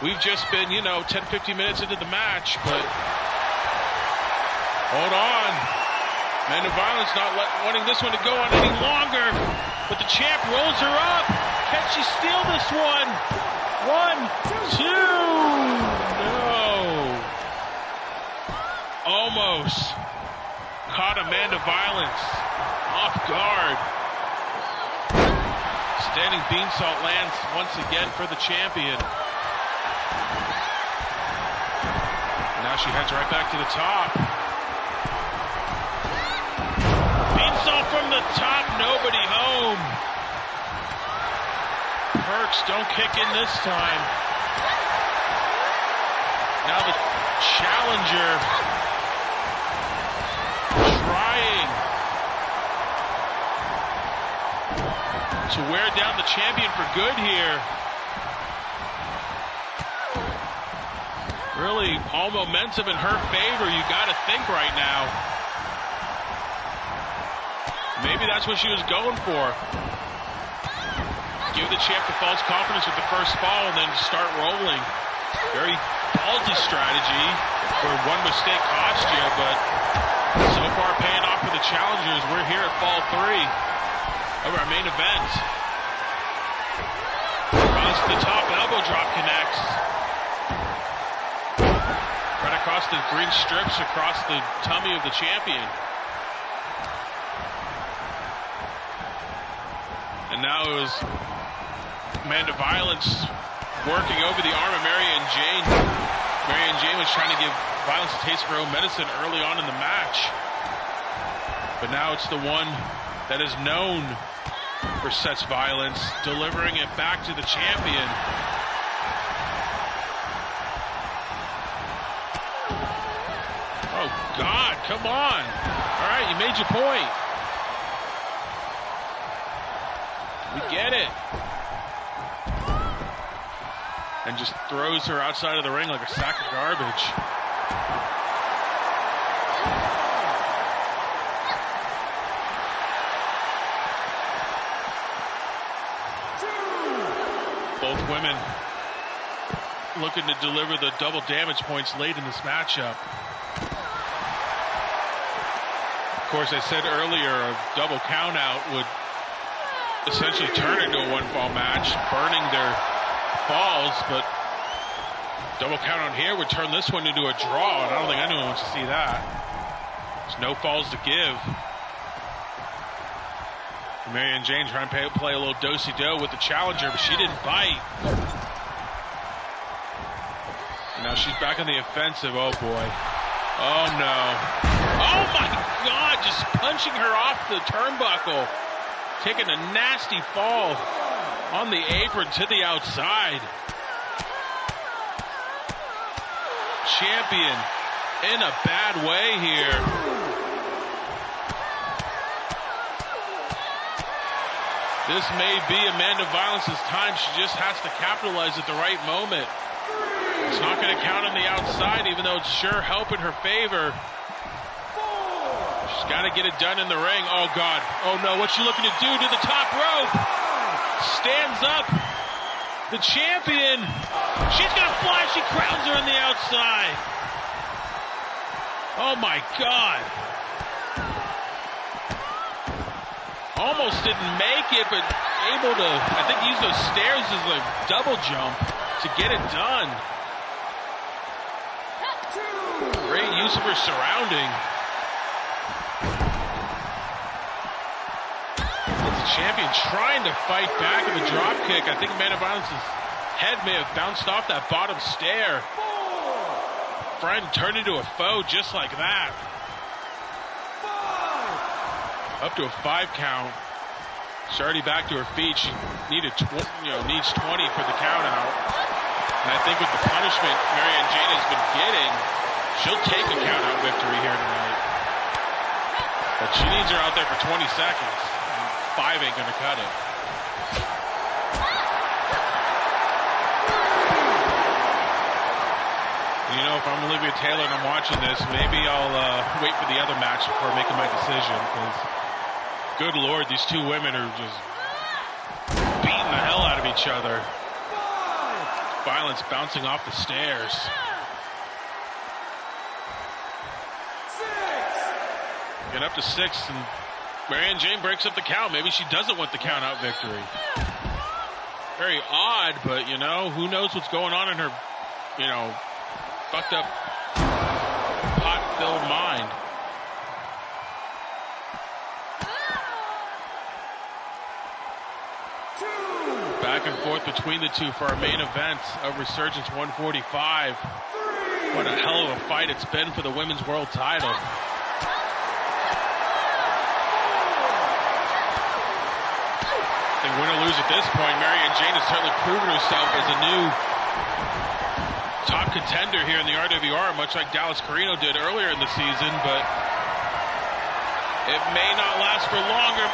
Speaker 3: We've just been, 10-15 minutes into the match, but hold on. Amanda Violence not wanting this one to go on any longer, but the champ rolls her up. Can she steal this one? 1, 2, no. Almost caught Amanda Violence off guard. Standing beansault lands once again for the champion. Now she heads right back to the top. Beansault from the top, nobody home. Perks don't kick in this time. Now the challenger trying to wear down the champion for good here. Really, all momentum in her favor, you got to think right now. Maybe that's what she was going for. Give the champ the false confidence with the first fall and then start rolling. Very ballsy strategy where one mistake cost you, but so far paying off for the challengers. We're here at fall 3 of our main event. Runs to the top, elbow drop connects. Try to across the green strips, across the tummy of the champion. And now it was Amanda Violence working over the arm of Marianne Jane. Marianne Jane was trying to give Violence a taste of her own medicine early on in the match. But now it's the one that is known for such violence, delivering it back to the champion. Oh, God, come on. All right, you made your point. We get it. And just throws her outside of the ring like a sack of garbage. Both women looking to deliver the double damage points late in this matchup. Of course, I said earlier a double count out would essentially turn into a one-fall match, burning their falls, but double count out here would turn this one into a draw, and I don't think anyone wants to see that. There's no falls to give. Marianne Jane trying to play a little do-si-do with the challenger, but she didn't bite. And now she's back on the offensive. Oh, boy. Oh, no. Oh, my God, just punching her off the turnbuckle. Taking a nasty fall on the apron to the outside. Champion in a bad way here. This may be Amanda Violence's time. She just has to capitalize at the right moment. It's not going to count on the outside, even though it's sure helping her favor. She's got to get it done in the ring. Oh, God. Oh, no. What's she looking to do to the top rope? Stands up. The champion. She's going to fly. She crowns her on the outside. Oh, my God. Almost didn't make it, but able to, I think, use those stairs as a double jump to get it done. Great use of her surrounding. It's the champion trying to fight back with a drop kick. I think Amanda Violence's head may have bounced off that bottom stair. Friend turned into a foe just like that. Up to a 5 count. She's already back to her feet. She needs 20 for the count out. And I think with the punishment Marianne Jane has been getting, she'll take a count out victory here tonight. But she needs her out there for 20 seconds. 5 ain't gonna cut it. You know, if I'm Olivia Taylor and I'm watching this, maybe I'll wait for the other match before making my decision, because good Lord, these two women are just beating the hell out of each other. Violence bouncing off the stairs. 6. Get up to 6, and Marianne Jane breaks up the count. Maybe she doesn't want the count out victory. Very odd, but, you know, who knows what's going on in her, you know, fucked up, pot-filled mind. Back and forth between the two for our main event of Resurgence 145. What a hell of a fight it's been for the women's world title. I think win or lose at this point, Marianne Jane has certainly proven herself as a new top contender here in the RWR, much like Dallas Carino did earlier in the season, but it may not last for longer.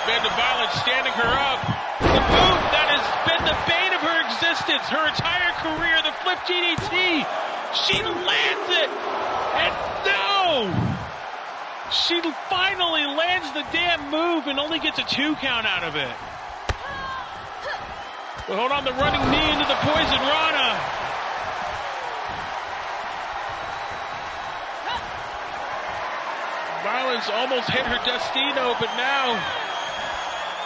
Speaker 3: Amanda Violence standing her up. The move that has been the bane of her existence, her entire career, the flip DDT. She lands it, and no! She finally lands the damn move and only gets a 2 count out of it. But hold on, the running knee into the Poison Rana. Violence almost hit her Destino, but now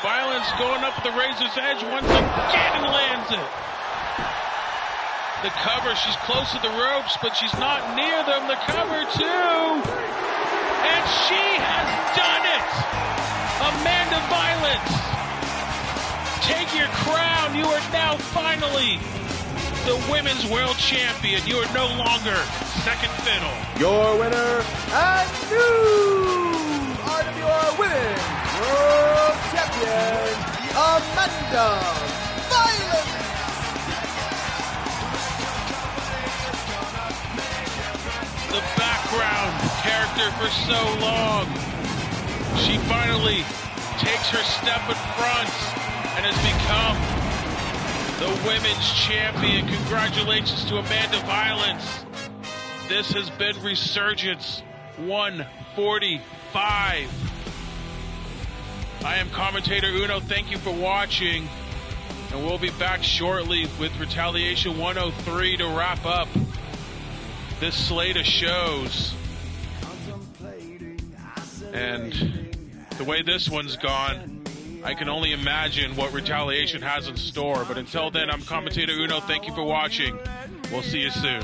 Speaker 3: Violence going up the razor's edge once again and lands it. The cover, she's close to the ropes, but she's not near them. The cover, too. And she has done it. Amanda Violence, take your crown. You are now finally the Women's World Champion. You are no longer second fiddle.
Speaker 4: Your winner and new RWR Women's World Champion, Amanda Violence.
Speaker 3: The background character for so long. She finally takes her step in front and has become the women's champion. Congratulations to Amanda Violence. This has been Resurgence 145. I am commentator Uno. Thank you for watching. And we'll be back shortly with Retaliation 103 to wrap up this slate of shows. And the way this one's gone, I can only imagine what Retaliation has in store. But until then, I'm commentator Uno. Thank you for watching. We'll see you soon.